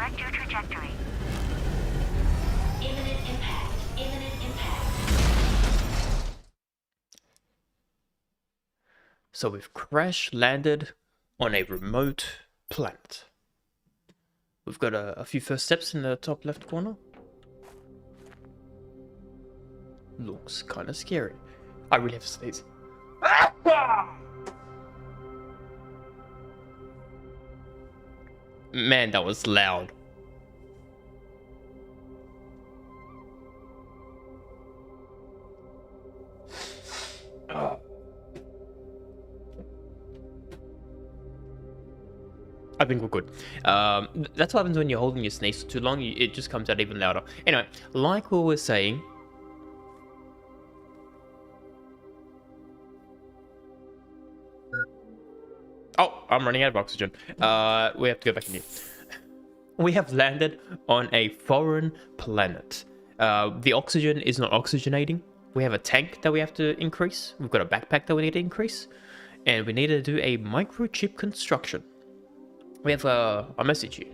Correct your trajectory. Imminent impact. Imminent impact. So we've crash landed on a remote planet. We've got a few first steps in the top left corner. Looks kind of scary. I really have to sneeze. Man, that was loud. I think we're good. That's what happens when you're holding your sneeze for too long. It just comes out even louder. Anyway, like we were saying. Oh, I'm running out of oxygen. We have to go back in here. We have landed on a foreign planet. The oxygen is not oxygenating. We have a tank that we have to increase. We've got a backpack that we need to increase. And we need to do a microchip construction. We have a message here.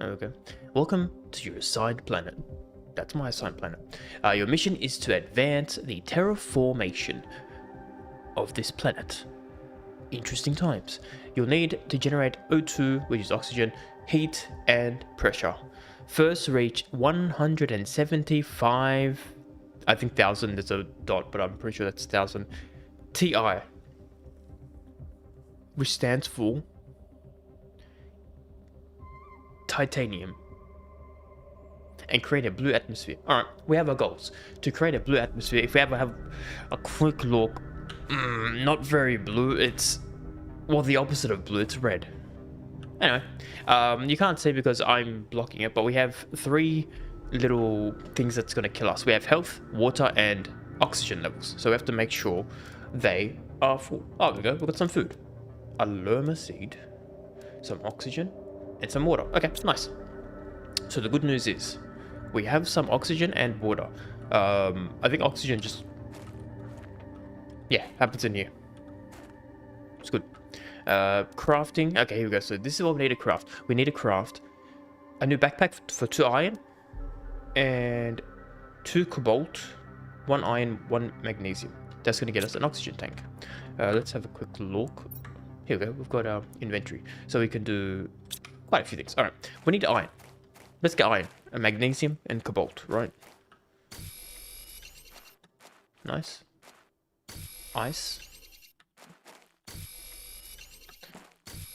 Okay. Welcome to your assigned planet. That's my assigned planet. Your mission is to advance the terraformation of this planet. Interesting times. You'll need to generate O2, which is oxygen, heat, and pressure. First reach 175, I think 1,000, there's a dot, but I'm pretty sure that's 1,000 TI, which stands for titanium, and create a blue atmosphere. Alright, we have our goals. To create a blue atmosphere, if we ever have a quick look, not very blue, it's, well, the opposite of blue, it's red. Anyway, you can't see because I'm blocking it, but we have 3 little things that's going to kill us. We have health, water, and oxygen levels. So we have to make sure they are full. Oh, there we go, we've got some food. A lerma seed, some oxygen, and some water. Okay, nice. So the good news is we have some oxygen and water. I think oxygen just, yeah, happens in here. It's good. Crafting. Okay, here we go. So this is what we need to craft. We need to craft a new backpack for 2 iron and 2 cobalt, 1 iron, 1 magnesium. That's going to get us an oxygen tank. Let's have a quick look. Here we go. We've got our inventory. So we can do quite a few things. All right. We need iron. Let's get iron, a magnesium, and cobalt, right? Nice. Ice.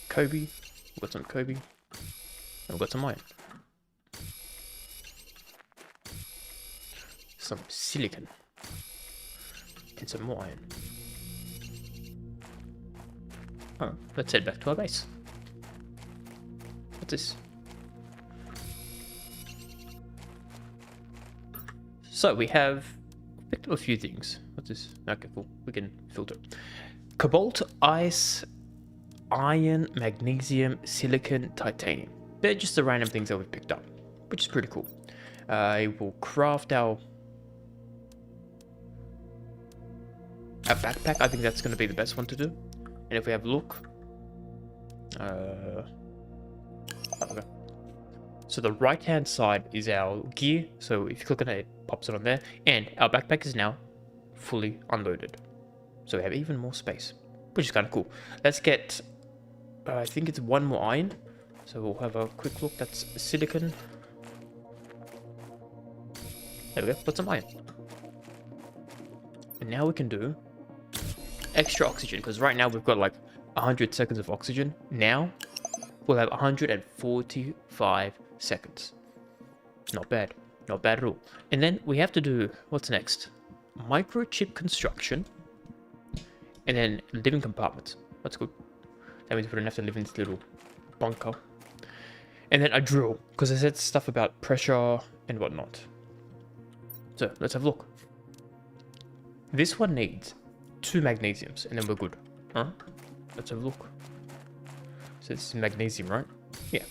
Kobe. We've got some Kobe. And we've got some iron. Some silicon. And some more iron. Alright, let's head back to our base. What's this? So we have picked up a few things. What's this? Okay, cool. We can filter. Cobalt, ice, iron, magnesium, silicon, titanium. They're just the random things that we've picked up, which is pretty cool. We'll craft our backpack. I think that's going to be the best one to do. And if we have a look, okay. So the right hand side is our gear. So if you click on it, it pops it on there. And our backpack is now fully unloaded. So we have even more space, which is kind of cool. Let's get, I think it's 1 more iron. So we'll have a quick look. That's silicon. There we go, put some iron. And now we can do extra oxygen, because right now we've got like 100 seconds of oxygen. Now we'll have 145 seconds. Not bad. Not bad at all. And then we have to do, what's next? Microchip construction. And then living compartments. That's good. That means we don't have to live in this little bunker. And then a drill, because I said stuff about pressure and whatnot. So let's have a look. This one needs 2 magnesiums, and then we're good. Huh? Let's have a look. So this is magnesium, right? Yeah.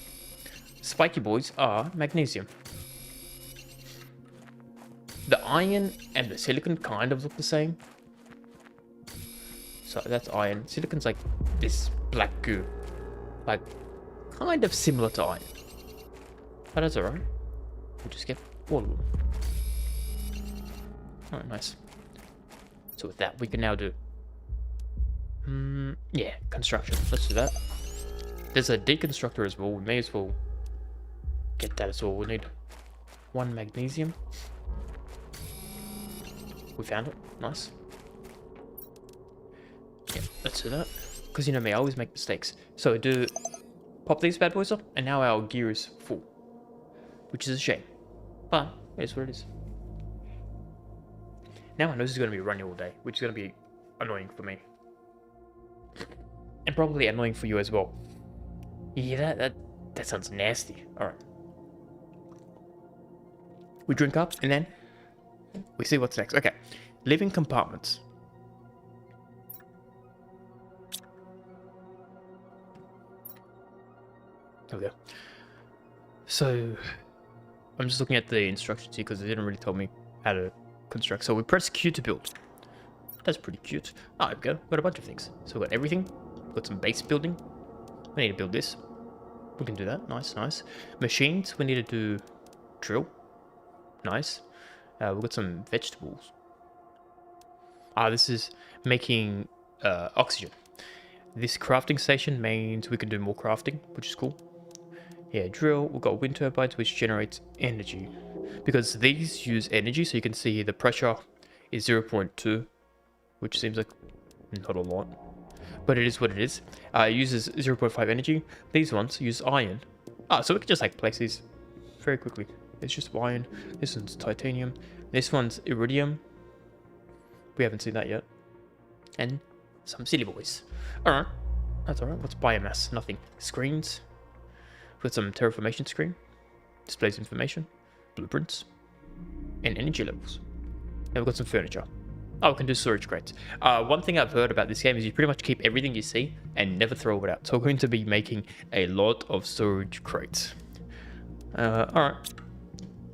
Spiky boys are magnesium. The iron and the silicon kind of look the same. So that's iron. Silicon's like this black goo. Like kind of similar to iron. But that's alright. We'll just get all of them. Alright, nice. So with that, we can now do... yeah, construction. Let's do that. There's a deconstructor as well. We may as well get that as well. We need 1 magnesium. We found it. Nice. Yeah, let's do that. Because you know me, I always make mistakes. So do pop these bad boys up, and now our gear is full. Which is a shame. But it is what it is. Now I know this is going to be running all day, which is going to be annoying for me. And probably annoying for you as well. Yeah, that sounds nasty. Alright. We drink up, and then we see what's next. Okay. Living compartments. There we go. So, I'm just looking at the instructions here because they didn't really tell me how to construct. So we press Q to build. That's pretty cute. Oh, there we go. We've got a bunch of things. So we've got everything. We've got some base building. We need to build this. We can do that. Nice, nice. Machines. We need to do drill. Nice. We've got some vegetables. This is making oxygen. This crafting station means we can do more crafting, which is cool. Yeah, drill. We've got wind turbines, which generates energy. Because these use energy, so you can see the pressure is 0.2, which seems like not a lot. But it is what it is. It uses 0.5 energy. These ones use iron. So we can just like place these very quickly. It's just iron. This one's titanium. This one's iridium. We haven't seen that yet. And some silly boys. Alright. That's alright. What's biomass? Nothing. Screens. Put some terraformation screen. Displays information. Blueprints. And energy levels. And we've got some furniture. We can do storage crates. One thing I've heard about this game is you pretty much keep everything you see and never throw it out. So we're going to be making a lot of storage crates. Alright.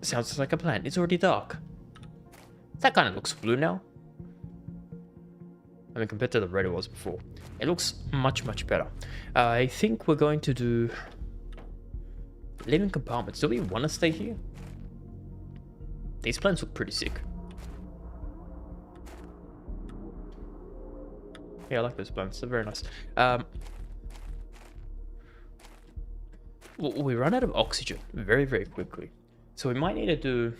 Sounds like a plan. It's already dark. That kind of looks blue now. I mean, compared to the red it was before. It looks much, much better. I think we're going to do living compartments. Do we want to stay here? These plants look pretty sick. Yeah, I like those plants. They're very nice. We run out of oxygen very, very quickly. So we might need to do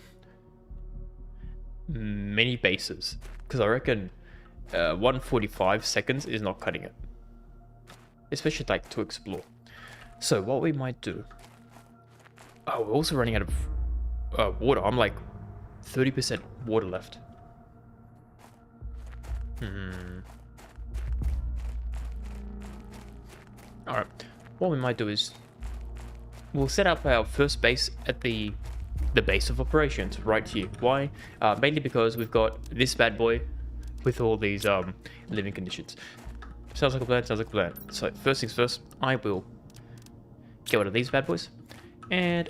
many bases. Because I reckon 145 seconds is not cutting it. Especially like to explore. So what we might do... we're also running out of water. I'm like 30% water left. Alright, what we might do is we'll set up our first base at the base of operations right here. Why? Mainly because we've got this bad boy with all these living conditions. Sounds like a plan, sounds like a plan. So first things first, I will get one of these bad boys and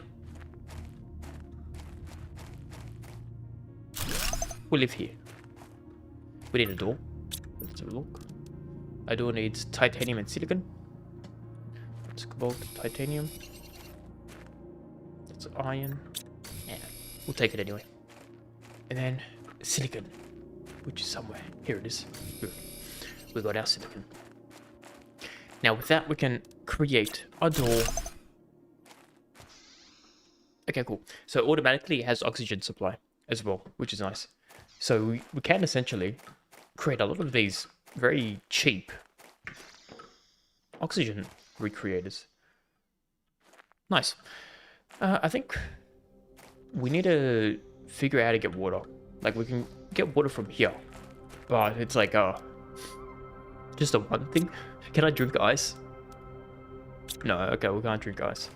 we'll live here. We need a door. Let's have a look. A door needs titanium and silicon. That's cobalt, titanium. That's iron. Yeah, we'll take it anyway. And then silicon, which is somewhere. Here it is. Good. We got our silicon. Now with that, we can create a door. Okay, cool. So automatically it has oxygen supply as well, which is nice. So we can essentially create a lot of these very cheap oxygen recreators. Nice. I think we need to figure out how to get water. Like we can get water from here, but it's like just a one thing. Can I drink ice? No, okay, we can't drink ice.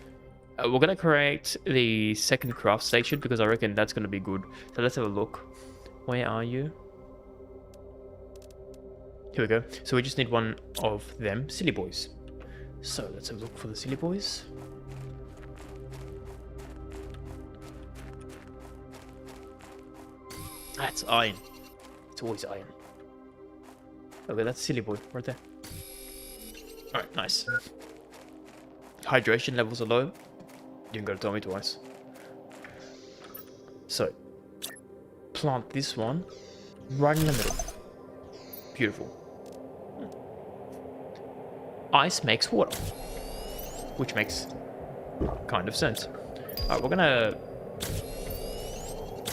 We're gonna create the second craft station because I reckon that's gonna be good. So let's have a look. Where are you? Here we go. So we just need one of them silly boys. So let's have a look for the silly boys. That's iron. It's always iron. Okay, that's silly boy right there. Alright, nice. hydration levels are low, you can go to tell me twice. So, plant this one right in the middle. Beautiful. Ice makes water, which makes kind of sense. Alright, we're gonna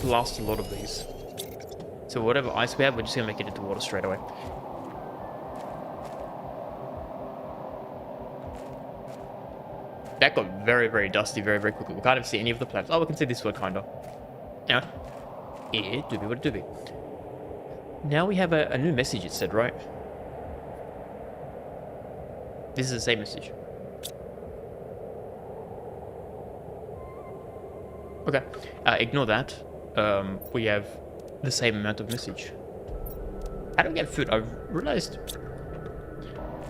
blast a lot of these. So whatever ice we have, we're just gonna make it into water straight away. That got very, very dusty very, very quickly. We can't even see any of the plants. Oh, we can see this one, kinda. Yeah. Yeah, doobie, what a doobie. Now we have a new message, it said, right? This is the same message. Okay, ignore that. We have the same amount of message. How do we get food? I realized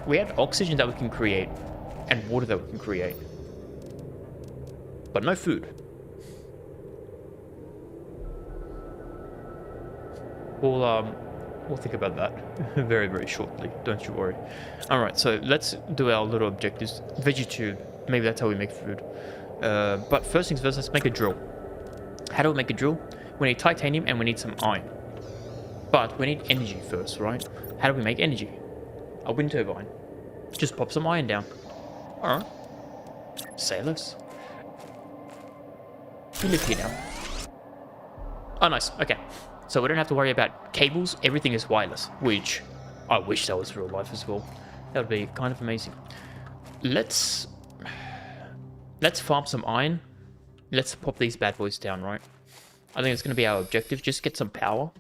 we have oxygen that we can create and water that we can create, but no food. We'll think about that very, very shortly. Don't you worry. All right, so let's do our little objectives. VeggieTube. Maybe that's how we make food. But first things first, let's make a drill. How do we make a drill? We need titanium and we need some iron. But we need energy first, right? How do we make energy? A wind turbine. Just pop some iron down. Alright. Say less. We live here now. Oh, nice. Okay. So we don't have to worry about cables. Everything is wireless, which I wish that was real life as well. That would be kind of amazing. Let's farm some iron. Let's pop these bad boys down, right? I think it's going to be our objective. Just get some power.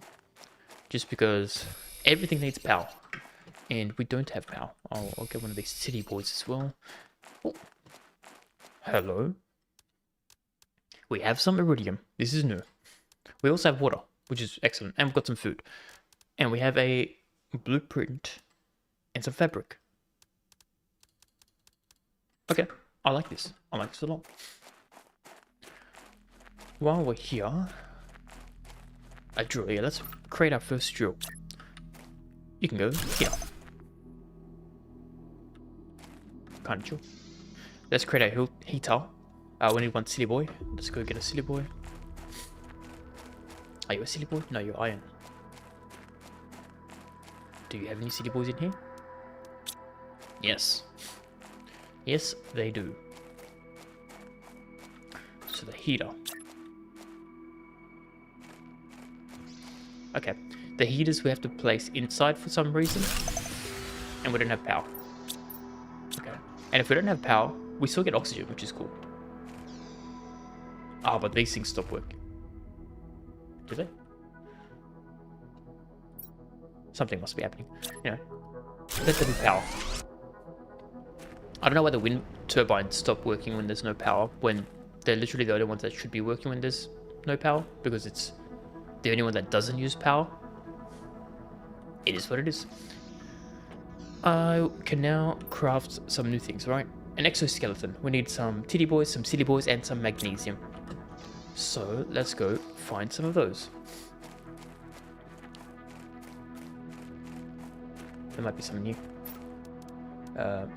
Just because everything needs power. And we don't have power. I'll get one of these city boys as well. Oh. Hello. We have some iridium. This is new. We also have water, which is excellent. And we've got some food. And we have a blueprint and some fabric. Okay. I like this. I like this a lot. While we're here, a drill. Yeah, let's create our first drill. You can go here. Kind of chill. Let's create a heater. We need one silly boy. Let's go get a silly boy. Are you a silly boy? No, you're iron. Do you have any silly boys in here? Yes. Yes, they do. So the heater. Okay. The heaters we have to place inside for some reason. And we don't have power. Okay. And if we don't have power, we still get oxygen, which is cool. Ah, but these things stop working. Do they? Something must be happening. You know. Let there be power. I don't know why the wind turbines stop working when there's no power, when they're literally the only ones that should be working when there's no power, because it's the only one that doesn't use power. It is what it is. I can now craft some new things, right? An exoskeleton. We need some titty boys, some silly boys, and some magnesium. So let's go find some of those. There might be some new.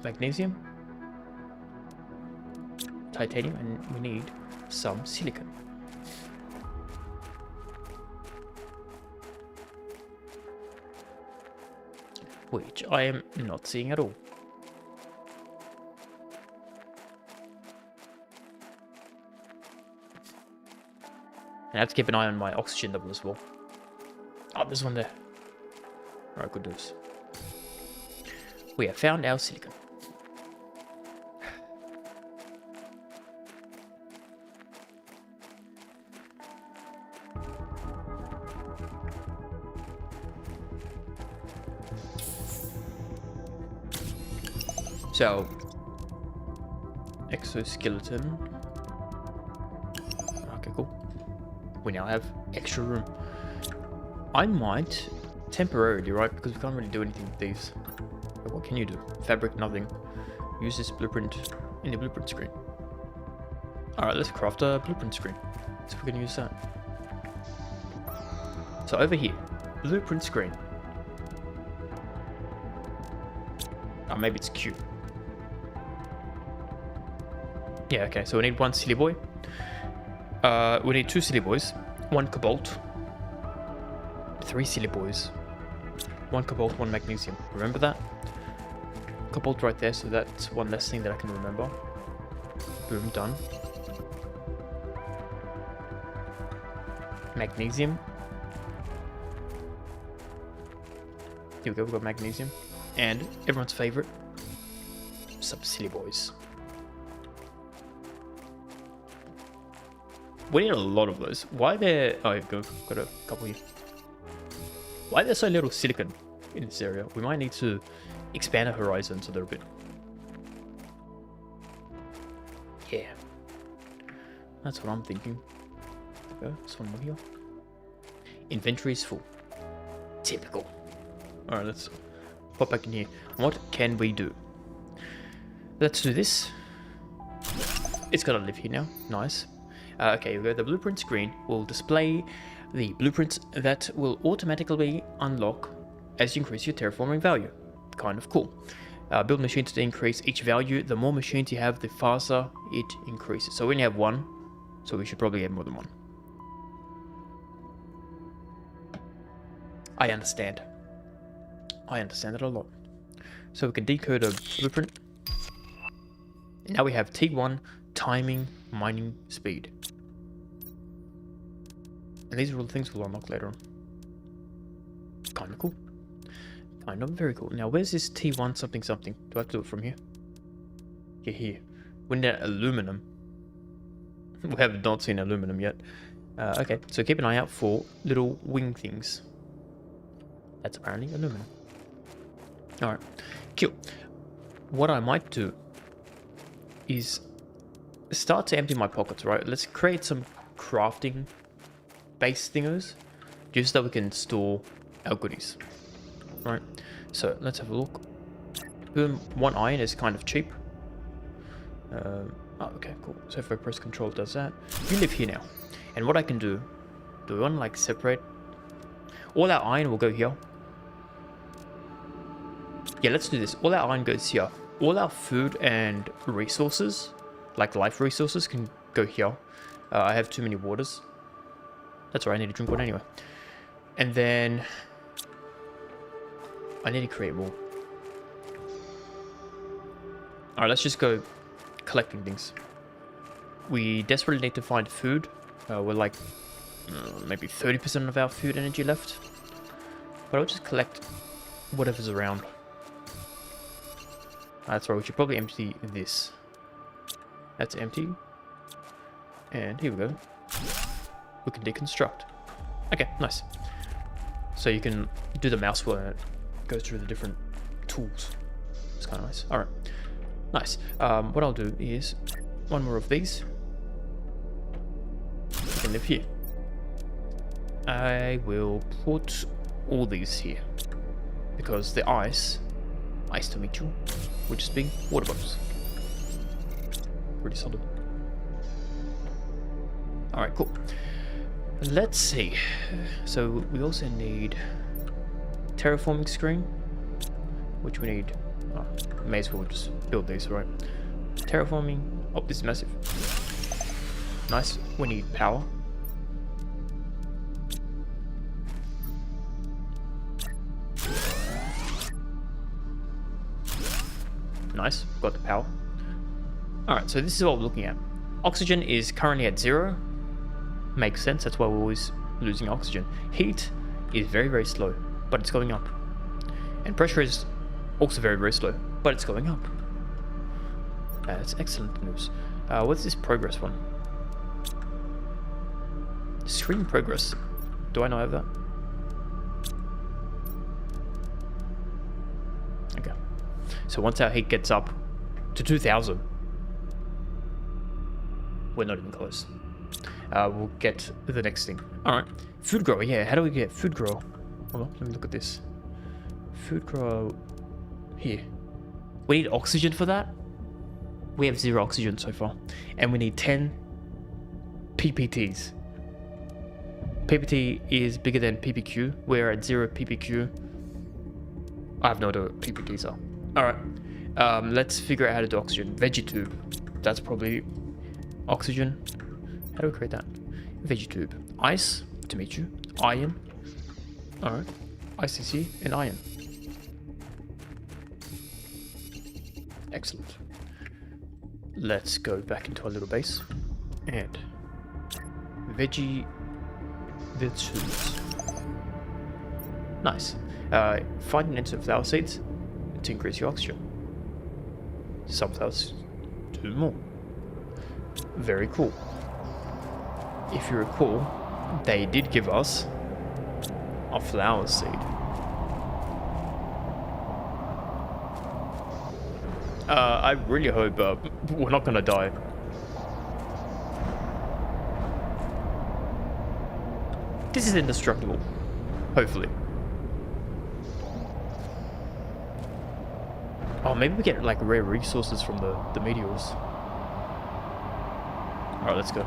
Magnesium. Titanium, and we need some silicon. Which I am not seeing at all. And I have to keep an eye on my oxygen level as well. Oh, there's one there. Alright, good news. We have found our silicon. So, exoskeleton. Okay, cool. We now have extra room. I might temporarily, right? Because we can't really do anything with these. But what can you do? Fabric, nothing. Use this blueprint in the blueprint screen. Alright, let's craft a blueprint screen. So we can use that. So over here, blueprint screen. Oh, maybe it's Q. Yeah, okay, so we need 1 silly boy. We need 2 silly boys, 1 cobalt, 3 silly boys, 1 cobalt, 1 magnesium. Remember that? Cobalt right there, so that's one less thing that I can remember. Boom, done. Magnesium. Here we go, we've got magnesium. And everyone's favorite, some silly boys. We need a lot of those. Why there? Oh, got a couple here. Why there's so little silicon in this area? We might need to expand our horizons a little bit. Yeah, that's what I'm thinking. There we go. There's one more here. Inventory is full. Typical. All right, let's pop back in here. What can we do? Let's do this. It's gotta live here now. Nice. Okay, here we go. The blueprint screen will display the blueprints that will automatically unlock as you increase your terraforming value. Kind of cool. Build machines to increase each value. The more machines you have, the faster it increases. So we only have 1, so we should probably get more than 1. I understand. I understand it a lot. So we can decode a blueprint. Now we have T1 timing, mining speed. And these are all the things we'll unlock later on. Kind of cool. Kind of very cool. Now where's this T1 something something? Do I have to do it from here? Yeah, here. We need aluminum. We have not seen aluminum yet. Okay, so keep an eye out for little wing things. That's apparently aluminum. Alright, cool. What I might do is start to empty my pockets, right? Let's create some crafting base thingos just so that we can store our goodies. Right, so let's have a look. Boom, 1 iron is kind of cheap. Oh, okay, cool. So if I press control, it does that. You live here now. And what I can do we want to like separate? All our iron will go here. Yeah, let's do this. All our iron goes here. All our food and resources, like life resources, can go here. I have too many waters. That's right, I need to drink one anyway. And then I need to create more. Alright, let's just go collecting things. We desperately need to find food. We're like maybe 30% of our food energy left. But I'll just collect whatever's around. That's right, we should probably empty this. That's empty. And here we go. We can deconstruct. Okay, nice. So you can do the mouse wheel and it goes through the different tools. It's kind of nice. Alright, nice. What I'll do is 1 more of these. You can live here. I will put all these here because the ice to meet you, which is big water bubbles. Pretty solid. Alright, cool. Let's see. So we also need terraforming screen, which we need. Oh, may as well just build these, right? Terraforming. Oh, this is massive. Nice. We need power. Nice, got the power. Alright, so this is what we're looking at. Oxygen is currently at 0. Makes sense, that's why we're always losing oxygen. Heat is very, very slow, but it's going up. And pressure is also very, very slow, but it's going up. That's excellent news. What's this progress one? Screen progress. Do I not have that? Okay. So once our heat gets up to 2000, we're not even close. We'll get the next thing. Alright. Food grower, yeah. How do we get food grower? Hold on, let me look at this. Food grower here. We need oxygen for that. We have 0 oxygen so far. And we need 10 PPTs. PPT is bigger than PPQ. We're at 0 PPQ. I have no idea what PPTs are. Alright. Let's figure out how to do oxygen. Veggie tube. That's probably Oxygen. How do we create that? Veggie tube. Ice, to meet you. Iron. Alright. ICC and iron. Excellent. Let's go back into our little base. And veggie tubes. Nice. Find an insert flower seeds to increase your oxygen. Sunflowers, 2 more. Very cool. If you recall, they did give us a flower seed. I really hope we're not gonna die. This is indestructible. Hopefully. Oh, maybe we get like rare resources from the meteors. Alright, let's go.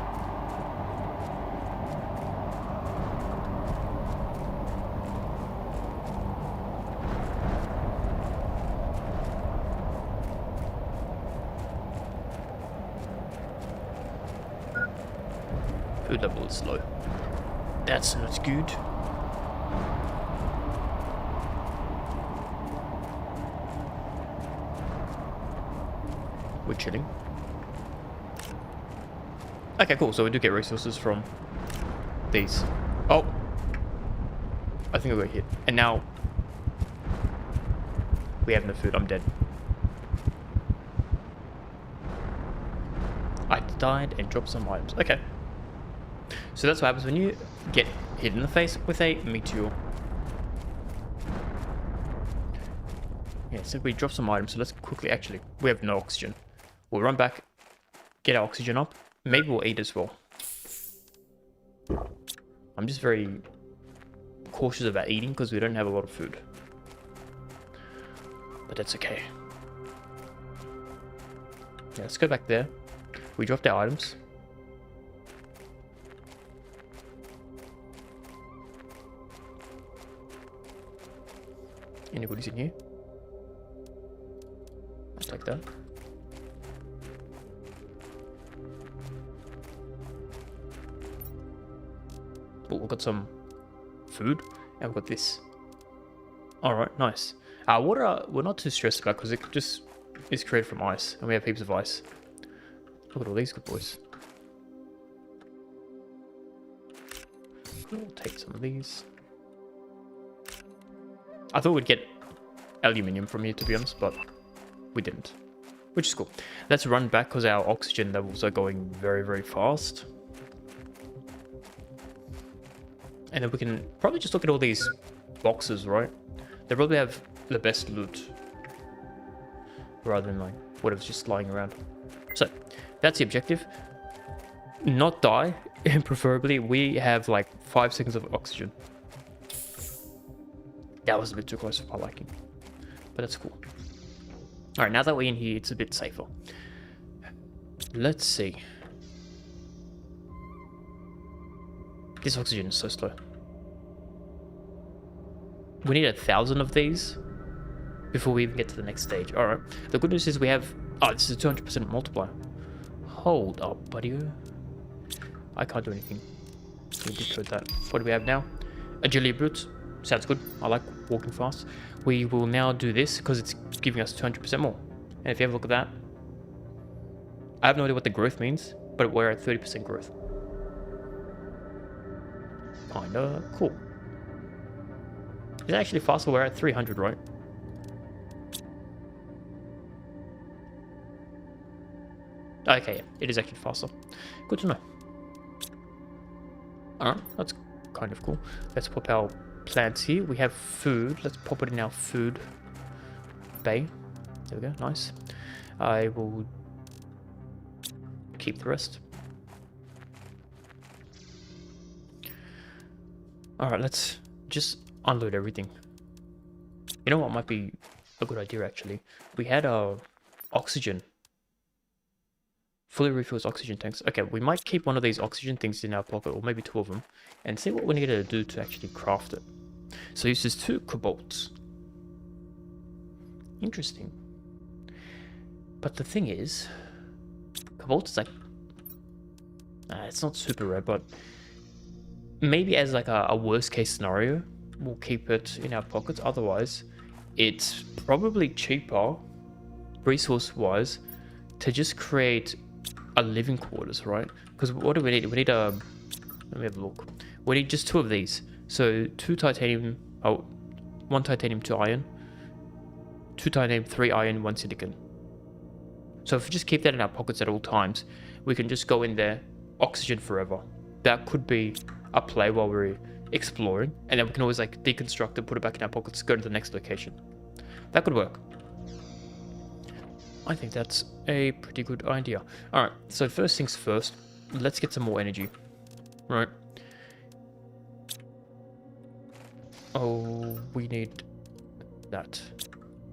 Food level is low. That's not good. We're chilling. Okay, cool. So we do get resources from these. Oh! I think I got hit. And now we have no food. I'm dead. I died and dropped some items. Okay. So that's what happens when you get hit in the face with a meteor. Yeah, so we dropped some items. So let's quickly, actually, we have no oxygen. We'll run back, get our oxygen up. Maybe we'll eat as well. I'm just very cautious about eating because we don't have a lot of food. But that's okay. Yeah, let's go back there. We dropped our items. Any goodies in here? I'll take that. Oh, we've got some food, and we've got this. Alright, nice. Water, we're not too stressed about because it just is created from ice, and we have heaps of ice. Look at all these good boys. We'll take some of these. I thought we'd get aluminium from here, to be honest, but we didn't, which is cool. Let's run back because our oxygen levels are going very, very fast. And then we can probably just look at all these boxes, right? They probably have the best loot rather than like whatever's just lying around. So that's the objective. Not die, preferably. We have like 5 seconds of oxygen. That was a bit too close for my liking, but that's cool. All right, now that we're in here, it's a bit safer. Let's see. This oxygen is so slow. We need 1,000 of these before we even get to the next stage. All right. The good news is we have... Oh, this is a 200% multiplier. Hold up, buddy. I can't do anything. We decode that. What do we have now? Agility brute. Sounds good. I like walking fast. We will now do this because it's giving us 200% more. And if you have a look at that, I have no idea what the growth means, but we're at 30% growth. Kinda cool. It's actually faster. We're at 300, right? Okay, yeah, it is actually faster. Good to know. Alright, that's kind of cool. Let's pop our plants here. We have food. Let's pop it in our food bay. There we go, nice. I will keep the rest. Alright, let's just unload everything. You know what might be a good idea actually? We had our oxygen. Fully refills oxygen tanks. Okay, we might keep one of these oxygen things in our pocket, or maybe 2 of them, and see what we need to do to actually craft it. So this is 2 cobalts. Interesting. But the thing is, cobalt is like It's not super rare, but maybe as like a worst case scenario, we'll keep it in our pockets. Otherwise, it's probably cheaper, resource wise, to just create a living quarters, right? Because what do we need? We need a. Let me have a look. We need just 2 of these. So 2 titanium. Oh, 1 titanium, 2 iron. 2 titanium, 3 iron, 1 silicon. So if we just keep that in our pockets at all times, we can just go in there, oxygen forever. That could be a play while we're exploring, and then we can always like deconstruct it, put it back in our pockets, go to the next location. That could work. I think that's a pretty good idea. Alright, so first things first, let's get some more energy. Right. Oh, we need that.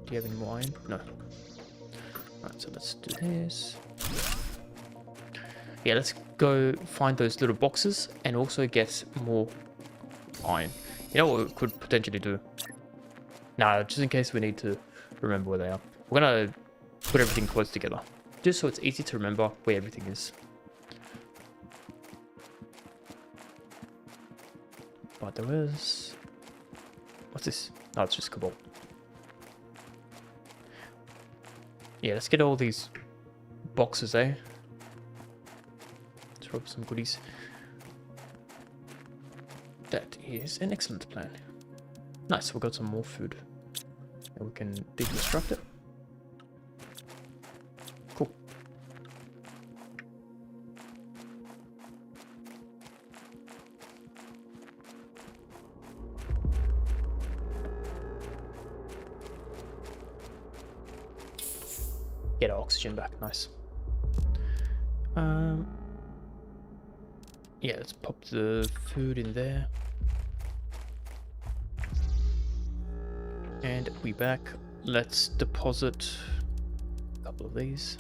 Do you have any more iron? No. Alright, so let's do this. Yeah, let's go find those little boxes and also get more iron. You know what we could potentially do? Nah, just in case we need to remember where they are. We're gonna put everything close together. Just so it's easy to remember where everything is. But there is... What's this? Oh, it's just cobalt. Yeah, let's get all these boxes, eh? Let's rob some goodies. That is an excellent plan. Nice, we got some more food. And we can deconstruct it. Cool. Get our oxygen back, nice. Yeah, let's pop the food in there. And we back. Let's deposit a couple of these.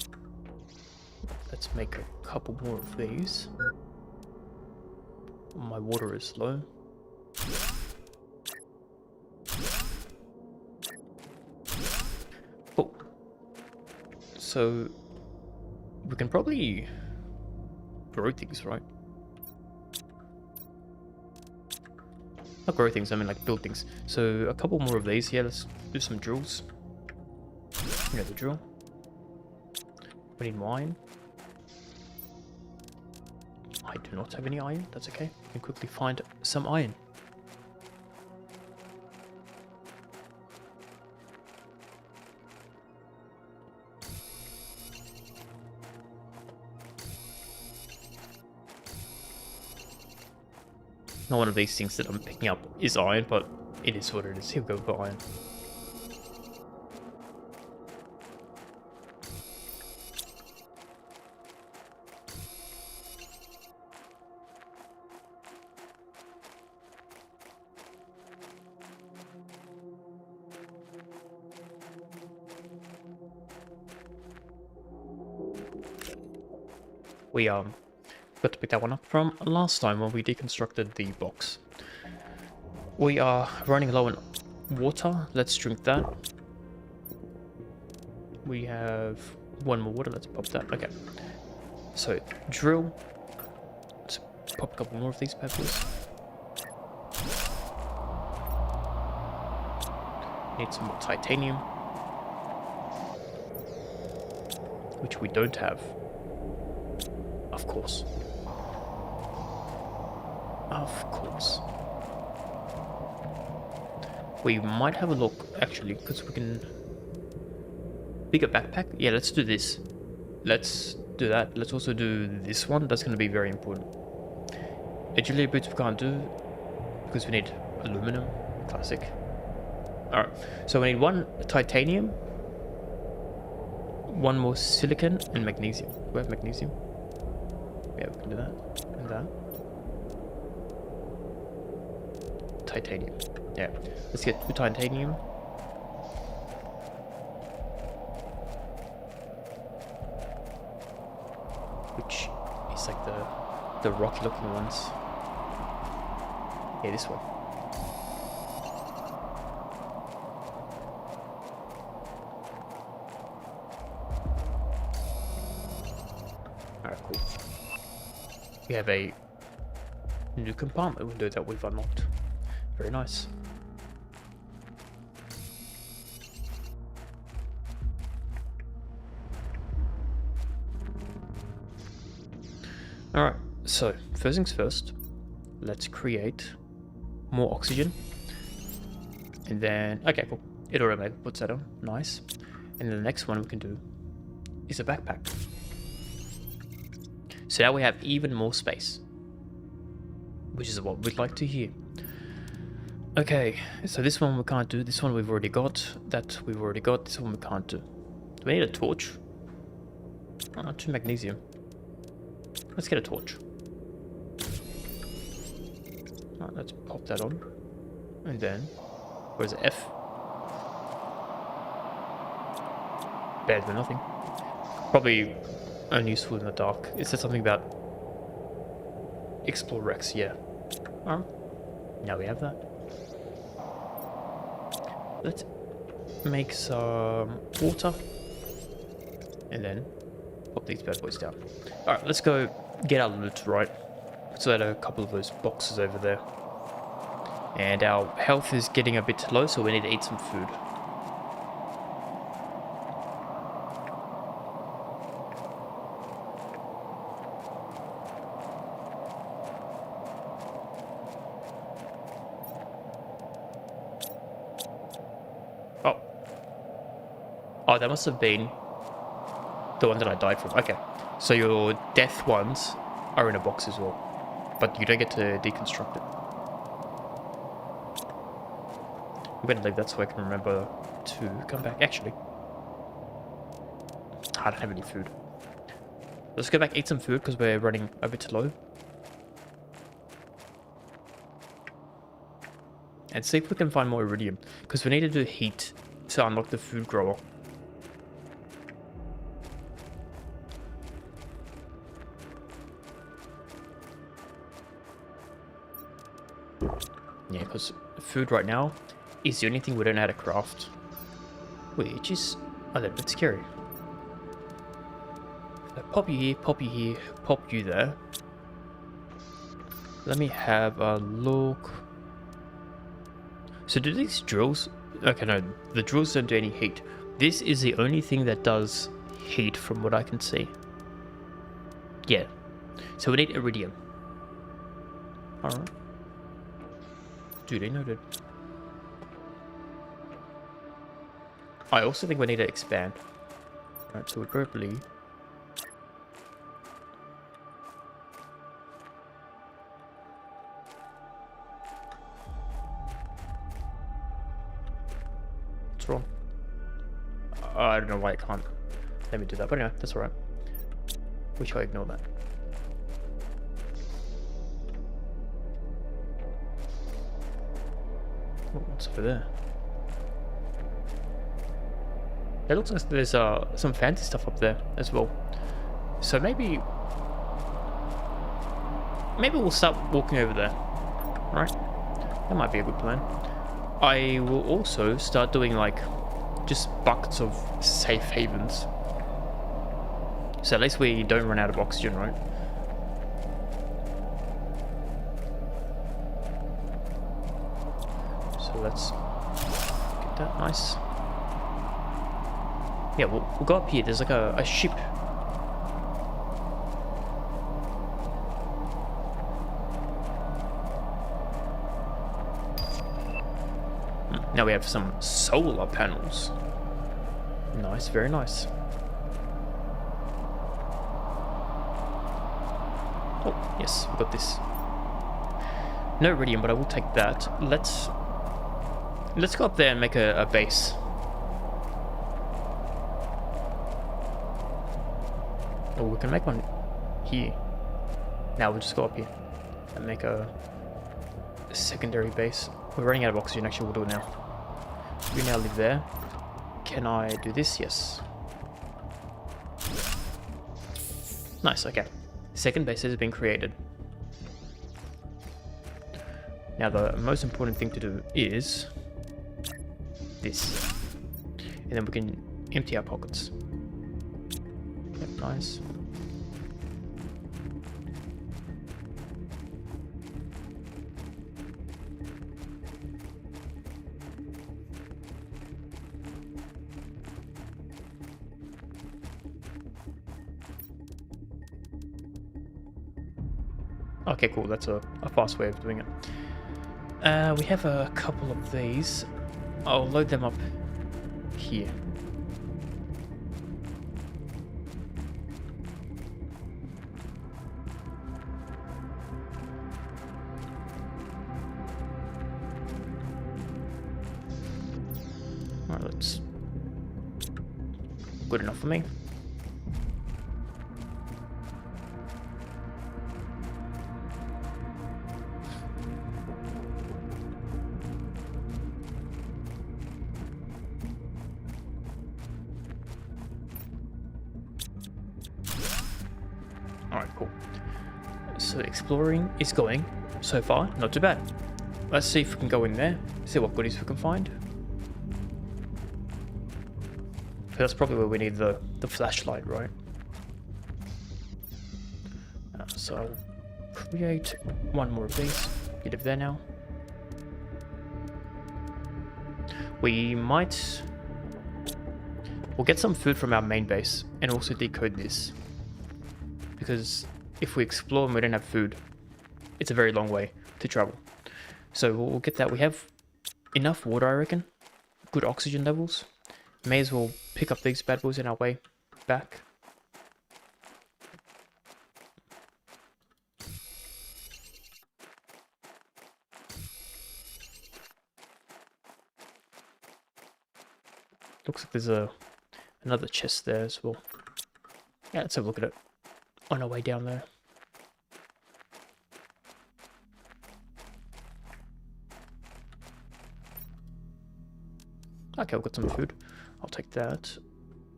Let's make a couple more of these. My water is low. Oh. So we can probably grow things, right? Not grow things, I mean like build things. So a couple more of these. Yeah, let's do some drills. You know the drill. We need more iron. I do not have any iron, that's okay. We can quickly find some iron. Not one of these things that I'm picking up is iron, but it is what it is. Here we go for iron. We got to pick that one up from last time when we deconstructed the box. We are running low on water. Let's drink that. We have 1 more water. Let's pop that. Okay. So drill. Let's pop a couple more of these peppers. Need some more titanium, which we don't have. Of course. Of course. We might have a look, actually, because we can... Bigger backpack? Yeah, let's do this. Let's do that. Let's also do this one. That's going to be very important. Agility boots we can't do, because we need aluminum. Classic. Alright, so we need 1 titanium, 1 more silicon, and magnesium. Do we have magnesium? Yeah, we can do that. And that. Titanium. Yeah. Let's get 2 titanium. Which is like the rocky looking ones. Yeah, this one. Alright, cool. We have a new compartment window that we've unlocked. Very nice. Alright, so first things first, let's create more oxygen. And then, okay, cool. It already puts that on. Nice. And then the next one we can do is a backpack. So now we have even more space, which is what we'd like to hear. Okay, so this one we can't do. This one we've already got. That we've already got. This one we can't do. Do we need a torch? Oh, 2 magnesium. Let's get a torch. Alright, let's pop that on. And then, where's the F? Better than nothing. Probably unuseful in the dark. It said something about Explore Rex, yeah. Alright, now we have that. Let's make some water. And then pop these bad boys down. Alright, let's go get our loot, right? So I had a couple of those boxes over there. And our health is getting a bit low, so we need to eat some food. Oh. Oh, that must have been the one that I died from. Okay. So your death ones are in a box as well. But you don't get to deconstruct it. I'm going to leave that so I can remember to come back. Actually, I don't have any food. Let's go back, eat some food because we're running a bit low. And see if we can find more iridium. Because we need to do heat to unlock the food grower. Yeah, because food right now is the only thing we don't know how to craft. Which is a little bit scary. So pop you here, pop you here, pop you there. Let me have a look. So do these drills... Okay, no, the drills don't do any heat. This is the only thing that does heat from what I can see. Yeah. So we need iridium. Alright. Duly noted. I also think we need to expand. Right, so we probably... What's wrong? I don't know why it can't let me do that, but anyway, that's alright. We shall ignore that. Oh, what's over there? It looks like there's some fancy stuff up there as well. So maybe we'll start walking over there. Right? That might be a good plan. I will also start doing like just buckets of safe havens. So at least we don't run out of oxygen, right? So let's get that nice. Yeah, we'll go up here. There's like a ship. Now we have some solar panels. Nice, very nice. Oh, yes, we got this. No iridium, but I will take that. Let's go up there and make a base. Oh, we can make one here. Now we'll just go up here and make a secondary base. We're running out of oxygen, actually, we'll do it now. We now live there. Can I do this? Yes. Nice, okay. Second base has been created. Now the most important thing to do is this. And then we can empty our pockets. Yep, nice. Okay, cool. That's a fast way of doing it. We have a couple of these. I'll load them up here. Alright, let's... Good enough for me. Alright, cool. So exploring is going so far, not too bad. Let's see if we can go in there, see what goodies we can find. That's probably where we need the flashlight, right? So I'll create one more of these. Get it there now. We'll get some food from our main base and also decode this. Because if we explore and we don't have food, it's a very long way to travel. So we'll get that. We have enough water, I reckon. Good oxygen levels. May as well pick up these bad boys in our way back. Looks like there's another chest there as well. Yeah, let's have a look at it on our way down there. Okay, we've got some food. I'll take that.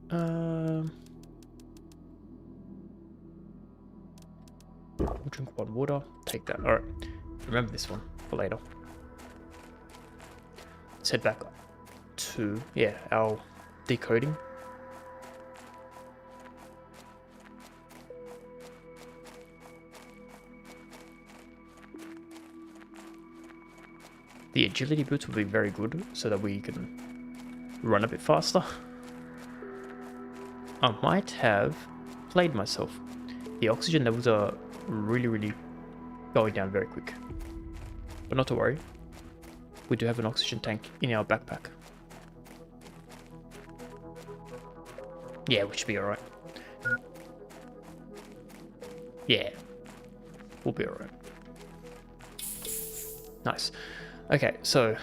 We'll drink one water. Take that. Alright. Remember this one for later. Let's head back to, yeah, our decoding. The agility boots will be very good so that we can run a bit faster. I might have played myself. The oxygen levels are really going down very quick. But not to worry. We do have an oxygen tank in our backpack. Yeah, we should be alright. Yeah. We'll be alright. Nice. Okay, so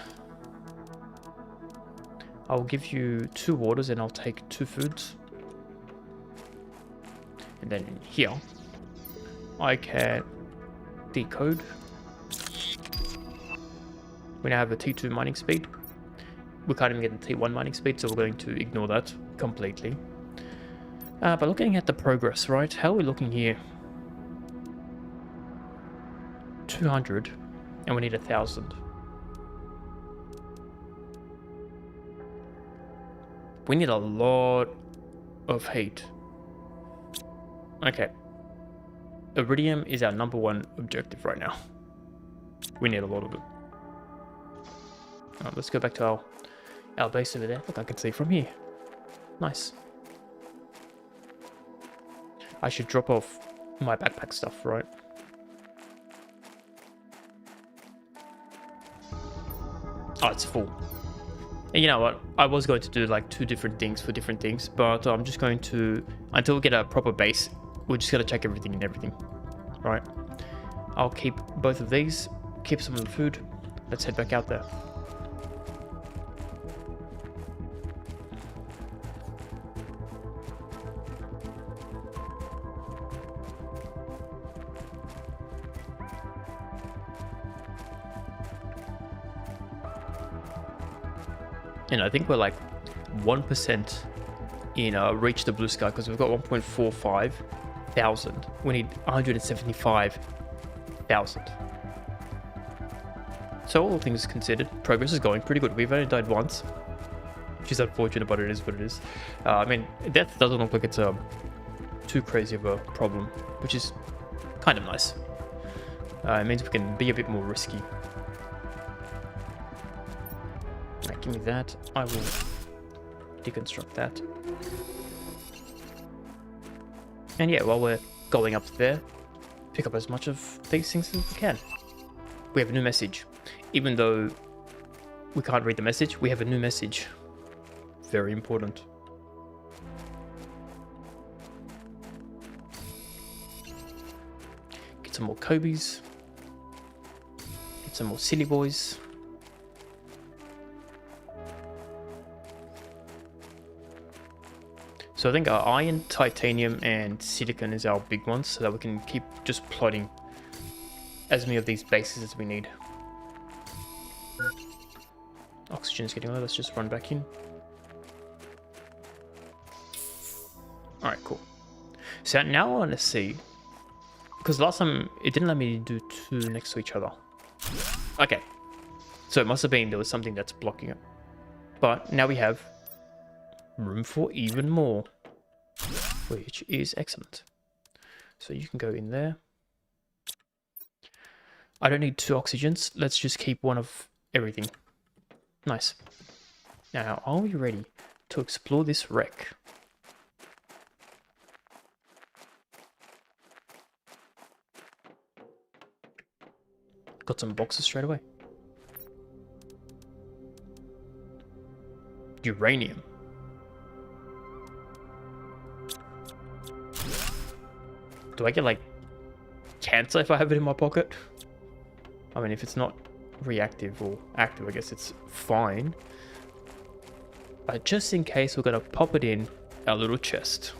I'll give you 2 waters and I'll take 2 foods. And then in here, I can decode. We now have a T2 mining speed. We can't even get the T1 mining speed, so we're going to ignore that completely. But looking at the progress, right? How are we looking here? 200, and we need 1,000. We need a lot of heat. Okay. Iridium is our #1 objective right now. We need a lot of it. Alright, let's go back to our base over there. Look, I can see from here. Nice. I should drop off my backpack stuff, right? Oh, it's full. And you know what? I was going to do like 2 different things for different things, but I'm just going to, until we get a proper base, we're just going to check everything and everything. Right? I'll keep both of these, keep some of the food. Let's head back out there. And I think we're like 1% in reach the blue sky because we've got 1.45 thousand. We need 175,000. So all things considered, progress is going pretty good. We've only died once, which is unfortunate, but it is what it is. I mean, death doesn't look like it's too crazy of a problem, which is kind of nice. It means we can be a bit more risky. Right, give me that. I will deconstruct that. And yeah, while we're going up there, pick up as much of these things as we can. We have a new message. Even though we can't read the message, we have a new message. Very important. Get some more Kobe's. Get some more silly boys. So I think our iron, titanium, and silicon is our big ones, so that we can keep just plotting as many of these bases as we need. Oxygen is getting low, let's just run back in. Alright, cool. So now I want to see, because last time it didn't let me do two next to each other. Okay, so it must have been there was something that's blocking it. But now we have room for even more, which is excellent. So you can go in there. I don't need 2 oxygens. Let's just keep one of everything. Nice. Now, are we ready to explore this wreck? Got some boxes straight away. Uranium. Do I get like cancer if I have it in my pocket? I mean, if it's not reactive or active, I guess it's fine. But just in case, we're gonna pop it in our little chest.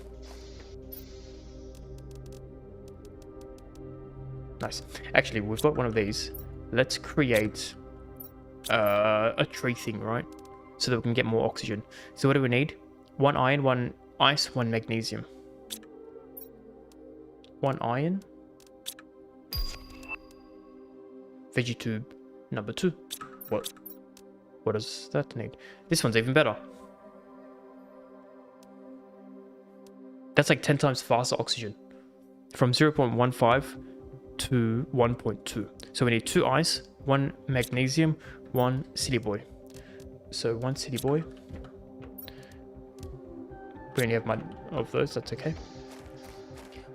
Nice. Actually, we've got one of these. Let's create a tree thing, right? So that we can get more oxygen. So what do we need? 1 iron, 1 ice, 1 magnesium. 1 iron. Vegetube number 2. What does that need? This one's even better. That's like 10 times faster oxygen. From 0.15 to 1.2. So we need 2 ice, 1 magnesium, 1 silly boy. So 1 silly boy. We only have 1 of those, that's okay.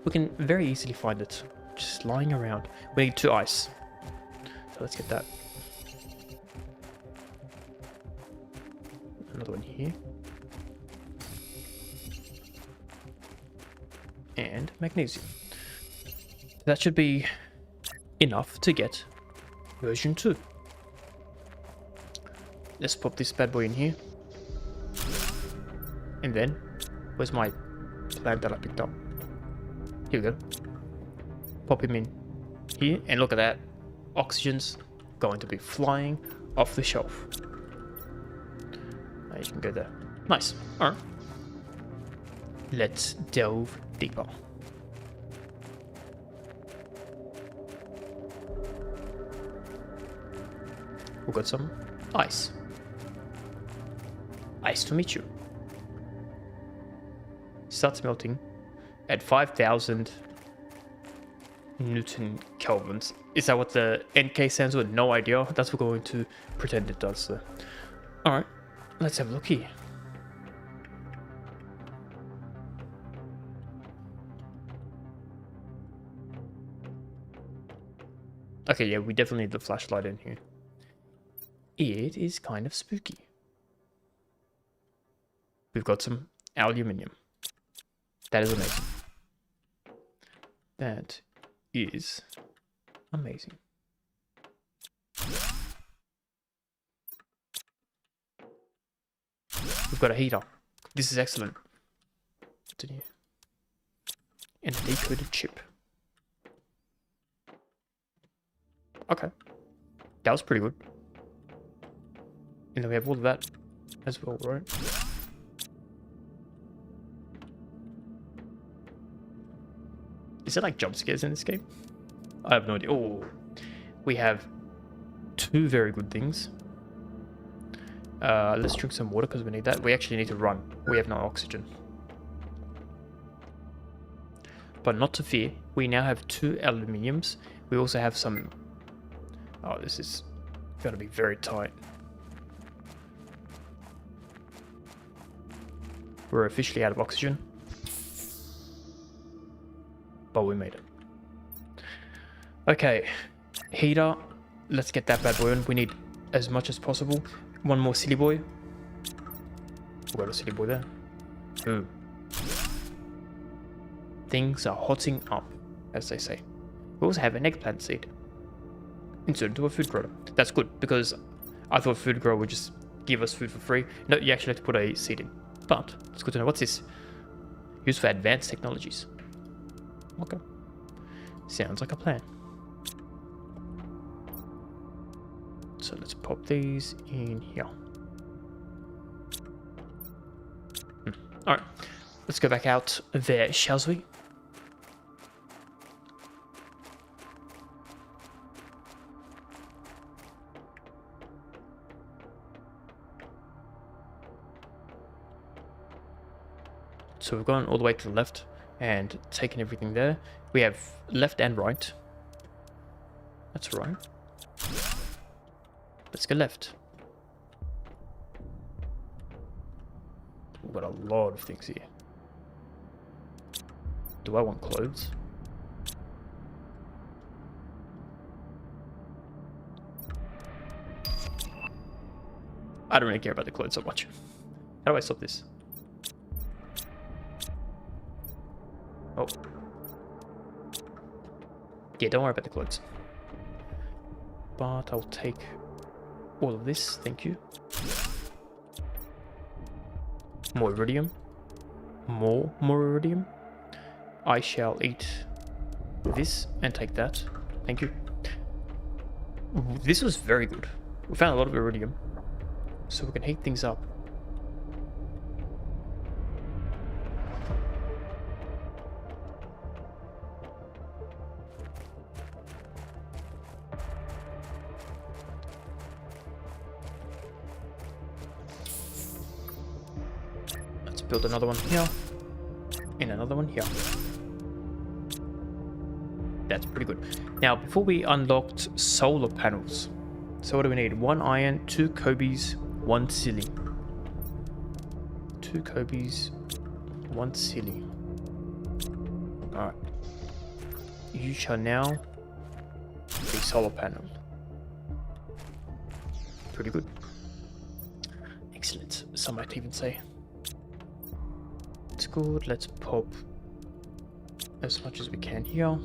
We can very easily find it, just lying around. We need 2 ice. So let's get that. Another one here. And magnesium. That should be enough to get version 2. Let's pop this bad boy in here. And then, where's my plant that I picked up? Here we go. Pop him in here, and look at that. Oxygen's going to be flying off the shelf. Now you can go there. Nice. Alright. Let's delve deeper. We've got some ice. Nice to meet you. Starts melting at 5,000 Newton Kelvins. Is that what the NK stands for? No idea. That's what we're going to pretend it does. So. Alright, let's have a look here. Okay, yeah, we definitely need the flashlight in here. It is kind of spooky. We've got some aluminium. That is amazing. That is amazing. We've got a heater. This is excellent. What's in here? And a decoded chip. Okay. That was pretty good. And then we have all of that as well, right? Is it like jump scares in this game? I have no idea. Oh, we have 2 very good things. Let's drink some water because we need that. We actually need to run. We have no oxygen. But not to fear. We now have 2 aluminiums. We also have some... Oh, this is going to be very tight. We're officially out of oxygen. But we made it. Okay, heater. Let's get that bad boy on. We need as much as possible. One more silly boy. We've got a silly boy there. Ooh. Things are hotting up, as they say. We also have an eggplant seed. Inserted into a food grower. That's good, because I thought food grower would just give us food for free. No, you actually have to put a seed in. But it's good to know. What's this? Used for advanced technologies. Okay. Sounds like a plan. So let's pop these in here. Alright. Let's go back out there, shall we? So we've gone all the way to the left and taken everything there. We have left and right. That's right. Let's go left. We've got a lot of things here. Do I want clothes? I don't really care about the clothes so much. How do I stop this? Oh. Yeah, don't worry about the clothes. But I'll take all of this, thank you. More iridium. More iridium. I shall eat this and take that. Thank you. This was very good. We found a lot of iridium. So we can heat things up. Build another one here, and another one here. That's pretty good. Now, before we unlocked solar panels, so what do we need? 1 iron, 2 Kobe's, 1 silly. 2 Kobe's, 1 silly. Alright. You shall now be solar panel. Pretty good. Excellent, some might even say. Good, let's pop as much as we can here.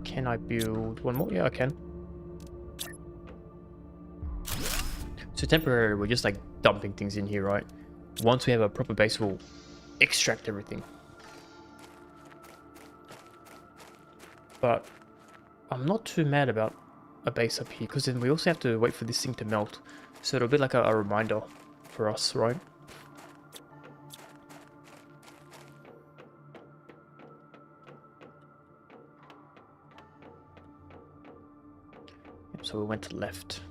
Can I build one more? Yeah, I can. So temporarily we're just like dumping things in here, right? Once we have a proper base, we'll extract everything. But I'm not too mad about a base up here, because then we also have to wait for this thing to melt. So it'll be like a reminder for us, right? So we went to left.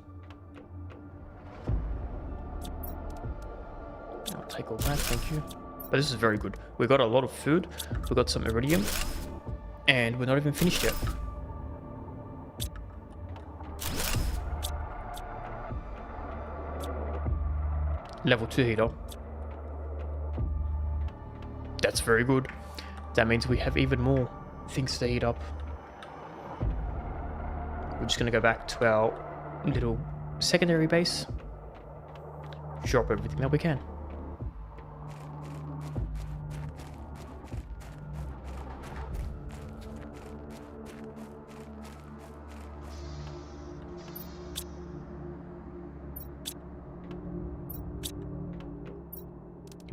I'll take all that, thank you. But this is very good. We got a lot of food, we got some iridium, and we're not even finished yet. Level 2 heater. That's very good. That means we have even more things to heat up. We're just going to go back to our little secondary base. Drop everything that we can.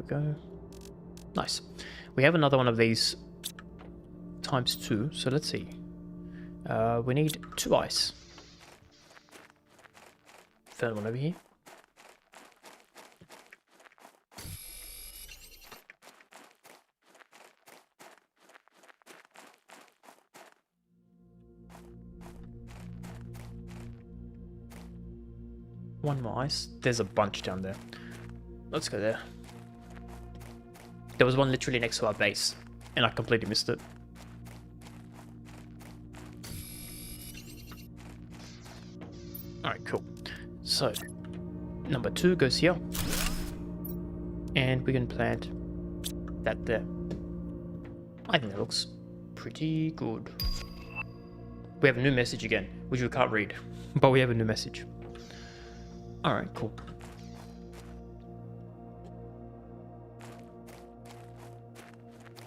Go. Nice. We have another one of these times 2, so let's see. We need 2 ice. Third one over here. One more ice. There's a bunch down there. Let's go there. There was one literally next to our base, and I completely missed it. Alright, cool. So, number 2 goes here. And we can plant that there. I think that looks pretty good. We have a new message again, which we can't read, but we have a new message. Alright, cool.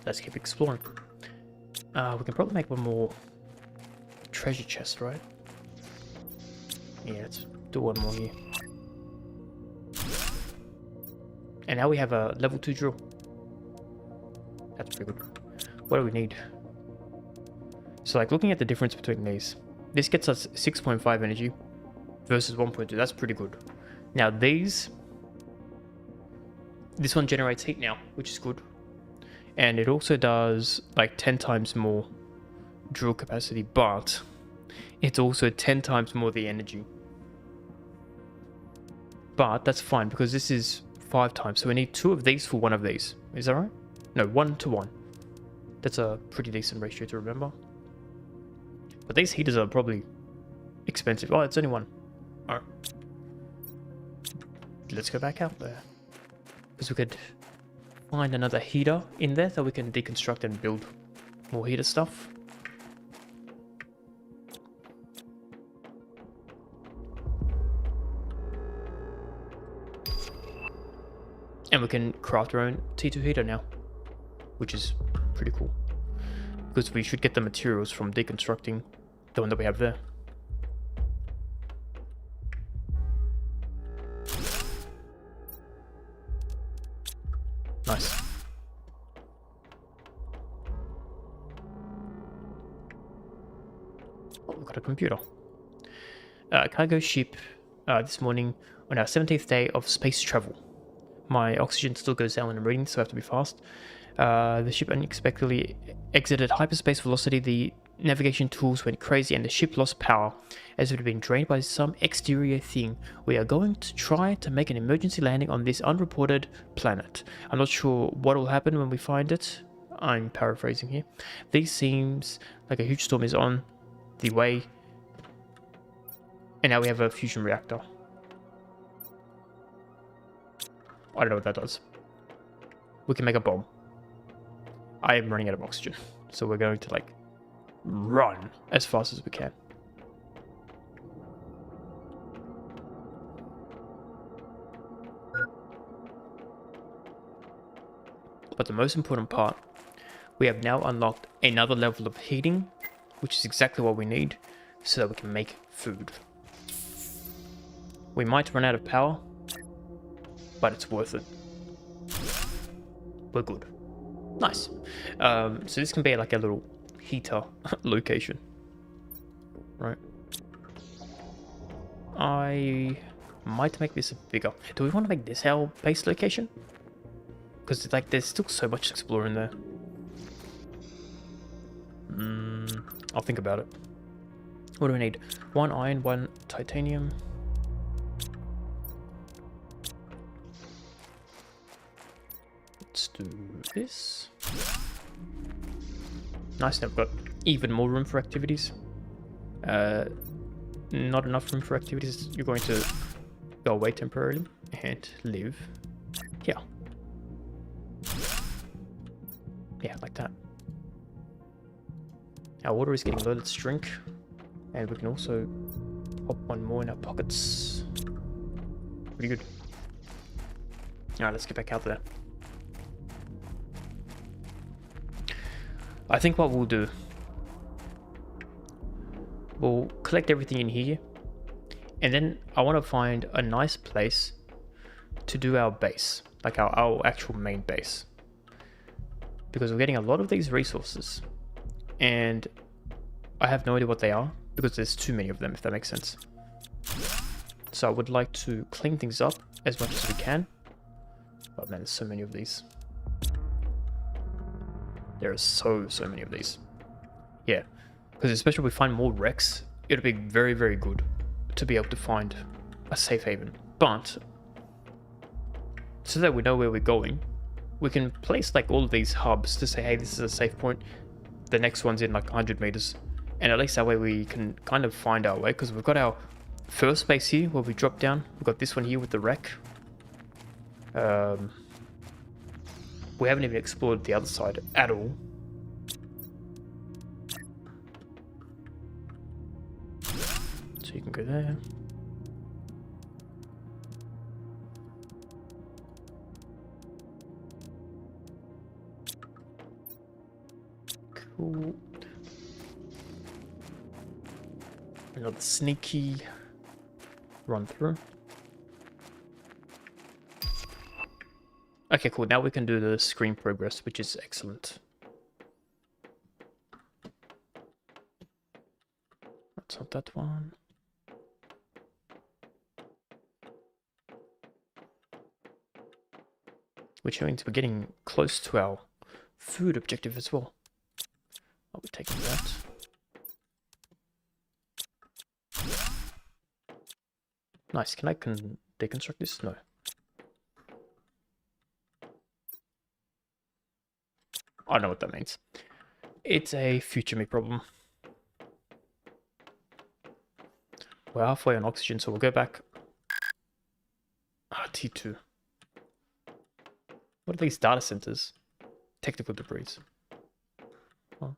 Let's keep exploring. We can probably make one more treasure chest, right? Yeah, let's do one more here. And now we have a level 2 drill. That's pretty good. What do we need? So like looking at the difference between these, this gets us 6.5 energy versus 1.2. That's pretty good. Now this one generates heat now, which is good. And it also does like 10 times more drill capacity, but it's also 10 times more the energy. But that's fine because this is 5 times. So we need 2 of these for 1 of these. Is that right? No, 1 to 1. That's a pretty decent ratio to remember. But these heaters are probably expensive. Oh, it's only 1. Alright. Let's go back out there. Because we could find another heater in there that we can deconstruct and build more heater stuff. And we can craft our own T2 heater now, which is pretty cool. Because we should get the materials from deconstructing the one that we have there. Nice. Oh, we've got a computer. Cargo ship this morning on our 17th day of space travel. My oxygen still goes down when I'm reading, so I have to be fast. The ship unexpectedly exited hyperspace velocity. The navigation tools went crazy and the ship lost power as it had been drained by some exterior thing. We are going to try to make an emergency landing on this unreported planet. I'm not sure what will happen when we find it. I'm paraphrasing here. This seems like a huge storm is on the way. And now we have a fusion reactor. I don't know what that does. We can make a bomb. I am running out of oxygen, so we're going to like run as fast as we can. But the most important part, we have now unlocked another level of heating, which is exactly what we need so that we can make food. We might run out of power, but it's worth it. We're good. Nice. So this can be like a little heater location, right? I might make this bigger. Do we want to make this our base location? Because like there's still so much to explore in there. I'll think about it. What do we need? 1 iron, 1 titanium. Let's do this. Nice, now we've got even more room for activities. Not enough room for activities. You're going to go away temporarily and live here. Yeah, like that. Our water is getting low, let's drink. And we can also pop 1 more in our pockets. Pretty good. Alright, let's get back out there. I think what we'll do, we'll collect everything in here, and then I want to find a nice place to do our base, like our actual main base, because we're getting a lot of these resources, and I have no idea what they are, because there's too many of them, if that makes sense. So I would like to clean things up as much as we can. Oh man, there's so many of these. There are so many of these. Yeah, because especially if we find more wrecks, it'll be very, very good to be able to find a safe haven. But so that we know where we're going, we can place like all of these hubs to say, hey, this is a safe point. The next one's in like 100 meters. And at least that way we can kind of find our way, because we've got our first base here where we drop down. We've got this one here with the wreck. We haven't even explored the other side at all. you can go there. Cool. Another sneaky run through. Okay, cool. Now we can do the screen progress, which is excellent. That's not that one. Which means we're getting close to our food objective as well. I'll be taking that. Nice. Can I deconstruct this? No. I know what that means. It's a future me problem. We're halfway on oxygen, so we'll go back. Ah, T2. What are these data centers? Technical debris. Oh.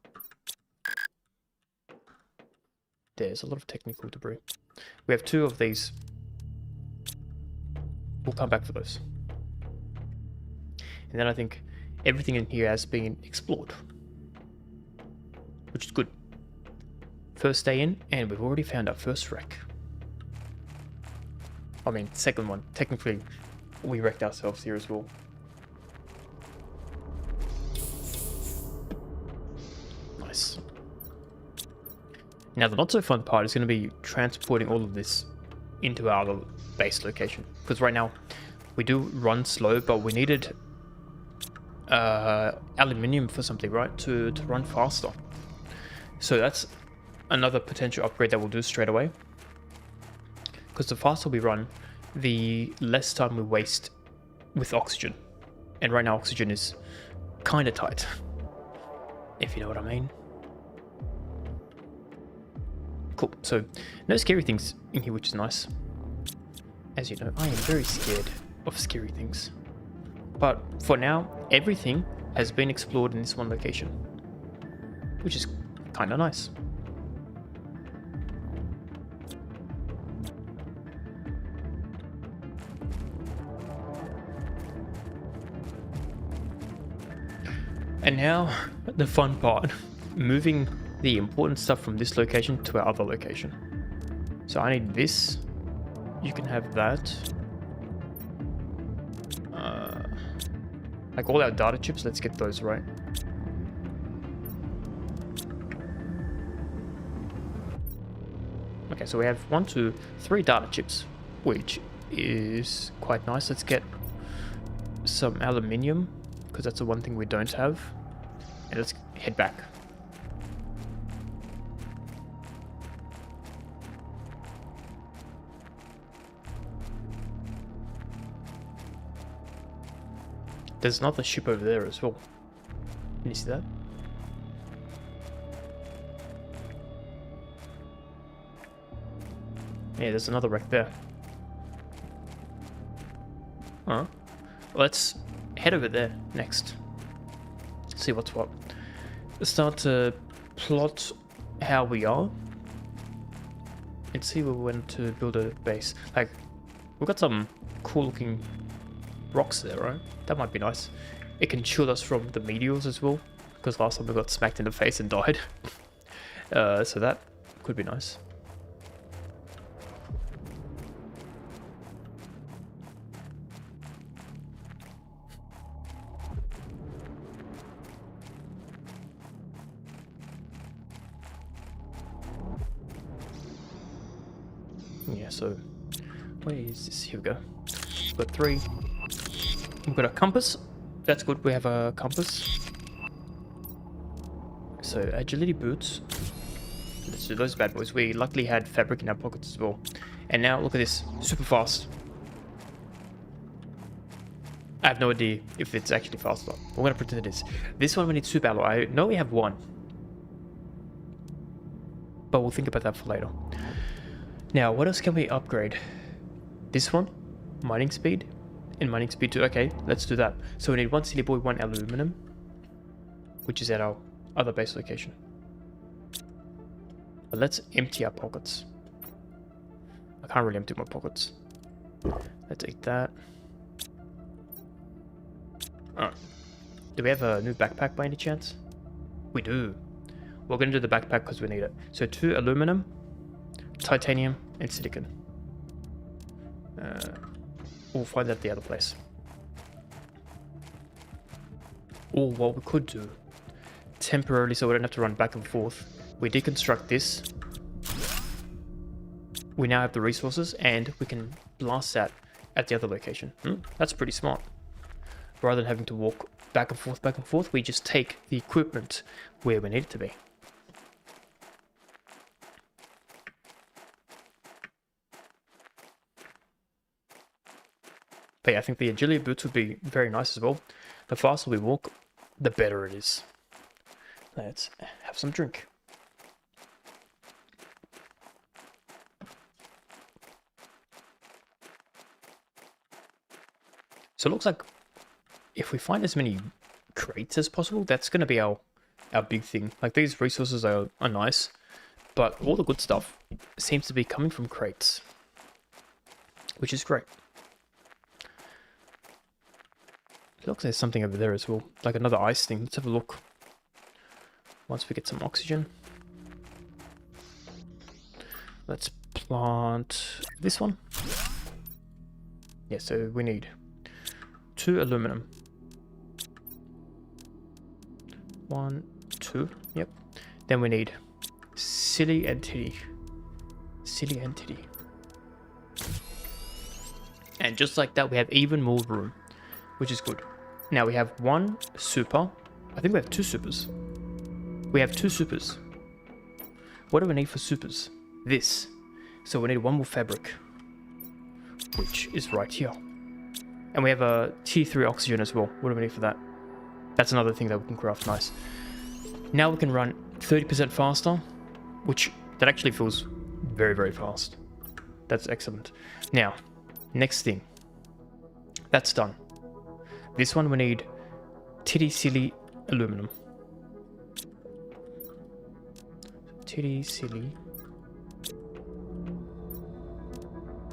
There's a lot of technical debris. We have 2 of these. We'll come back for those. And then I think everything in here has been explored, which is good. First day in, and we've already found our first wreck. I mean, second one. Technically, we wrecked ourselves here as well. Nice. Now, the not so fun part is going to be transporting all of this into our other base location. Because right now, we do run slow, but we needed aluminium for something, right? To run faster. So that's another potential upgrade that we'll do straight away. Because the faster we run, the less time we waste with oxygen. And right now, oxygen is kind of tight, if you know what I mean. Cool. So, no scary things in here, which is nice. As you know, I am very scared of scary things. But for now, everything has been explored in this one location, which is kind of nice. And now, the fun part, moving the important stuff from this location to our other location. So I need this. You can have that. Like all our data chips, let's get those right. Okay, so we have 1, 2, 3 data chips, which is quite nice. Let's get some aluminium, because that's the one thing we don't have. And let's head back. There's another ship over there as well. Can you see that? Yeah, there's another wreck there. Alright. Let's head over there next. See what's what. Let's start to plot how we are. And see where we want to build a base. Like, we've got some cool looking rocks there, right? That might be nice. It can shield us from the meteors as well, because last time we got smacked in the face and died. So that could be nice. Yeah, so where is this? Here we go. We've got 3. We've got a compass. That's good. We have a compass. So agility boots. Let's do those bad boys. We luckily had fabric in our pockets as well. And now look at this. Super fast. I have no idea if it's actually fast or not. We're going to pretend it is. This one we need super alloy. I know we have 1. But we'll think about that for later. Now, what else can we upgrade? This one? Mining speed? And mining speed 2. Okay, let's do that. So we need 1 silly boy, 1 aluminum, which is at our other base location. But let's empty our pockets. I can't really empty my pockets. Let's eat that. Alright. Do we have a new backpack by any chance? We do. We're going to do the backpack because we need it. So 2 aluminum, titanium, and silicon. We'll find that at the other place. Or what we could do, temporarily so we don't have to run back and forth, we deconstruct this. We now have the resources and we can blast that at the other location. That's pretty smart. Rather than having to walk back and forth, we just take the equipment where we need it to be. But yeah, I think the agility boots would be very nice as well. The faster we walk, the better it is. Let's have some drink. So it looks like if we find as many crates as possible, that's going to be our big thing. Like, these resources are nice, but all the good stuff seems to be coming from crates, which is great. It looks like there's something over there as well, like another ice thing. Let's have a look. Once we get some oxygen. Let's plant this one. Yeah, so we need 2 aluminum. 1, 2, yep. Then we need silly and titty. Silly and titty. And just like that, we have even more room, which is good. Now we have 1 super. I think we have 2 supers. We have 2 supers. What do we need for supers? This. So we need 1 more fabric, which is right here. And we have a T3 oxygen as well. What do we need for that? That's another thing that we can craft. Nice. Now we can run 30% faster, which that actually feels very, very fast. That's excellent. Now, next thing. That's done. This one we need titty silly aluminum. Titty silly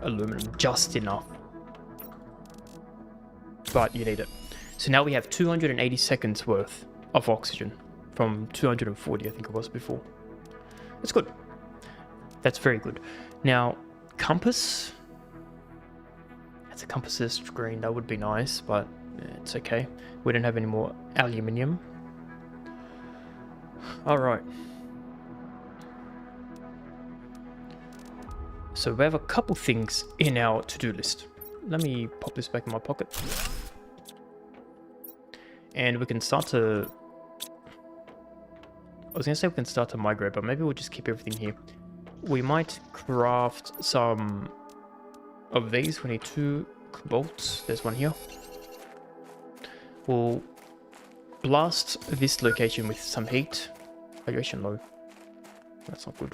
aluminum, just enough. But you need it. So now we have 280 seconds worth of oxygen from 240, I think it was before. That's good. That's very good. Now, compass. That's a compass screen. That would be nice, but it's okay. We don't have any more aluminium. All right. So we have a couple things in our to-do list. Let me pop this back in my pocket. And we can start to... I was going to say we can start to migrate, but maybe we'll just keep everything here. We might craft some of these. We need 2 bolts. There's one here. We'll blast this location with some heat. Radiation low. That's not good.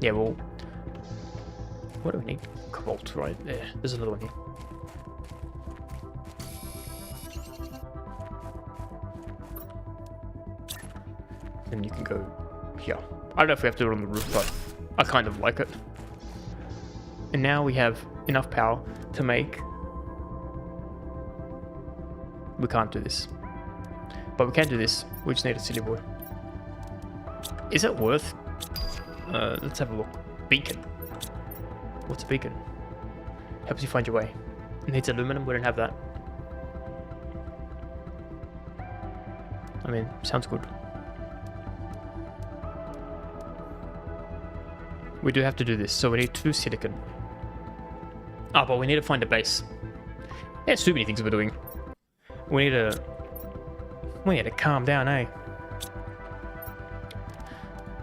Yeah, well... What do we need? Cobalt, right there. There's another one here. Then you can go here. I don't know if we have to do it on the roof, but I kind of like it. And now we have enough power to make... We can't do this. But we can do this. We just need a silly boy. Is it worth... let's have a look. Beacon. What's a beacon? Helps you find your way. It needs aluminum. We don't have that. I mean, sounds good. We do have to do this, so we need 2 silicon. Ah, but we need to find a base. There's too many things we're doing. We need to calm down, eh?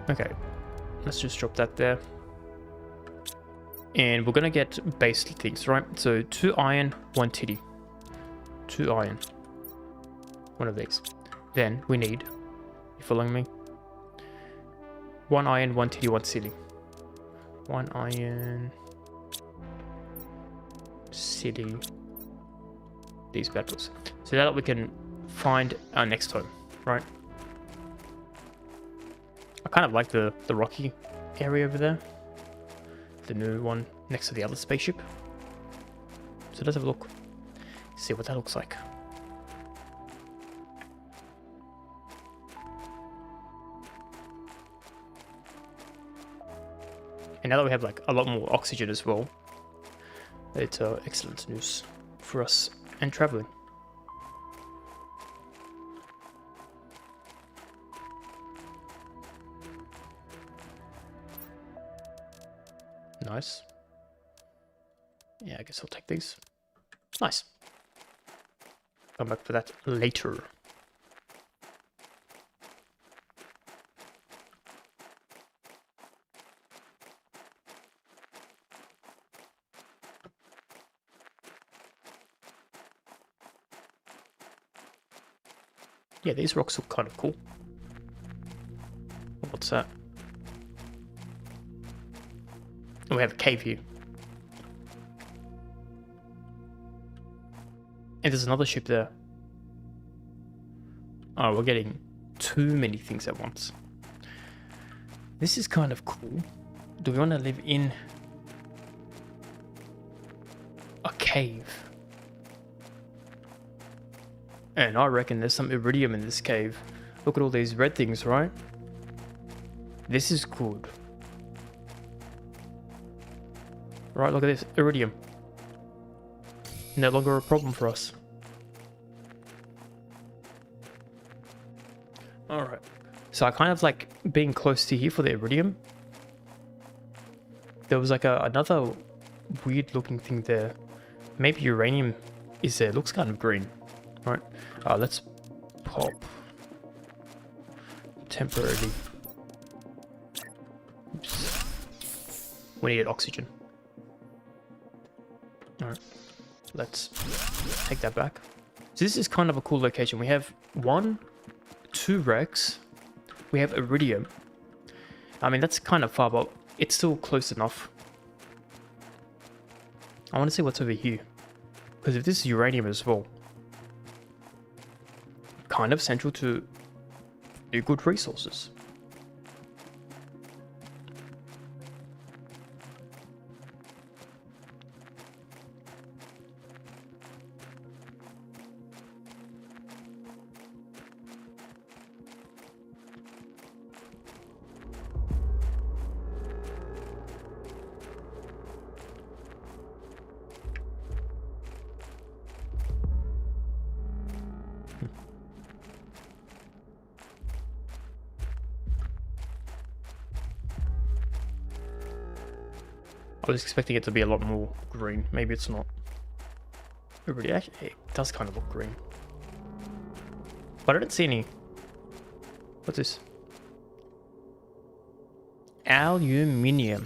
Okay, let's just drop that there. And we're gonna get base things, right? So 2 iron, 1 titty. 2 iron. One of these. Then we need, you following me? 1 iron, 1 titty, 1 silly. 1 iron, silly, these battles. So that we can find our next home, right? kind of like the rocky area over there. The new one next to the other spaceship. So let's have a look. See what that looks like. And now that we have like a lot more oxygen as well, it's excellent news for us and traveling. Nice. Yeah, I guess I'll take these. Nice. Come back for that later. Yeah, these rocks look kind of cool. What's that? Oh, we have a cave here. And there's another ship there. Oh, we're getting too many things at once. This is kind of cool. Do we want to live in a cave? And I reckon there's some iridium in this cave. Look at all these red things, right? This is good. Right, look at this. Iridium. No longer a problem for us. Alright. So I kind of like being close to here for the iridium. There was like another weird looking thing there. Maybe uranium is there. It looks kind of green. Right. Let's pop temporarily. Oops. We need oxygen. Alright. Let's take that back. So this is kind of a cool location. We have 1, 2 wrecks. We have iridium. I mean, that's kind of far, but it's still close enough. I want to see what's over here. Because if this is uranium as well, kind of central to new good resources. I was expecting it to be a lot more green. Maybe it's not. It really actually it does kind of look green. But I don't see any. What's this? Aluminium.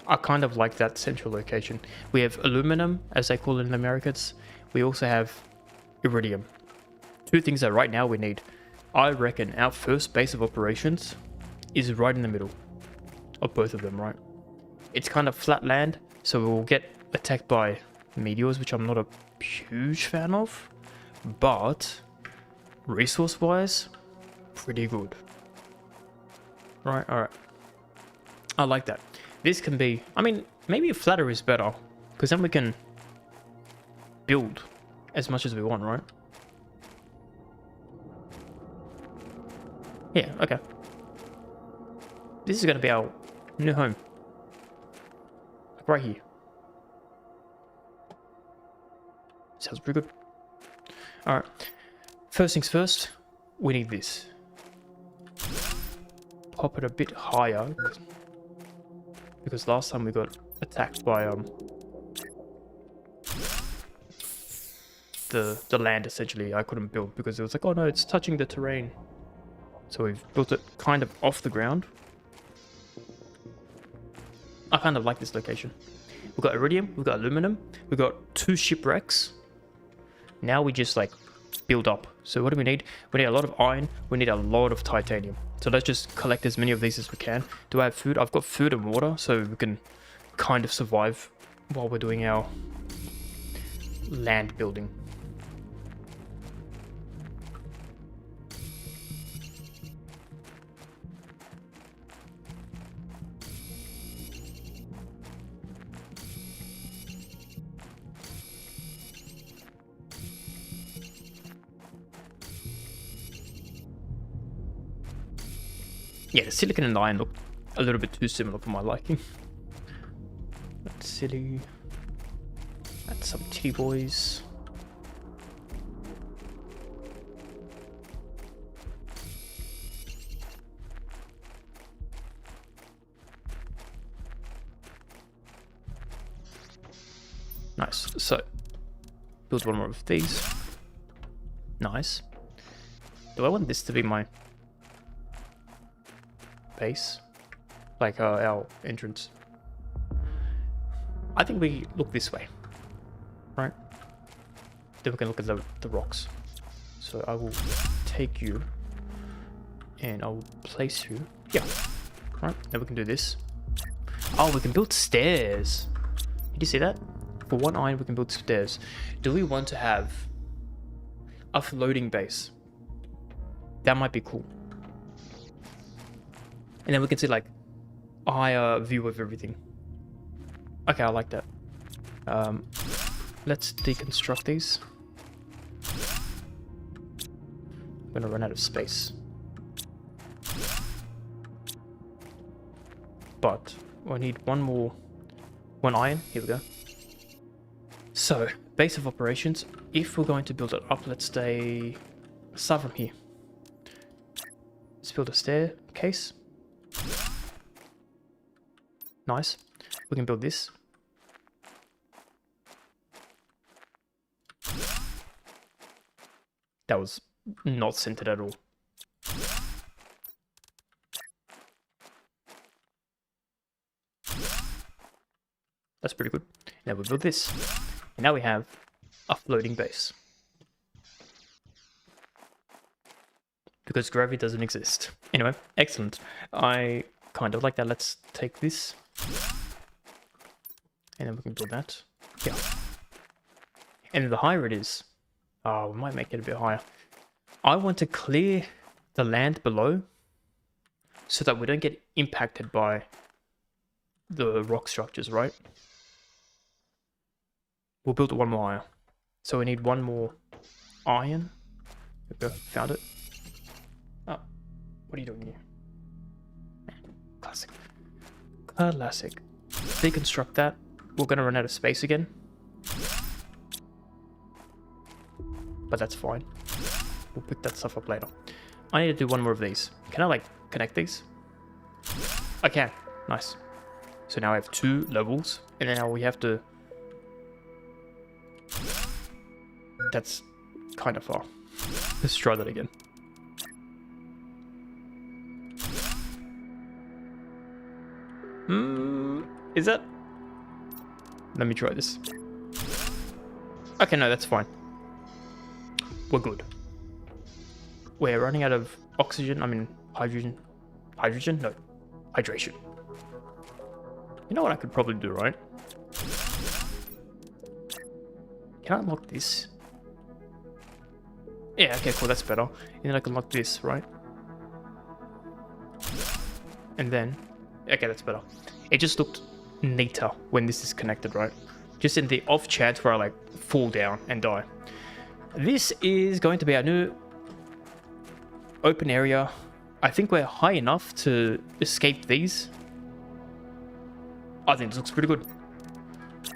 I kind of like that central location. We have aluminum, as they call it in Americas. We also have iridium. 2 things that right now we need. I reckon our first base of operations is right in the middle of both of them, right? It's kind of flat land, so we'll get attacked by meteors, which I'm not a huge fan of, but resource-wise, pretty good. Right, alright. I like that. This can be, I mean, maybe a flatter is better, because then we can build as much as we want, right? Yeah, okay. This is going to be our new home. Like right here. Sounds pretty good. Alright. First things first, we need this. Pop it a bit higher. Because last time we got attacked by the land essentially. I couldn't build because it was like, oh no, it's touching the terrain. So we've built it kind of off the ground. I kind of like this location. We've got iridium, we've got aluminum, we've got 2 shipwrecks. Now we just like build up. So what do we need? We need a lot of iron, we need a lot of titanium. So let's just collect as many of these as we can. Do I have food? I've got food and water, so we can kind of survive while we're doing our land building. Yeah, the silicon and the iron look a little bit too similar for my liking. That's silly. That's some titty boys. Nice. So, build one more of these. Nice. Do I want this to be my base? Like our entrance? I think we look this way. Right? Then we can look at the rocks. So I will take you and I will place you. Yeah. Right. Then we can do this. Oh, we can build stairs. Did you see that? For 1 iron, we can build stairs. Do we want to have a floating base? That might be cool. And then we can see like a higher view of everything. Okay, I like that. Let's deconstruct these. I'm gonna run out of space. But I need one iron. Here we go. So, base of operations. If we're going to build it up, let's start from here. Let's build a staircase. Nice. We can build this. That was not centered at all. That's pretty good. Now we build this. And now we have a floating base. Because gravity doesn't exist. Anyway, excellent. I kind of like that. Let's take this. And then we can build that. Yeah. And the higher it is, we might make it a bit higher. I want to clear the land below so that we don't get impacted by the rock structures, right? We'll build one more iron. So we need one more iron. There we go, found it. Oh, what are you doing here? Classic. Classic. Deconstruct that. We're gonna run out of space again. But that's fine. We'll pick that stuff up later. I need to do one more of these. Can I like connect these? I can. Nice. So now I have 2 levels. And then now we have to... That's kind of far. Let's try that again. Is that... Let me try this. Okay, no, that's fine. We're good. We're running out of oxygen. I mean, hydrogen. Hydrogen? No. Hydration. You know what I could probably do, right? Can I unlock this? Yeah, okay, cool, that's better. And then I can unlock this, right? And then... Okay, that's better. It just looked neater when this is connected, right? Just in the off chance where I like fall down and die. This is going to be our new open area. I think we're high enough to escape these. I think this looks pretty good.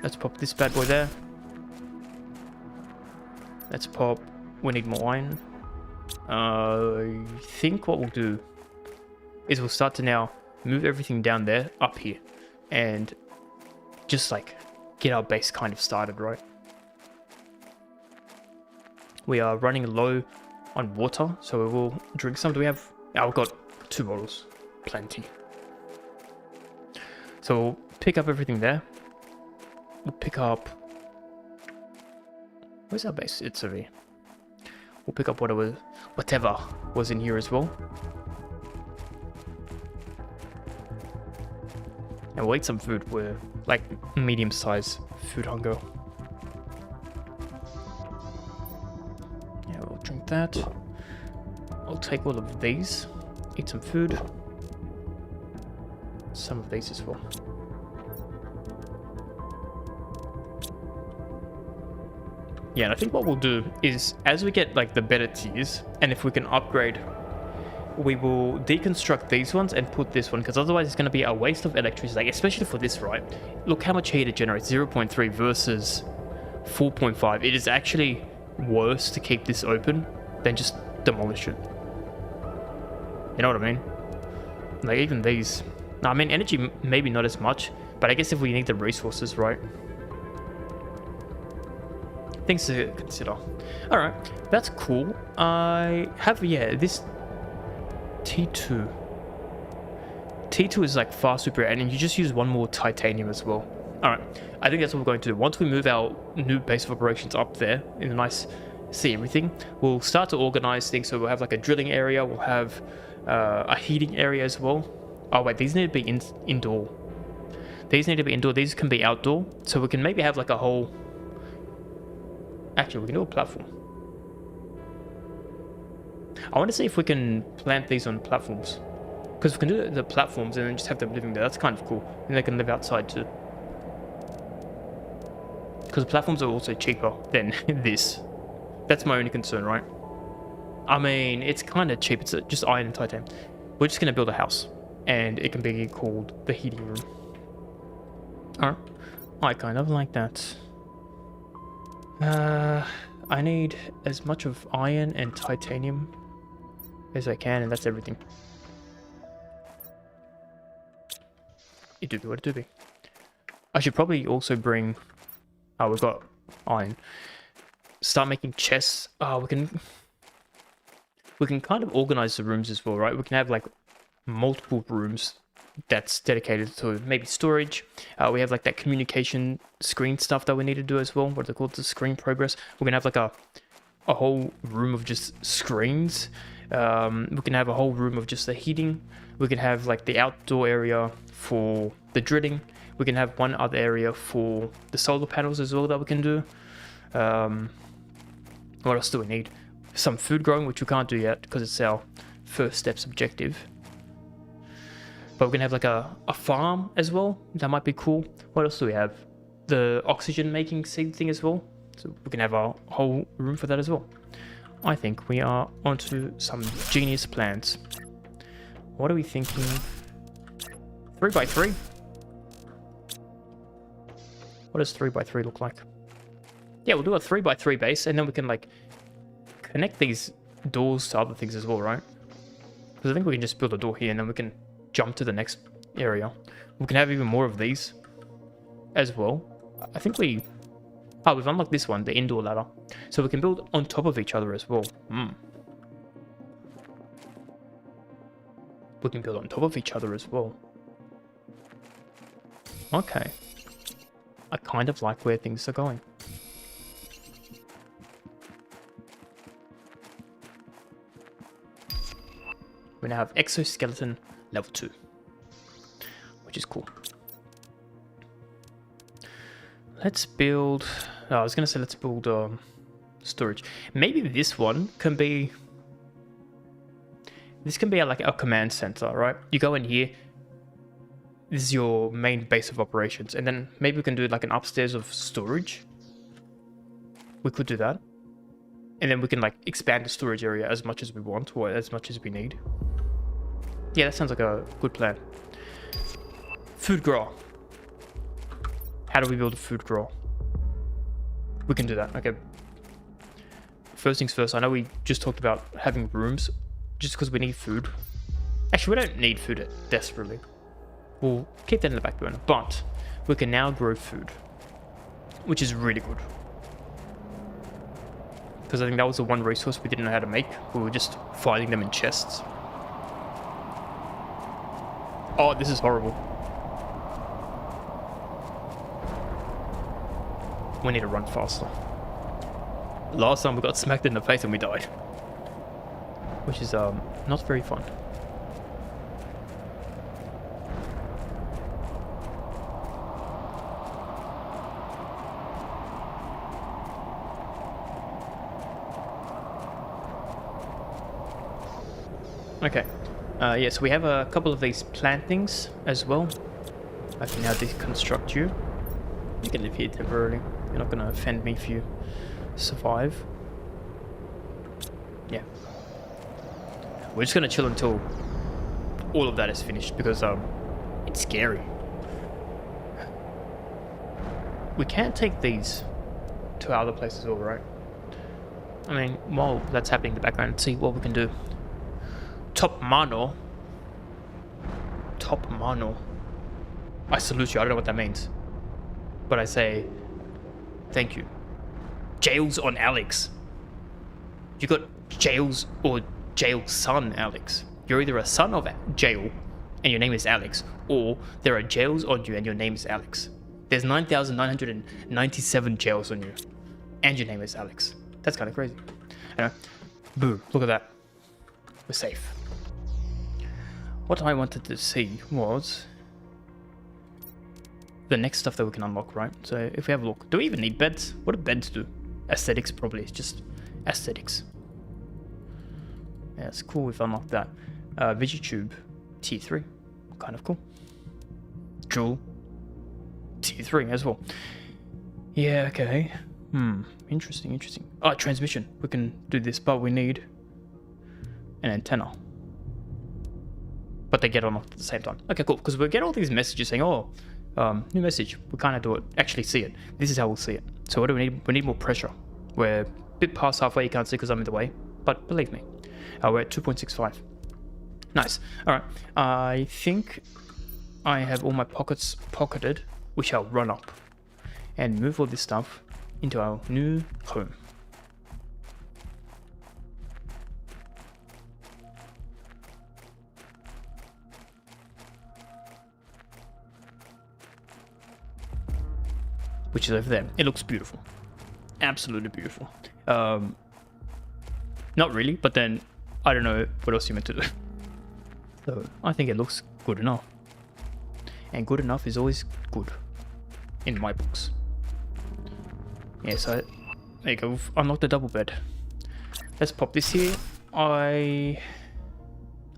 Let's pop this bad boy there. Let's pop... We need more iron. I think what we'll do is we'll start to now move everything down there, up here. And just like get our base kind of started, right? We are running low on water, so we will drink some. Do we have... Oh, we've got 2 bottles. Plenty. So we'll pick up everything there. We'll pick up... Where's our base? It's over here. We'll pick up whatever was in here as well. And we'll eat some food. We're like medium-sized food hunger. Yeah, we'll drink that. I'll take all of these. Eat some food. Some of these as well. Yeah, and I think what we'll do is, as we get like the better tiers, and if we can upgrade we will deconstruct these ones and put this one, because otherwise it's going to be a waste of electricity, like, especially for this, right? Look how much heat it generates, 0.3 versus 4.5. It is actually worse to keep this open than just demolish it. You know what I mean? Like, even these... I mean, energy maybe not as much, but I guess if we need the resources, right? Things to consider. Alright, that's cool. I have, yeah, this T2. T2 is like far superior, and you just use one more titanium as well. Alright, I think that's what we're going to do. Once we move our new base of operations up there in a nice see everything, we'll start to organize things. So we'll have like a drilling area, we'll have a heating area as well. Oh wait, these need to be indoor. These need to be indoor, these can be outdoor. So we can maybe have like a whole... Actually, we can do a platform. I want to see if we can plant these on platforms. Because we can do the platforms and then just have them living there. That's kind of cool. And they can live outside too. Because the platforms are also cheaper than this. That's my only concern, right? I mean, it's kind of cheap. It's just iron and titanium. We're just going to build a house. And it can be called the heating room. Alright. I kind of like that. I need as much of iron and titanium as I can, and that's everything. It do be what it do be. I should probably also bring... Oh, we've got iron. Start making chests. Oh, we can kind of organize the rooms as well, right? We can have like multiple rooms that's dedicated to maybe storage. We have like that communication screen stuff that we need to do as well. What are they called? The screen progress. We're gonna have like a whole room of just screens. We can have a whole room of just the heating. We can have like the outdoor area for the drilling. We can have one other area for the solar panels as well that we can do. What else do we need? Some food growing, which we can't do yet because it's our first steps objective. But we're going to have like a farm as well. That might be cool. What else do we have? The oxygen making seed thing as well. So we can have a whole room for that as well. I think we are onto some genius plans. What are we thinking? 3x3? What does 3x3 look like? Yeah, we'll do a 3x3 base, and then we can like connect these doors to other things as well, right? Because I think we can just build a door here, and then we can jump to the next area. We can have even more of these as well. I think we... Oh, we've unlocked this one, the indoor ladder. So we can build on top of each other as well. We can build on top of each other as well. Okay. I kind of like where things are going. We now have exoskeleton level 2, which is cool. Let's build... Oh, I was going to say let's build storage. Maybe this one can be... This can be like a command center, right? You go in here. This is your main base of operations. And then maybe we can do like an upstairs of storage. We could do that. And then we can like expand the storage area as much as we want or as much as we need. Yeah, that sounds like a good plan. Food grower. How do we build a food grower? We can do that. Okay. First things first, I know we just talked about having rooms just because we need food. Actually, we don't need food desperately. We'll keep that in the back burner. But we can now grow food, which is really good. Because I think that was the one resource we didn't know how to make. We were just finding them in chests. Oh, this is horrible. We need to run faster. Last time we got smacked in the face and we died. Which is not very fun. Okay. Yeah, so we have a couple of these plantings as well. I can now deconstruct you. You can live here temporarily. You're not going to offend me if you survive. Yeah. we're just gonna chill until all of that is finished because it's scary. We can't take these to other places, all right? I mean, while that's happening in the background, let's see what we can do. Top Mano. Top Mano. I salute you. I don't know what that means, but I say thank you. Jails on Alex. You got jails or jail son Alex. You're either a son of jail and your name is Alex, or there are jails on you and your name is Alex. There's 9,997 jails on you and your name is Alex. That's kind of crazy. Anyway, boom, look at that. We're safe. What I wanted to see was the next stuff that we can unlock, right? So if we have a look, do we even need beds? What do beds do? Aesthetics, probably. It's just aesthetics. Yeah, it's cool. We've unlocked that. Vigitube, tier 3. Kind of cool. Jewel, tier 3 as well. Yeah, okay. Interesting. Oh, transmission. We can do this, but we need an antenna. But they get on at the same time. Okay, cool. Because we get all these messages saying, oh, new message. We can't do it. Actually see it. This is how we'll see it. So what do we need? We need more pressure. We're a bit past halfway. You can't see because I'm in the way. But believe me, we're at 2.65. Nice. All right. I think I have all my pockets pocketed, which I'll run up and move all this stuff into our new home. Which is over there. It looks beautiful. Absolutely beautiful. Not really, but then I don't know what else you meant to do. So I think it looks good enough. And good enough is always good in my books. Yeah, so there you go. We've unlocked the double bed. Let's pop this here. I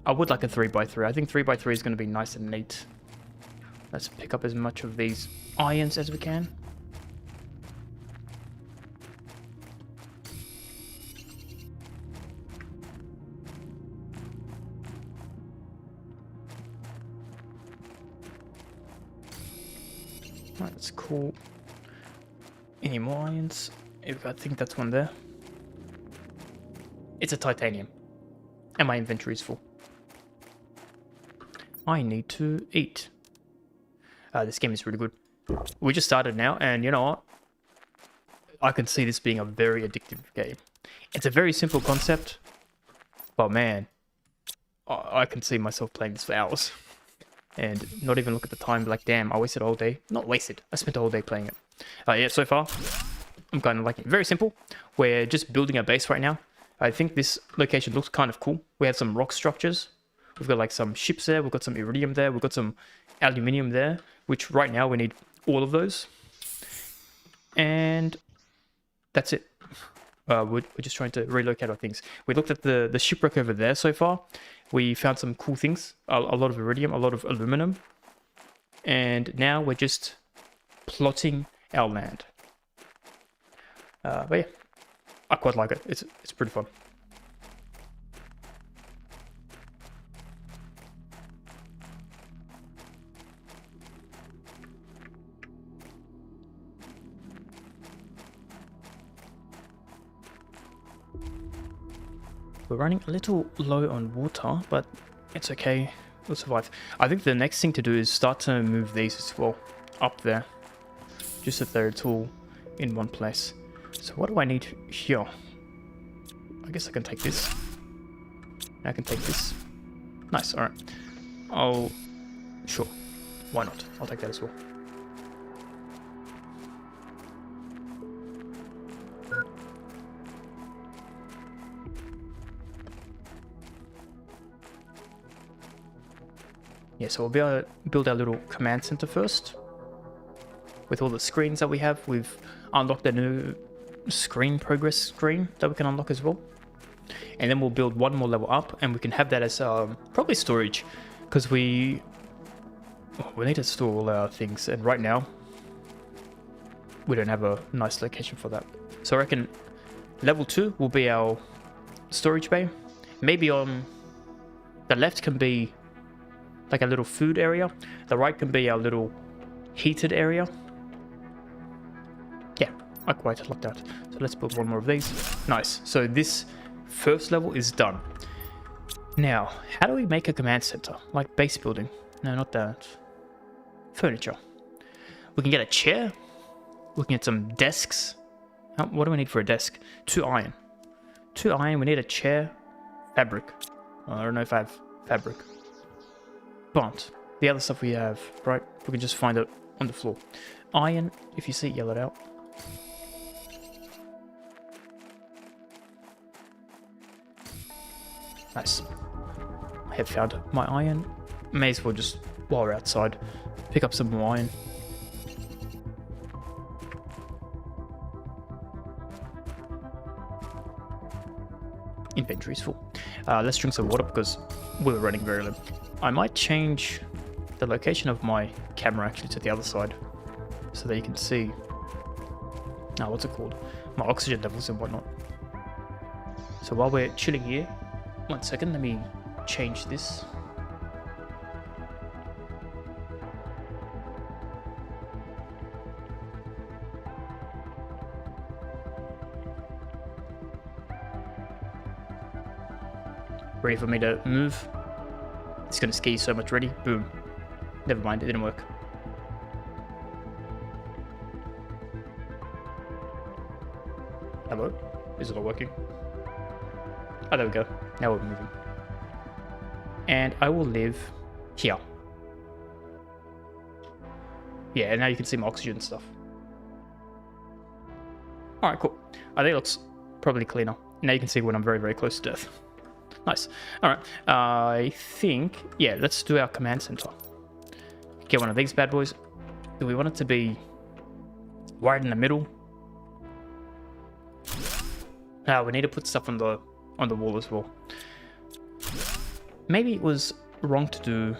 would like a 3x3. I think 3x3 is going to be nice and neat. Let's pick up as much of these irons as we can. Right, that's cool. Any more irons? I think that's one there. It's a titanium. And my inventory is full. I need to eat. This game is really good. We just started now, and you know what? I can see this being a very addictive game. It's a very simple concept, but man, I can see myself playing this for hours. And not even look at the time, like, damn, I wasted all day. Not wasted, I spent a whole day playing it. Yeah, so far, I'm kind of liking it. Very simple. We're just building a base right now. I think this location looks kind of cool. We have some rock structures. We've got like some ships there. We've got some iridium there. We've got some aluminium there, which right now we need all of those. And that's it. We're just trying to relocate our things. We looked at the shipwreck over there so far. We found some cool things. A lot of iridium, a lot of aluminum. And now we're just plotting our land. But yeah, I quite like it. It's pretty fun. We're running a little low on water, but it's okay. We'll survive. I think the next thing to do is start to move these as well up there, just so they're all in one place. So what do I need here? I guess I can take this. I can take this. Nice. All right. Sure. Why not? I'll take that as well. Yeah, so we'll be able to build our little command center first. With all the screens that we have, we've unlocked a new progress screen that we can unlock as well. And then we'll build one more level up, and we can have that as probably storage, because we need to store all our things, and right now we don't have a nice location for that. So I reckon level 2 will be our storage bay. Maybe on The left can be like a little food area. The right can be a little heated area. Yeah, I quite like that. So let's put one more of these. Nice. So this first level is done. Now, how do we make a command center? Like base building? No, not that. Furniture. We can get a chair. We can get some desks. What do we need for a desk? 2 iron. 2 iron. We need a chair. Fabric. Well, I don't know if I have fabric. But the other stuff we have, right? We can just find it on the floor. Iron, if you see it yellowed out. Nice. I have found my iron. May as well just, while we're outside, pick up some more iron. Inventory's full. Let's drink some water because we were running very low. I might change the location of my camera actually to the other side so that you can see, what's it called? My oxygen levels and whatnot. So while we're chilling here, 1 second, let me change this. Ready for me to move? It's gonna scare you so much. Ready? Boom. Never mind, it didn't work. Hello? Is it all working? Oh, there we go. Now we're moving. And I will live here. Yeah, and now you can see my oxygen stuff. Alright, cool. I think it looks probably cleaner. Now you can see when I'm very, very close to death. Nice. Alright, I think, yeah, let's do our command center. Get one of these bad boys. Do we want it to be right in the middle? We need to put stuff on the wall as well. Maybe it was wrong to do...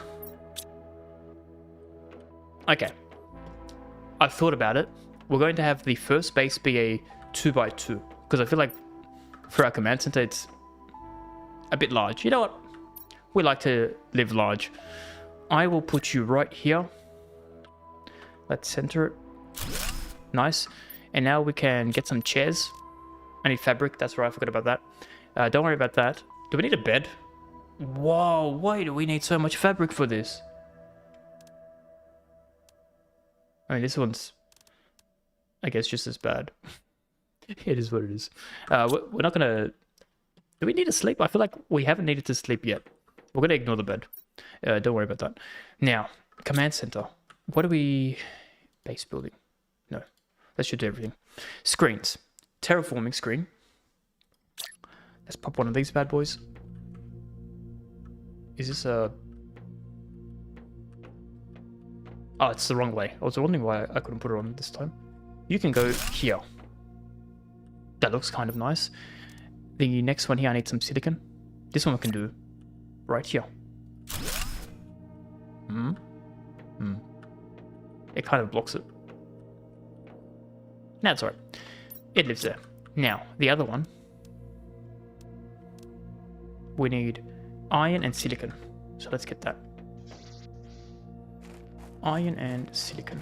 Okay. I've thought about it. We're going to have the first base be a 2x2. Because I feel like for our command center, it's a bit large. You know what? We like to live large. I will put you right here. Let's center it. Nice. And now we can get some chairs. I need fabric. That's right. I forgot about that. Don't worry about that. Do we need a bed? Whoa. Why do we need so much fabric for this? I mean, this one's, I guess, just as bad. It is what it is. We're not going to... Do we need to sleep? I feel like we haven't needed to sleep yet. We're going to ignore the bed. Don't worry about that. Now, command center. What do we... Base building. No. That should do everything. Screens. Terraforming screen. Let's pop one of these bad boys. Is this a... Oh, it's the wrong way. I was wondering why I couldn't put it on this time. You can go here. That looks kind of nice. The next one here, I need some silicon. This one we can do right here. It kind of blocks it. Now it's alright. It lives there. Now, the other one. We need iron and silicon. So let's get that. Iron and silicon.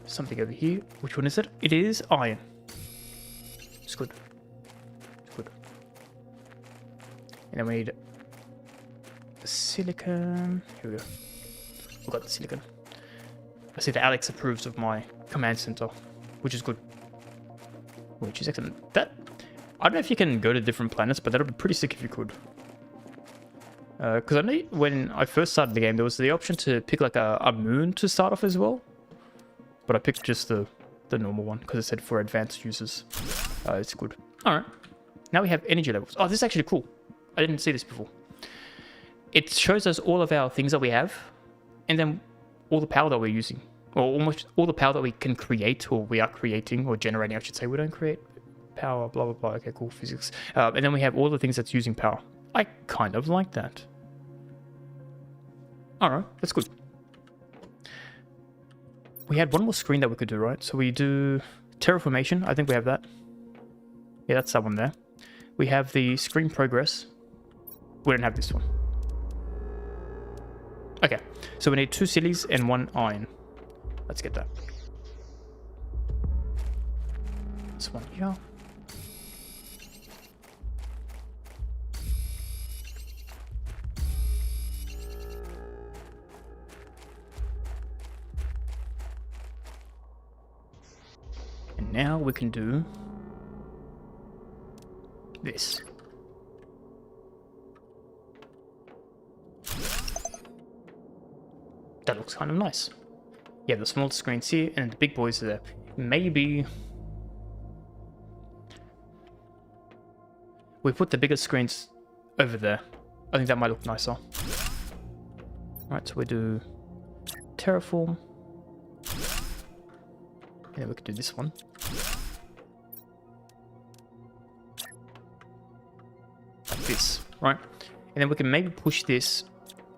Something over here. Which one is it? It is iron. It's good. It's good. And then we need the silicon. Here we go. We got the silicon. I see that Alex approves of my command center, which is good. Which is excellent. That, I don't know if you can go to different planets, but that would be pretty sick if you could. Because I know when I first started the game, there was the option to pick like a moon to start off as well. But I picked just the normal one because it said for advanced users. It's good. Alright. Now we have energy levels. Oh, this is actually cool. I didn't see this before. It shows us all of our things that we have. And then all the power that we're using. Or almost all the power that we can create, or we are creating, or generating, I should say. We don't create power, blah, blah, blah. Okay, cool, physics. And then we have all the things that's using power. I kind of like that. Alright, that's good. We had one more screen that we could do, right? So we do terraformation. I think we have that. Yeah, that's that one there. We have the screen progress. We don't have this one. Okay, so we need 2 sillies and 1 iron. Let's get that. This one here. And now we can do this. That looks kind of nice. Yeah, the small screens here and the big boys are there. Maybe we put the bigger screens over there. I think that might look nicer. Alright, so we do terraform. And then we could do this one. Like this, right? And then we can maybe push this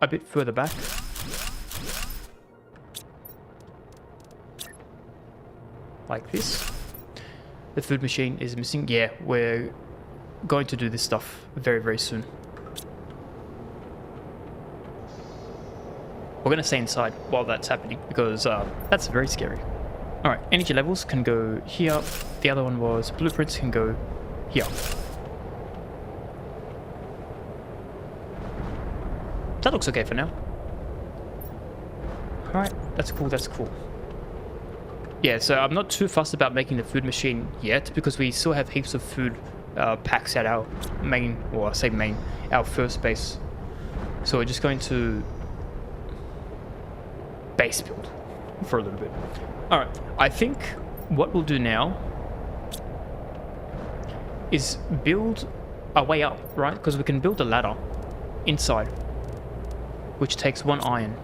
a bit further back. Like this. The food machine is missing. Yeah, we're going to do this stuff very, very soon. We're going to stay inside while that's happening because that's very scary. Alright, energy levels can go here. The other one was blueprints can go here. That looks okay for now. Alright, that's cool, that's cool. Yeah, so I'm not too fussed about making the food machine yet because we still have heaps of food packs at our main, or I say main, our first base. So we're just going to base build for a little bit. Alright, I think what we'll do now is build a way up, right? Because we can build a ladder inside, which takes 1 iron.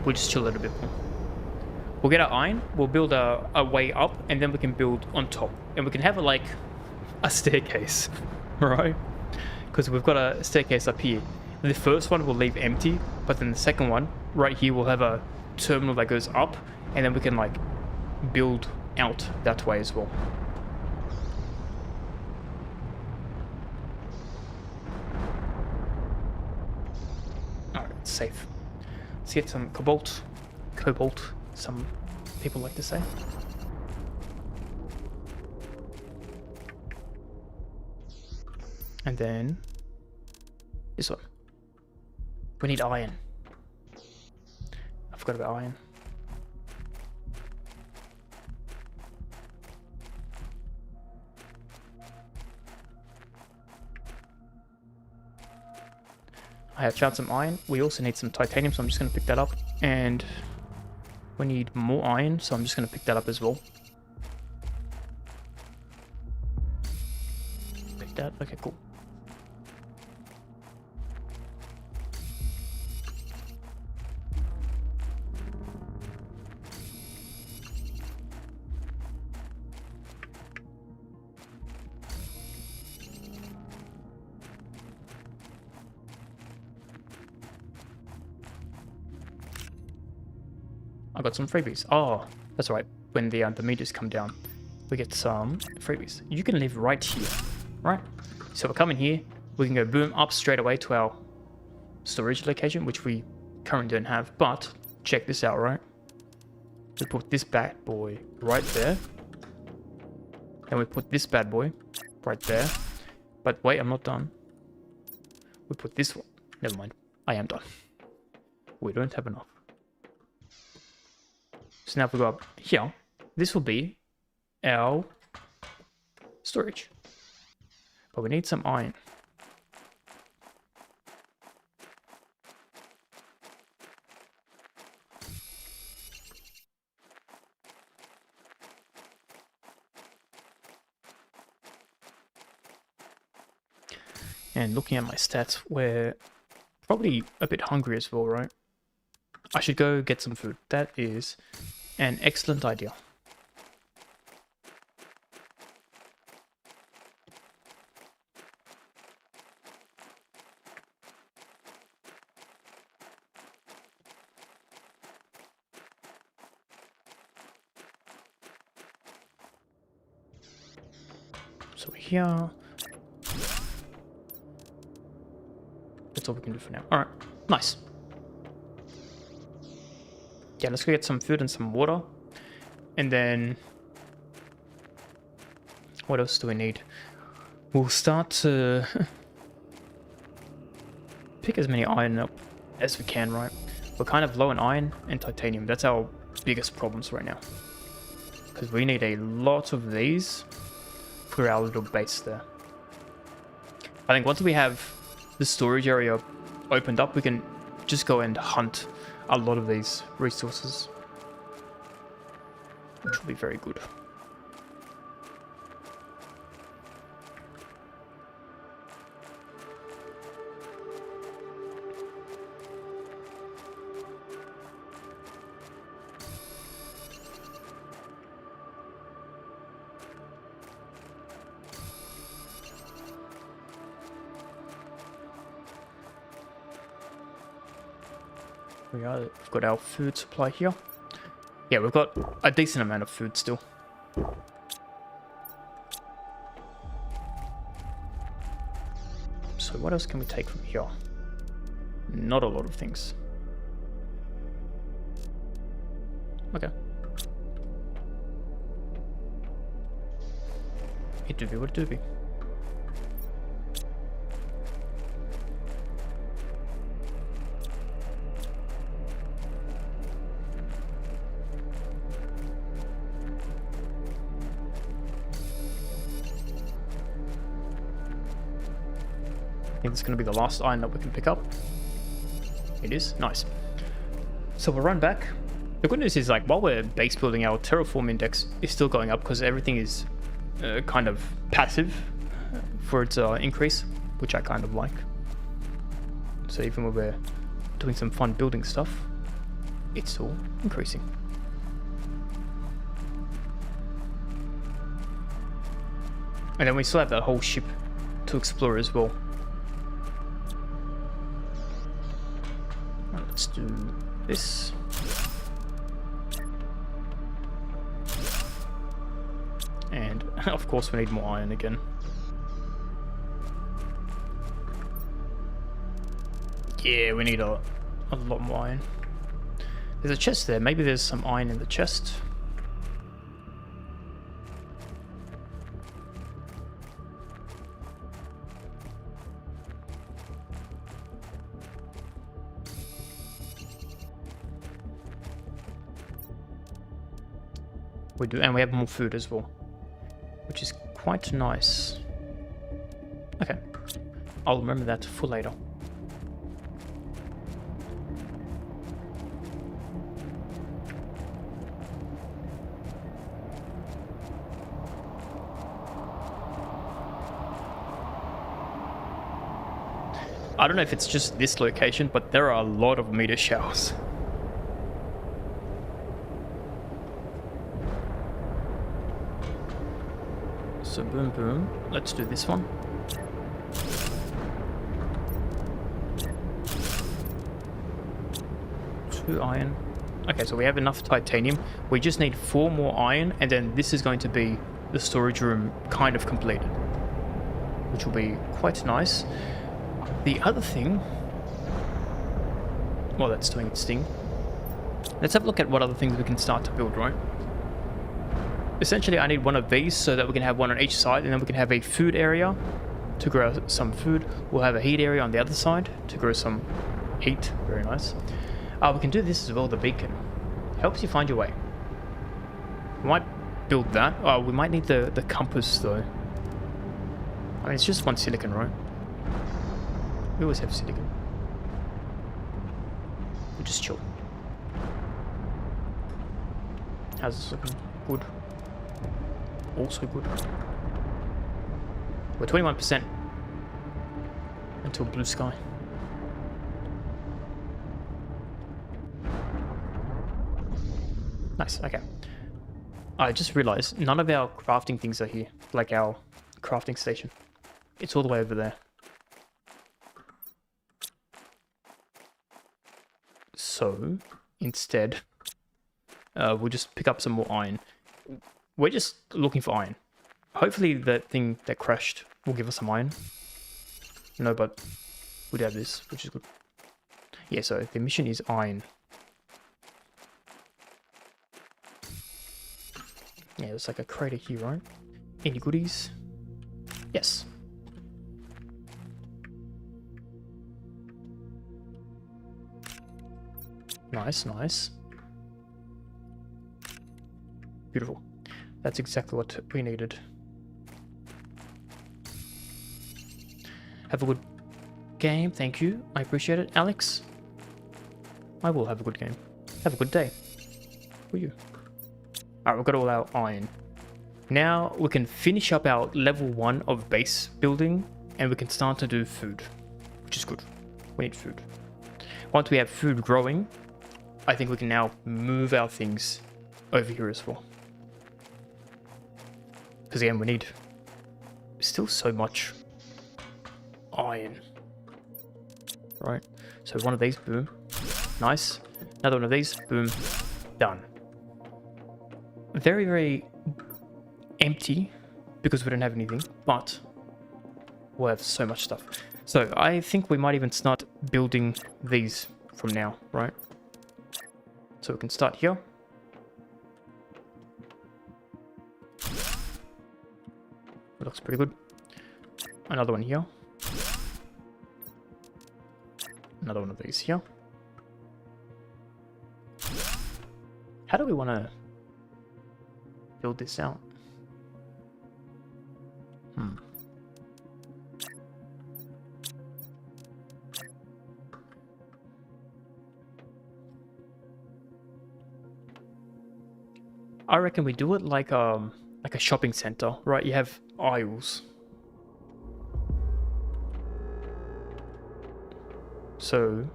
We'll just chill a little bit more. We'll get our iron, we'll build a way up, and then we can build on top. And we can have like a staircase, right? Because we've got a staircase up here. The first one we'll leave empty, but then the second one, right here, we'll have a terminal that goes up, and then we can like build out that way as well. Alright, it's safe. Let's get some cobalt, some people like to say. And then this one. We need iron. I forgot about iron. I have found some iron. We also need some titanium, so I'm just going to pick that up. And we need more iron, so I'm just going to pick that up as well. Pick that. Okay, cool. I got some freebies. Oh, that's right. When the meters come down, we get some freebies. You can live right here, right? So we're coming here. We can go boom up straight away to our storage location, which we currently don't have. But check this out, right? We put this bad boy right there. Then we put this bad boy right there. But wait, I'm not done. We put this one. Never mind. I am done. We don't have enough. So now if we go up here, this will be our storage. But we need some iron. And looking at my stats, we're probably a bit hungry as well, right? I should go get some food. That is an excellent idea. So here. That's all we can do for now. Alright, nice. Yeah, let's go get some food and some water. And then... what else do we need? We'll start to... pick as many iron up as we can, right? We're kind of low on iron and titanium. That's our biggest problems right now. Because we need a lot of these for our little base there. I think once we have the storage area opened up, we can just go and hunt a lot of these resources, which will be very good. We've got our food supply here. Yeah, we've got a decent amount of food still. So what else can we take from here? Not a lot of things. Okay. It do be what it do be. I think it's going to be the last iron that we can pick up. It is. Nice. So we'll run back. The good news is, like, while we're base building, our terraform index is still going up because everything is kind of passive for its increase, which I kind of like. So even when we're doing some fun building stuff, it's still increasing. And then we still have that whole ship to explore as well. Let's do this. And of course we need more iron again. Yeah, we need a lot more iron. There's a chest there. Maybe there's some iron in the chest. We do, and we have more food as well, which is quite nice. Okay, I'll remember that for later. I don't know if it's just this location, but there are a lot of meteor showers. So boom boom, let's do this one. Two iron. Okay, so we have enough titanium. We just need 4 more iron, and then this is going to be the storage room kind of completed, which will be quite nice. The other thing, well, that's doing its thing. Let's have a look at what other things we can start to build, right? Essentially, I need one of these so that we can have one on each side, and then we can have a food area to grow some food. We'll have a heat area on the other side to grow some heat. Very nice. We can do this as well, the beacon. Helps you find your way. We might build that. We might need the compass, though. I mean, it's just 1 silicon, right? We always have silicon. We'll just chill. How's this looking? Good. Also good. We're 21% until blue sky. Nice, okay. I just realized none of our crafting things are here, like our crafting station. It's all the way over there. So, instead, we'll just pick up some more iron. We're just looking for iron. Hopefully that thing that crashed will give us some iron. No, but we'd have this, which is good. Yeah, so the mission is iron. Yeah, there's like a crater here, right? Any goodies? Yes. Nice, nice. Beautiful. That's exactly what we needed. Have a good game. Thank you. I appreciate it. Alex, I will have a good game. Have a good day. For you. Alright, we've got all our iron. Now we can finish up our level 1 of base building and we can start to do food, which is good. We need food. Once we have food growing, I think we can now move our things over here as well. Because again, we need still so much iron. Right, so one of these, boom, nice. Another one of these, boom, done. Very, very empty because we don't have anything, but we'll have so much stuff. So I think we might even start building these from now, right? So we can start here. Looks pretty good. Another one here. Another one of these here. How do we want to build this out? I reckon we do it like a shopping center, right? You have aisles. So,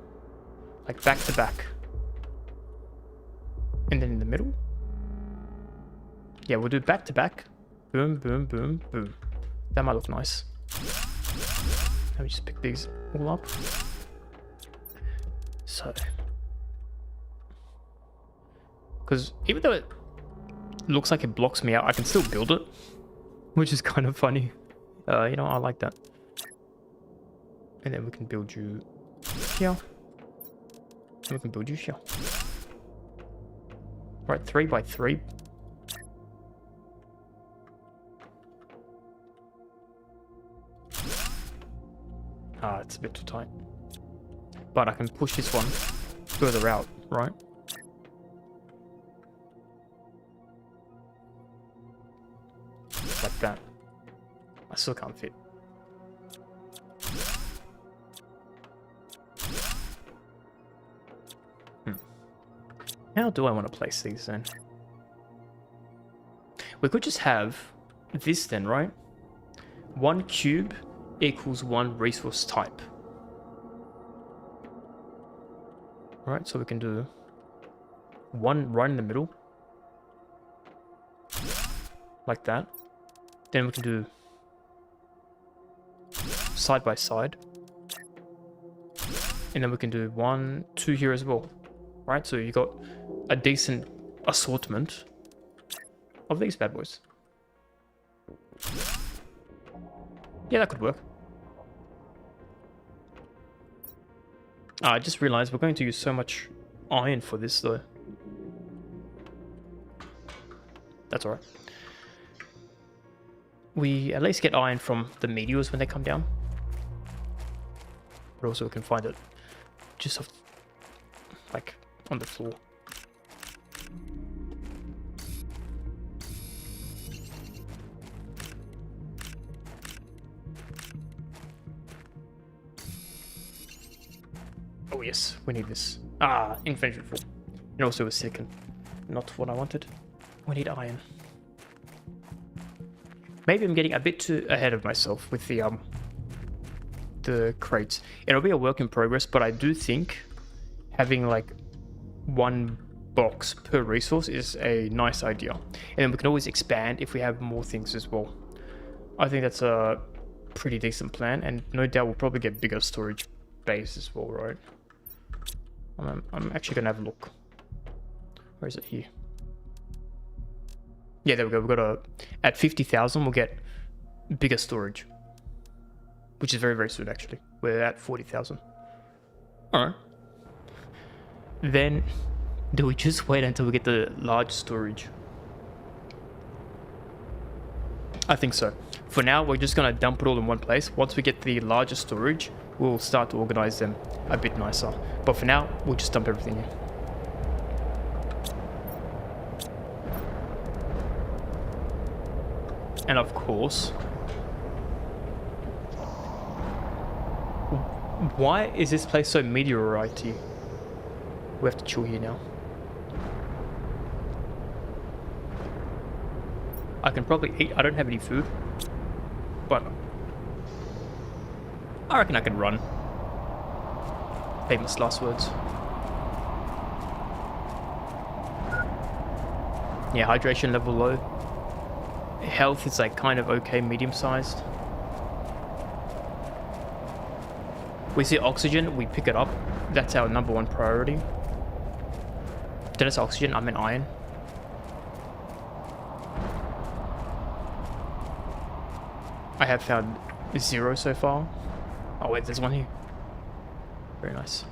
like back to back. And then in the middle. Yeah, we'll do back to back. Boom, boom, boom, boom. That might look nice. Let me just pick these all up. So. Because even though it looks like it blocks me out, I can still build it. Which is kind of funny. You know, I like that. And then we can build you here. And we can build you here. Right, 3 by 3. Ah, it's a bit too tight. But I can push this one further out, right? Like that. I still can't fit. How do I want to place these then? We could just have this then, right? 1 cube equals 1 resource type. Right, so we can do 1 right in the middle. Like that. Then we can do side by side. And then we can do 1, 2 here as well. Right, so you got a decent assortment of these bad boys. Yeah, that could work. I just realized we're going to use so much iron for this though. That's alright. We at least get iron from the meteors when they come down. But also we can find it just off, like, on the floor. Oh yes, we need this. Ah, inventory full. And also a second. Not what I wanted. We need iron. Maybe I'm getting a bit too ahead of myself with the crates. It'll be a work in progress, but I do think having like 1 box per resource is a nice idea. And then we can always expand if we have more things as well. I think that's a pretty decent plan, and no doubt we'll probably get bigger storage bays as well, right? I'm actually gonna have a look. Where is it? Here. Yeah, there we go. We've got at 50,000, we'll get bigger storage, which is very, very soon, actually. We're at 40,000. All right. Then, do we just wait until we get the large storage? I think so. For now, we're just going to dump it all in one place. Once we get the larger storage, we'll start to organize them a bit nicer. But for now, we'll just dump everything in. And of course, why is this place so meteorite-y? We have to chill here now. I can probably eat. I don't have any food, but I reckon I can run. Famous last words. Yeah, hydration level low. Health is like kind of okay, medium-sized. We see oxygen, we pick it up. That's our #1 priority. Did I say oxygen? I meant iron. I have found 0 so far. Oh wait, there's one here. Very nice.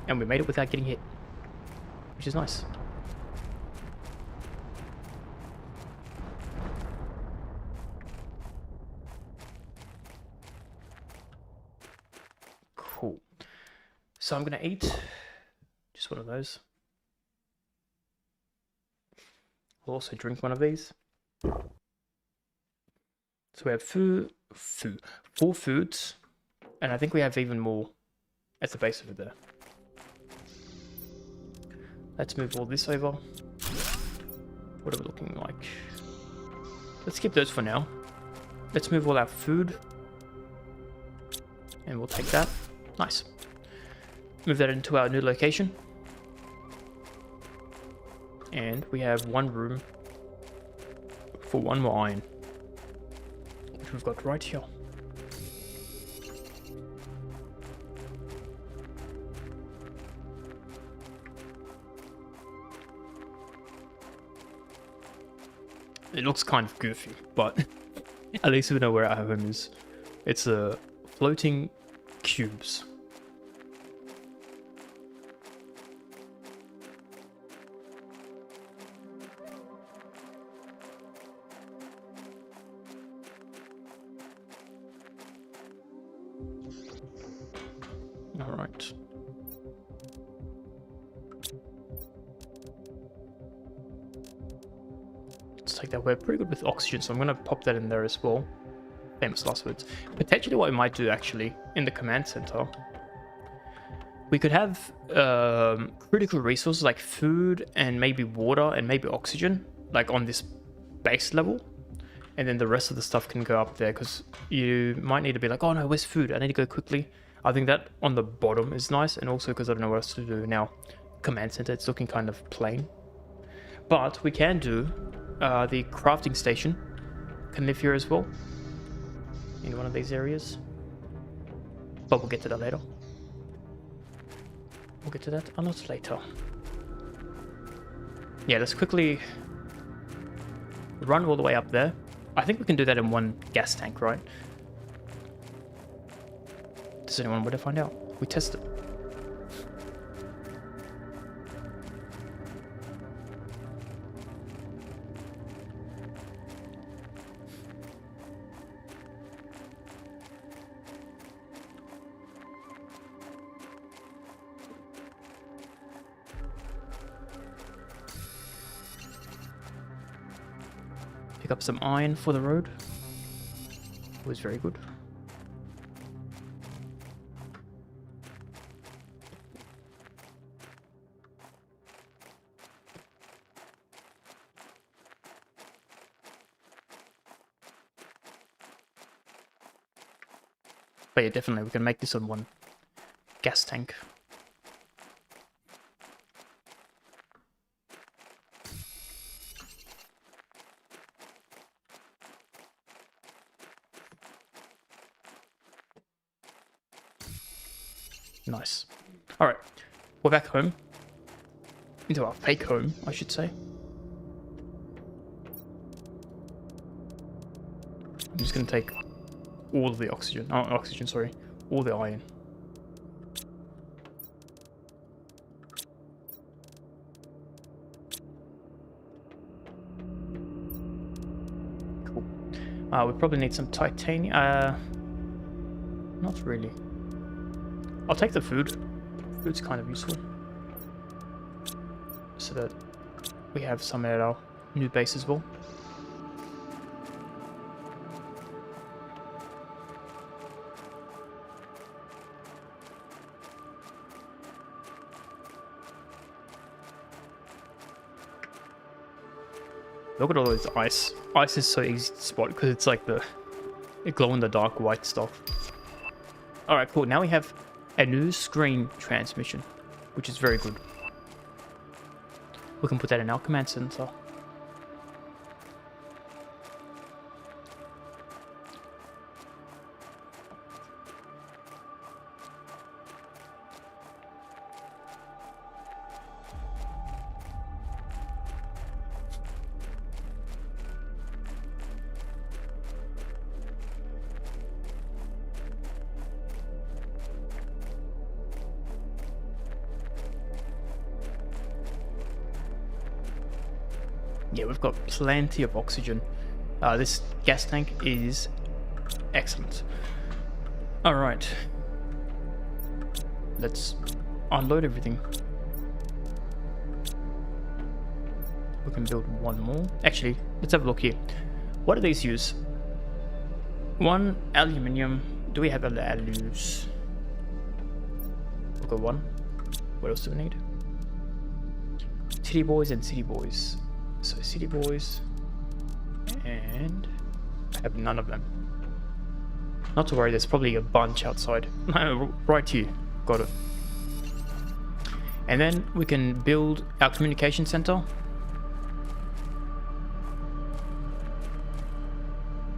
And we made it without getting hit, which is nice. Cool. So I'm gonna eat just one of those. We'll also drink one of these. So we have 4 foods, and I think we have even more at the base of it there. Let's move all this over. What are we looking like? Let's keep those for now. Let's move all our food. And we'll take that. Nice. Move that into our new location. And we have 1 room for 1 more iron, which we've got right here. It looks kind of goofy, but at least we know where our home is. It's floating cubes. All right. Let's take that. We're pretty good with oxygen, so I'm going to pop that in there as well. Famous last words. Potentially what we might do actually in the command center, we could have critical resources like food and maybe water and maybe oxygen, like on this base level. And then the rest of the stuff can go up there, because you might need to be like, oh no, where's food? I need to go quickly. I think that on the bottom is nice, and also because I don't know what else to do now. Command center, it's looking kind of plain. But we can do the crafting station can live here as well, in one of these areas. But we'll get to that later. We'll get to that a lot later. Yeah, let's quickly run all the way up there. I think we can do that in 1 gas tank, right? Does anyone want to find out? We test it. Pick up some iron for the road. It was very good. But yeah, definitely we can make this on 1 gas tank. Nice. All right, we're back home. Into our fake home, I should say. I'm just gonna take all of the oxygen. Oh, oxygen, sorry. All the iron. Cool. We probably need some titanium. Not really. I'll take the food. Food's kind of useful. So that we have some at our new base as well. Look at all this ice. Ice is so easy to spot because it's like the glow-in-the-dark white stuff. Alright, cool. Now we have a new screen transmission, which is very good. We can put that in our command center. Yeah, we've got plenty of oxygen. This gas tank is excellent. Alright. Let's unload everything. We can build one more. Actually, let's have a look here. What do these use? One aluminium. Do we have alus? We've got one. What else do we need? City boys and city boys. So city boys, and I have none of them. Not to worry, there's probably a bunch outside. Right here, got it. And then we can build our communication center.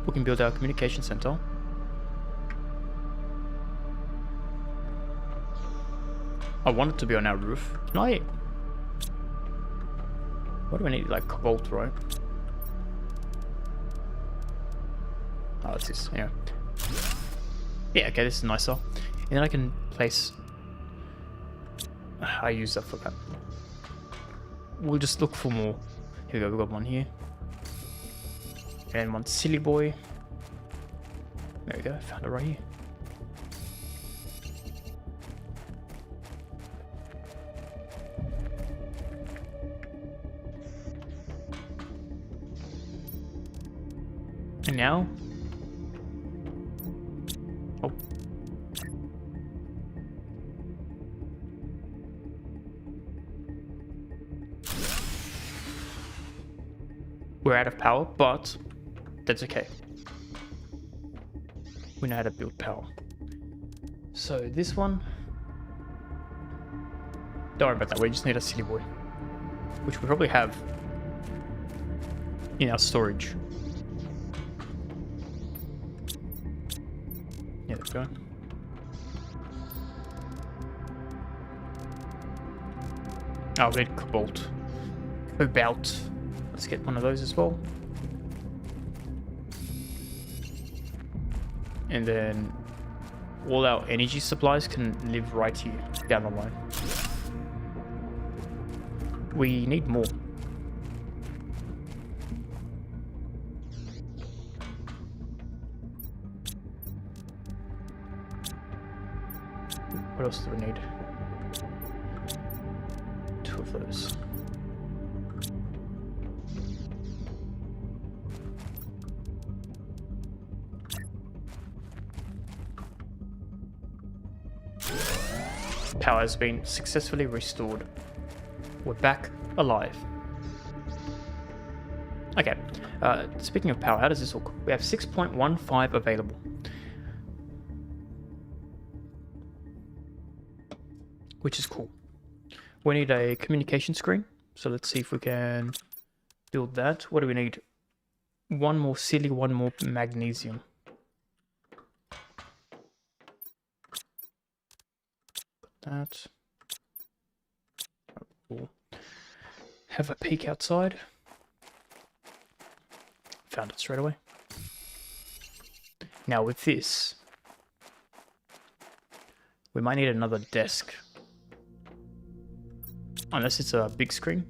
We can build our communication center. I want it to be on our roof. Can I? What do I need? Like cobalt, right? Oh, it's this. Yeah. Yeah. Okay, this is nicer. And then I can place. I use that for that. We'll just look for more. Here we go. We've got one here. And one silly boy. There we go. Found it right here. And now, oh, we're out of power, but that's okay. We know how to build power. So this one, don't worry about that. We just need a city boy, which we probably have in our storage. Yeah, let's go. Oh, we need cobalt. Cobalt. Let's get one of those as well. And then all our energy supplies can live right here down the line. We need more. What else do we need? 2 of those. Power has been successfully restored. We're back alive. Okay, speaking of power, how does this look? We have 6.15 available. Which is cool. We need a communication screen. So let's see if we can build that. What do we need? One more silly, one more magnesium. that. We'll have a peek outside. Found it straight away. Now with this, we might need another desk. Unless it's a big screen.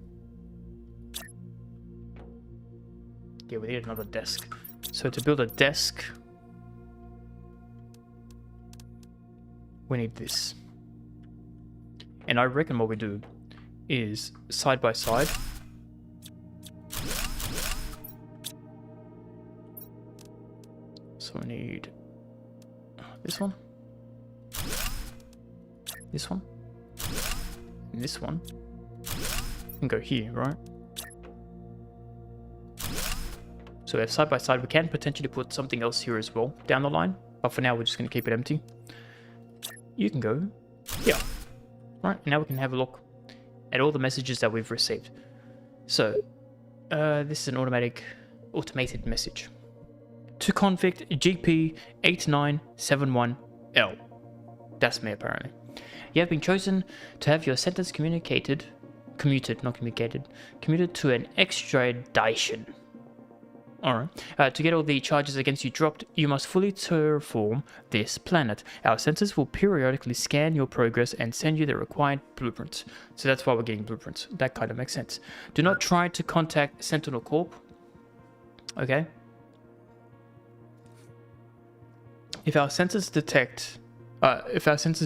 Yeah, we need another desk. So to build a desk, we need this. And I reckon what we do is side by side. So we need this one, this one, and this one, and go here, right? So we have side by side. We can potentially put something else here as well down the line, but for now we're just going to keep it empty. You can go here, right? And now we can have a look at all the messages that we've received. So this is an automated message. To convict GP8971L. That's me apparently. You have been chosen to have your sentence commuted to an extradition. Alright. To get all the charges against you dropped, you must fully terraform this planet. Our sensors will periodically scan your progress and send you the required blueprints. So that's why we're getting blueprints. That kind of makes sense. Do not try to contact Sentinel Corp. Okay. If our sensors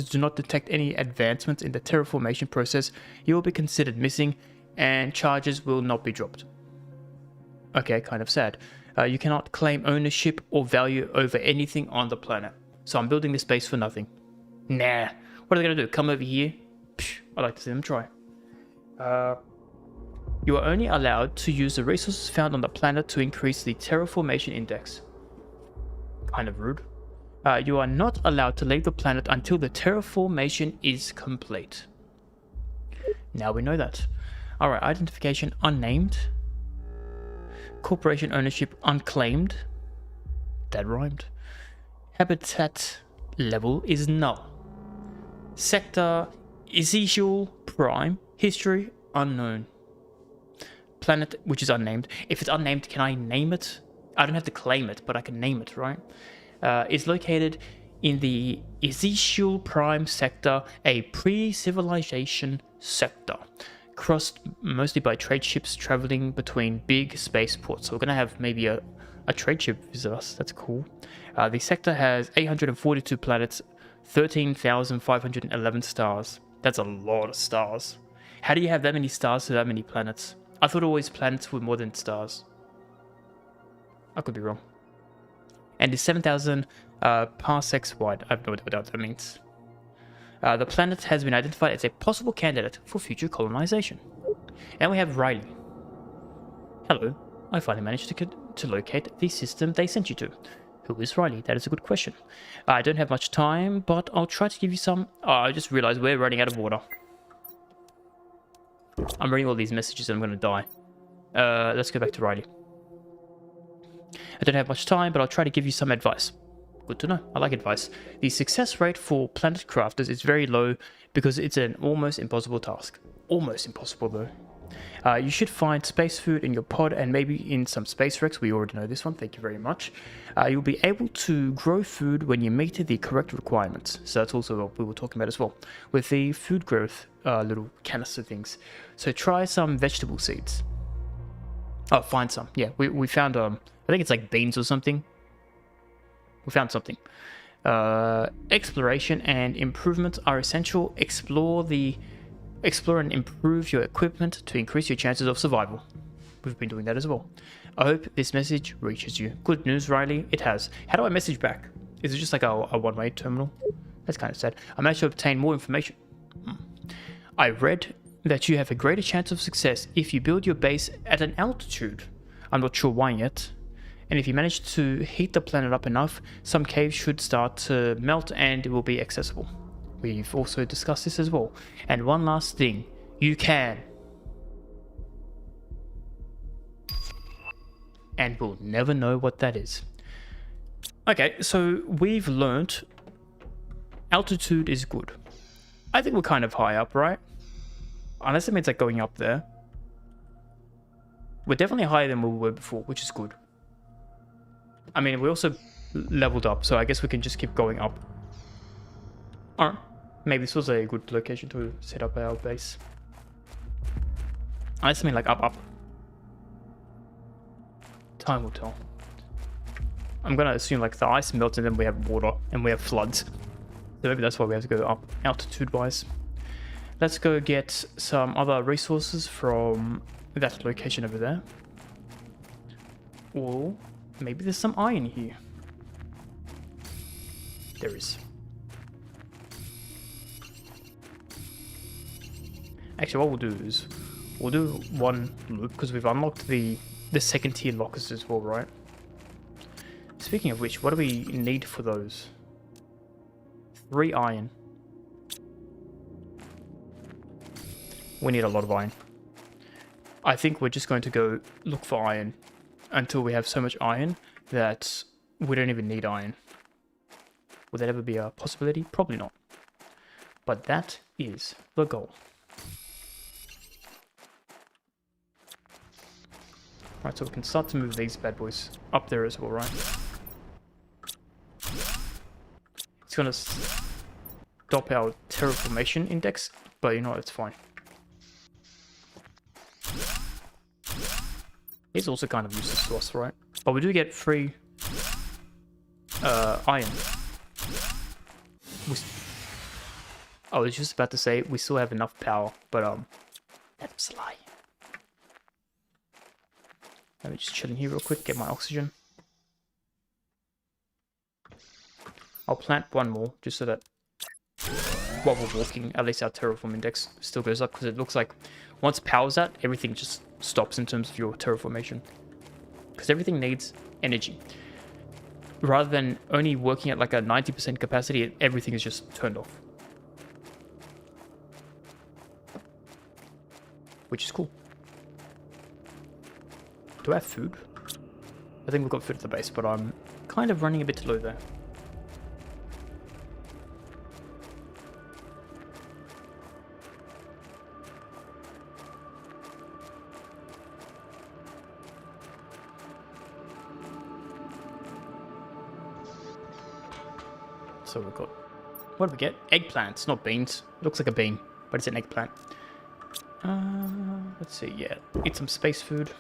do not detect any advancements in the terraformation process, you will be considered missing and charges will not be dropped. Okay, kind of sad. You cannot claim ownership or value over anything on the planet. So I'm building this base for nothing. Nah. What are they going to do? Come over here? Psh, I'd like to see them try. You are only allowed to use the resources found on the planet to increase the terraformation index. Kind of rude. You are not allowed to leave the planet until the terraformation is complete. Now we know that. Alright, identification unnamed. Corporation ownership unclaimed. That rhymed. Habitat level is null. Sector Ezekiel Prime. History unknown. Planet which is unnamed. If it's unnamed, can I name it? I don't have to claim it, but I can name it, right? Is located in the Ezekiel Prime sector, a pre-civilization sector, crossed mostly by trade ships traveling between big spaceports. So we're going to have maybe a trade ship visit us. That's cool. The sector has 842 planets, 13,511 stars. That's a lot of stars. How do you have that many stars to that many planets? I thought always planets were more than stars. I could be wrong. And is 7,000 parsecs wide. I have no idea what that means. The planet has been identified as a possible candidate for future colonization. And we have Riley. Hello, I finally managed to locate the system they sent you to. Who is Riley? That is a good question. I don't have much time, but I'll try to give you some... Oh, I just realized we're running out of water. I'm reading all these messages and I'm going to die. Let's go back to Riley. I don't have much time, but I'll try to give you some advice. Good to know. I like advice. The success rate for planet crafters is very low because it's an almost impossible task. Almost impossible though. You should find space food in your pod and maybe in some space wrecks. We already know this one. Thank you very much. You'll be able to grow food when you meet the correct requirements. So that's also what we were talking about as well. With the food growth little canister things. So try some vegetable seeds. Oh, find some. Yeah, we found, I think it's like beans or something. We found something. Exploration and improvements are essential. Explore and improve your equipment to increase your chances of survival. We've been doing that as well. I hope this message reaches you. Good news, Riley. It has. How do I message back? Is it just like a one-way terminal? That's kind of sad. I managed to obtain more information. I read that you have a greater chance of success if you build your base at an altitude. I'm not sure why yet. And if you manage to heat the planet up enough, some caves should start to melt and it will be accessible. We've also discussed this as well. And one last thing, you can. And we'll never know what that is. Okay, so we've learnt altitude is good. I think we're kind of high up, right? Unless it means like going up there. We're definitely higher than we were before, which is good. I mean, we also leveled up, so I guess we can just keep going up. Alright. Maybe this was a good location to set up our base. Unless I mean like up. Time will tell. I'm gonna assume like the ice melts and then we have water and we have floods. So maybe that's why we have to go up altitude-wise. Let's go get some other resources from that location over there. Or maybe there's some iron here. There is. Actually, what we'll do is we'll do one loop because we've unlocked the second tier lockers as well, right? Speaking of which, what do we need for those? 3 iron. We need a lot of iron. I think we're just going to go look for iron until we have so much iron that we don't even need iron. Will that ever be a possibility? Probably not. But that is the goal. Right, so we can start to move these bad boys up there as well, right? It's gonna stop our terraformation index, but you know what, it's fine. It's also kind of useless to us, right? But we do get free iron. I was just about to say we still have enough power, but that was a lie. Let me just chill in here real quick, get my oxygen. I'll plant one more just so that while we're walking, at least our terraform index still goes up, because it looks like once power's out, everything just stops in terms of your terraformation. Because everything needs energy. Rather than only working at like a 90% capacity, everything is just turned off. Which is cool. Do I have food? I think we've got food at the base, but I'm kind of running a bit low there. So we've got, what do we get? Eggplants, not beans. Looks like a bean, but it's an eggplant. Let's see, yeah, eat some space food.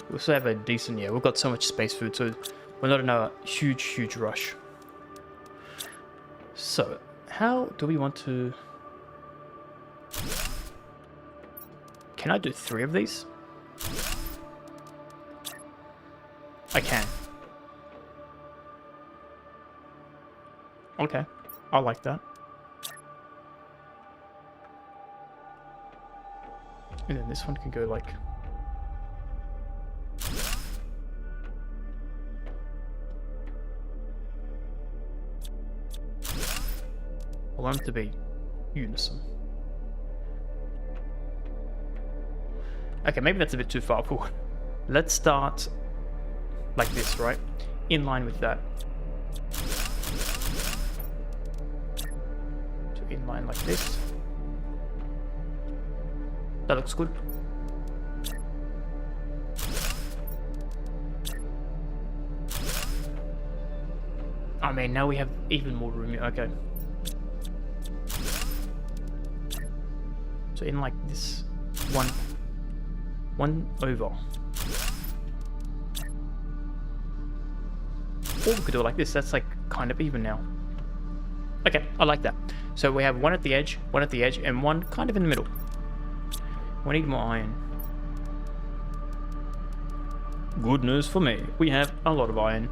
We also have a decent, yeah, we've got so much space food, so we're not in a huge rush. So, how do we want to... Can I do 3 of these? I can. Okay, I like that. And then this one can go like... I want it to be unison. Okay, maybe that's a bit too far forward. Let's start like this, right? In line with that. So in line like this. That looks good. I mean, now we have even more room here. Okay. So in like this one over. Or we could do it like this. That's like kind of even now. Okay, I like that. So we have one at the edge, and one kind of in the middle. We need more iron. Good news for me. We have a lot of iron.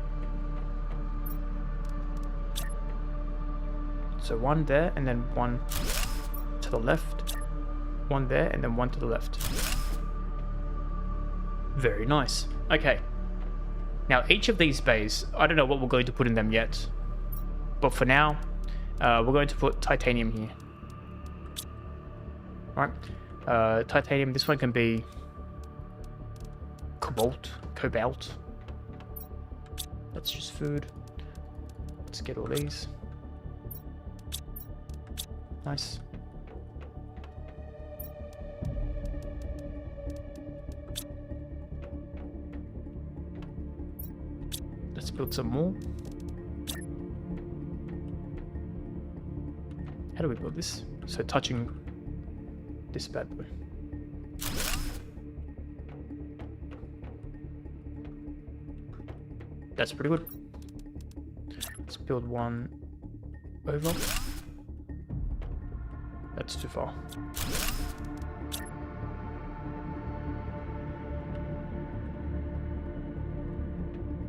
So one there, and then one to the left. One there, and then one to the left. Very nice. Okay. Now, each of these bays, I don't know what we're going to put in them yet. But for now, we're going to put titanium here. Alright. Titanium, this one can be cobalt. That's just food. Let's get all these. Nice. Let's build some more. How do we build this? So touching this bad boy. That's pretty good. Let's build one over. That's too far.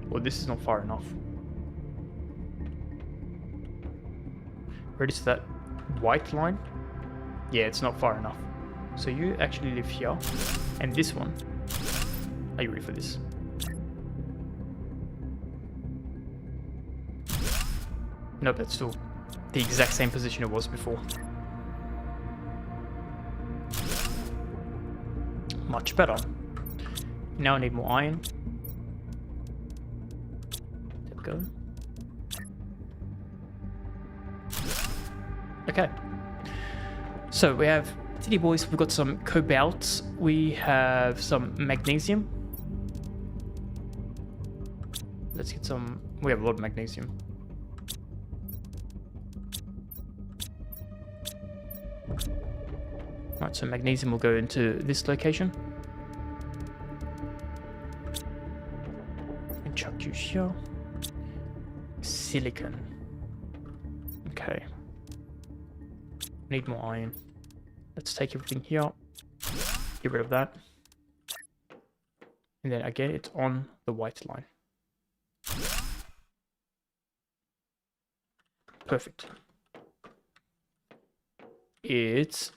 Well, this is not far enough. Ready to that white line? Yeah, it's not far enough. So you actually live here, and this one. Are you ready for this? Nope, that's still the exact same position it was before. Much better. Now I need more iron. There we go. Okay. So we have Titty Boys, we've got some cobalt, we have some magnesium. Let's get some, we have a lot of magnesium. Right, so magnesium will go into this location. And chuck you here. Silicon. Okay. Need more iron. Let's take everything here. Get rid of that. And then again, it's on the white line. Perfect. It's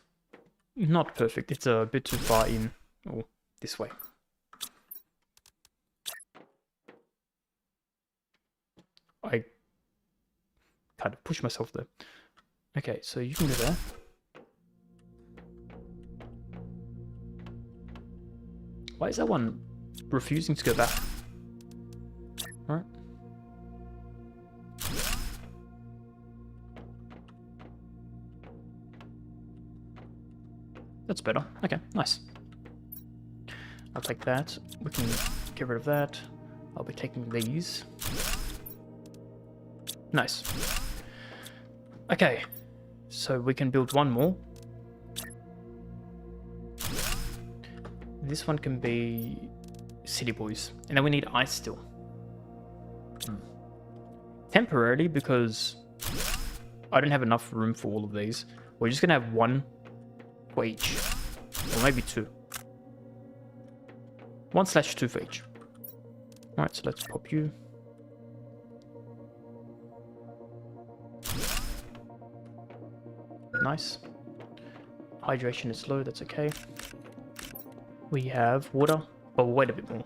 not perfect. It's a bit too far in. Oh, this way. I kind of push myself there. Okay, so you can go there. Why is that one refusing to go back? Alright. That's better. Okay, nice. I'll take that. We can get rid of that. I'll be taking these. Nice. Okay, so we can build one more. This one can be City Boys. And then we need ice still. Temporarily, because I don't have enough room for all of these. We're just going to have one for each. Or maybe two. 1/2 for each. Alright, so let's pop you. Nice. Hydration is low, that's okay. We have water, but we'll wait a bit more.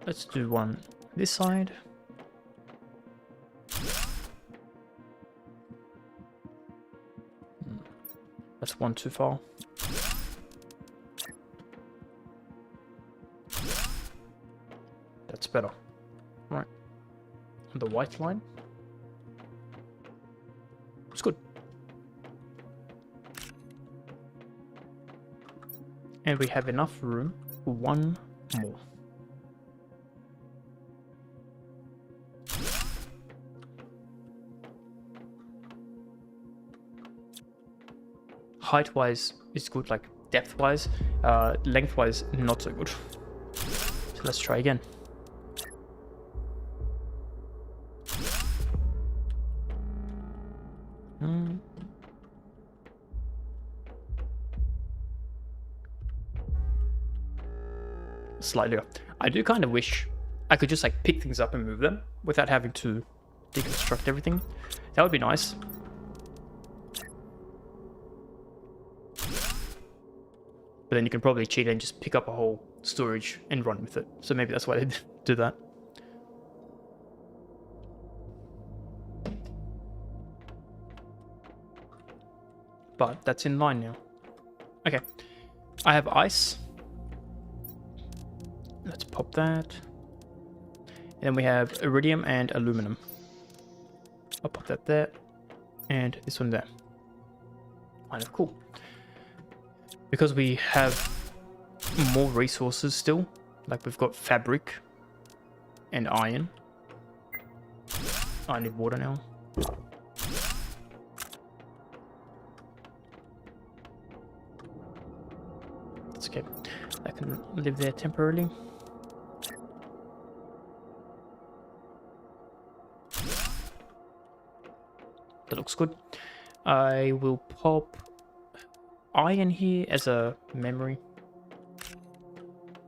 Let's do one this side. That's one too far. That's better. Right. On the white line. It's good. And we have enough room for one more. Height-wise is good, like depth-wise. Length-wise, not so good. So let's try again. Slightly off. I do kind of wish I could just like pick things up and move them without having to deconstruct everything. That would be nice. But then you can probably cheat and just pick up a whole storage and run with it. So maybe that's why they do that. But that's in line now. Okay. I have ice. Let's pop that. And then we have iridium and aluminum. I'll pop that there. and this one there. Kind of cool. Because we have more resources still, like we've got fabric and iron. I need water now. That's okay. I can live there temporarily. That looks good. I will pop iron here as a memory.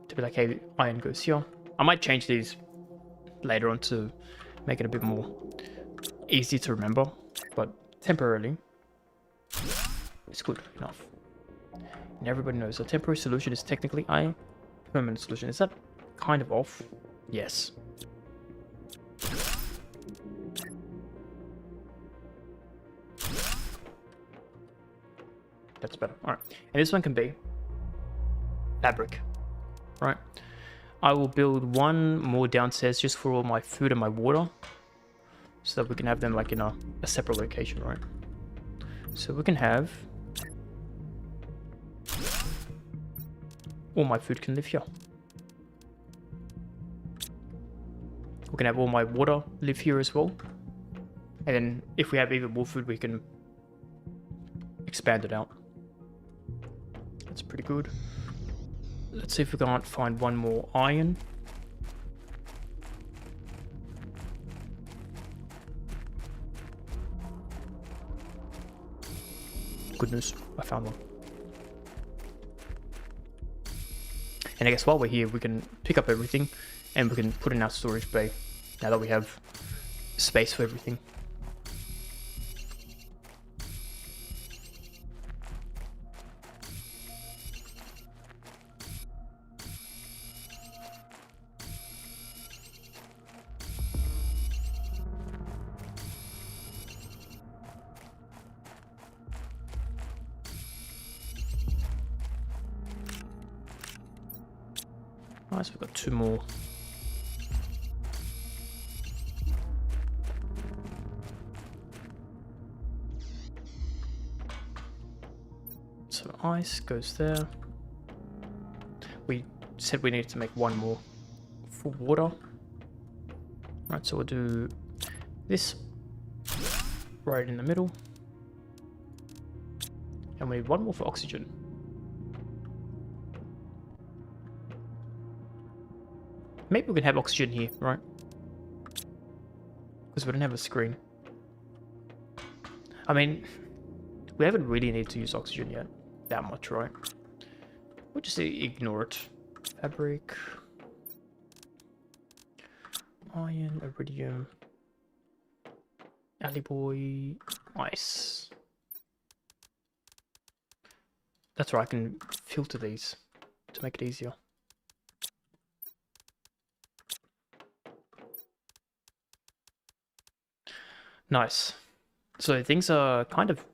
To be like, hey, iron goes here. I might change these later on to make it a bit more easy to remember, but temporarily it's good enough. And everybody knows a temporary solution is technically a permanent solution. Is that kind of off? Yes. That's better. All right. And this one can be fabric, right? I will build one more downstairs just for all my food and my water, so that we can have them like in a separate location, right? So we can have all my food can live here. We can have all my water live here as well. And then if we have even more food, we can expand it out. That's pretty good. Let's see if we can't find one more iron. Good news, I found one. And I guess while we're here, we can pick up everything and we can put in our storage bay now that we have space for everything. Nice, we've got two more. So ice goes there. We said we needed to make one more for water. Right, so we'll do this right in the middle. And we need one more for oxygen. Maybe we can have oxygen here, right? Because we don't have a screen. I mean, we haven't really needed to use oxygen yet. That much, right? We'll just ignore it. Fabric. Iron, iridium. Alloy. Ice. That's right, I can filter these to make it easier. Nice. So things are kind of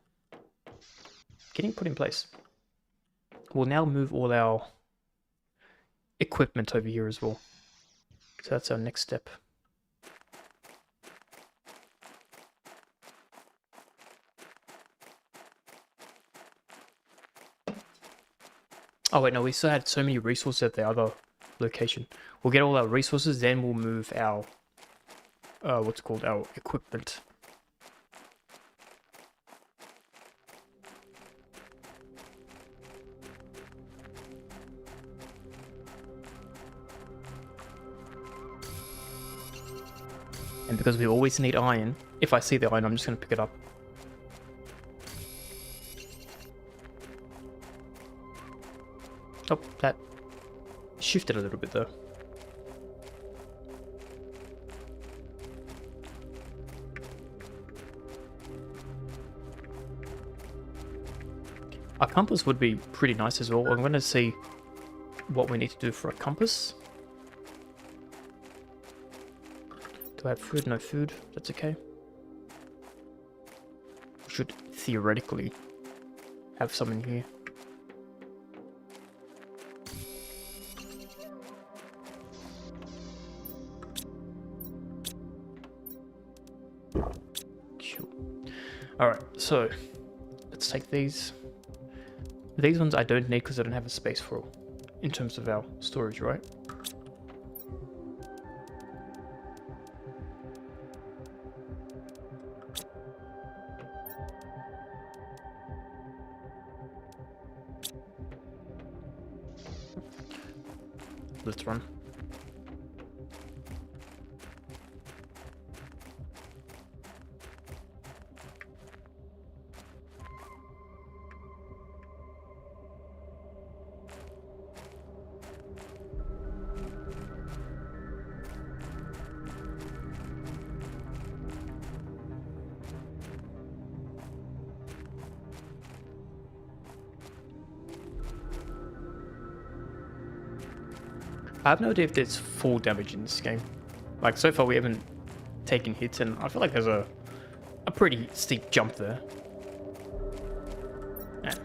getting put in place. We'll now move all our equipment over here as well. So that's our next step. Oh wait, no, we still had so many resources at the other location. We'll get all our resources, then we'll move our, what's called our equipment. And because we always need iron, if I see the iron, I'm just going to pick it up. Oh, that shifted a little bit though. A compass would be pretty nice as well. I'm going to see what we need to do for a compass. Do I have food? No food. That's okay. We should theoretically have some in here. Alright, so let's take these. These ones I don't need because I don't have a space for in terms of our storage, right? Let's run. I have no idea if there's full damage in this game. Like, so far we haven't taken hits, and I feel like there's a pretty steep jump there. And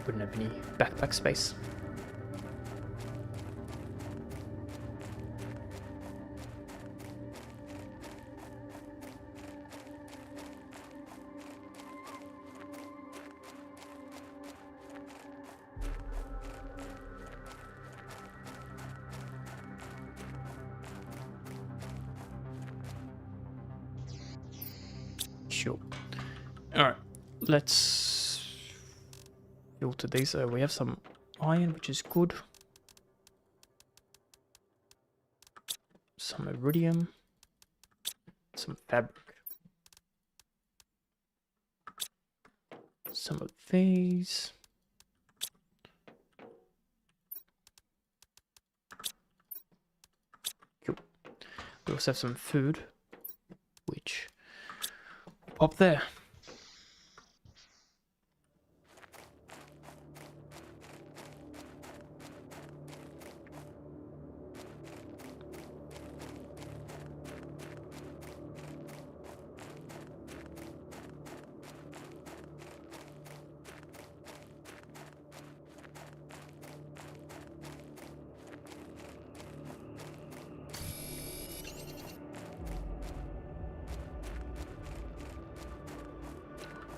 wouldn't have any backpack space. Sure. Alright, let's filter these. We have some iron, which is good. Some iridium. Some fabric. Some of these. Cool. We also have some food, which pop there.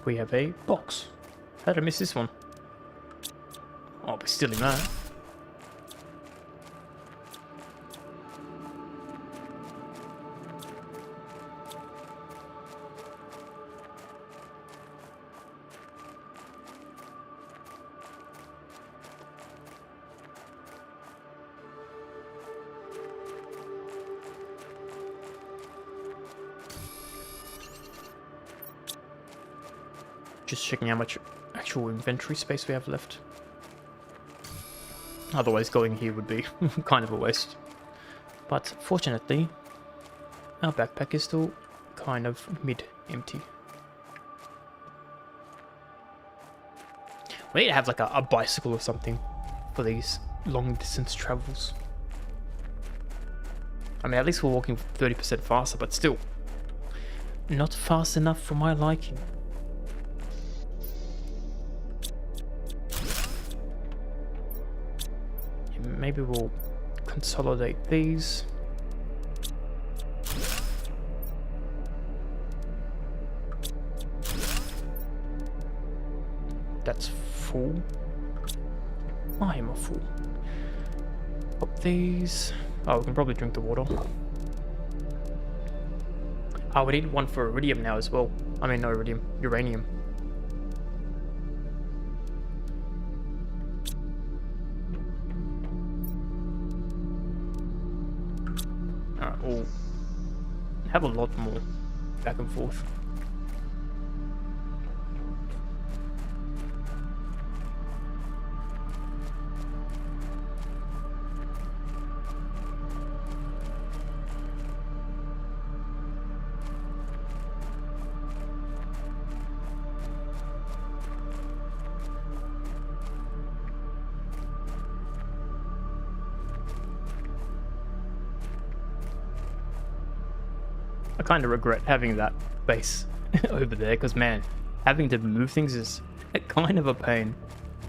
We have a box. How did I miss this one? Oh, we're still in there. Just checking how much actual inventory space we have left. Otherwise going here would be kind of a waste. But fortunately, our backpack is still kind of mid-empty. We need to have like a bicycle or something for these long distance travels. I mean, at least we're walking 30% faster, but still not fast enough for my liking. Maybe we'll consolidate these. That's full. I am a fool. Pop these. Oh, we can probably drink the water. Oh, we need one for iridium now as well. I mean, no iridium, uranium. Alright, we'll have a lot more back and forth. I kind of regret having that base over there because, man, having to move things is kind of a pain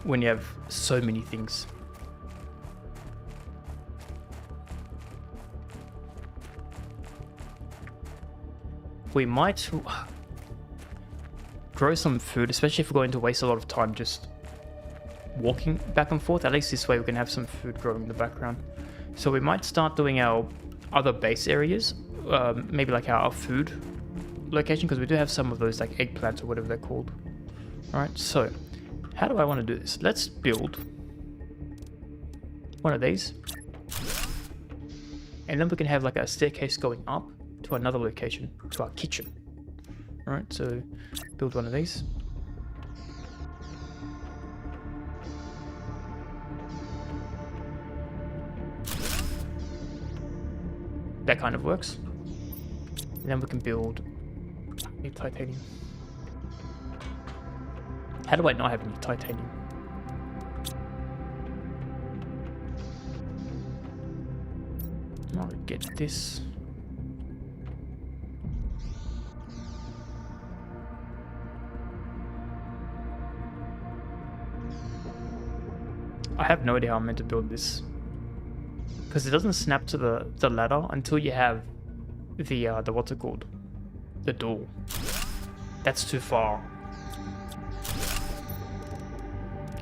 when you have so many things. We might... grow some food, especially if we're going to waste a lot of time just walking back and forth. At least this way we can have some food growing in the background. So we might start doing our other base areas, maybe like our food location, because we do have some of those like eggplants or whatever they're called. All right, so how do I want to do this? Let's build one of these, and then we can have like a staircase going up to another location, to our kitchen. All right, so build one of these. That kind of works. And then we can build a titanium. How do I not have any titanium? I'll get this. I have no idea how I'm meant to build this, because it doesn't snap to the ladder until you have the what's it called? The door. That's too far.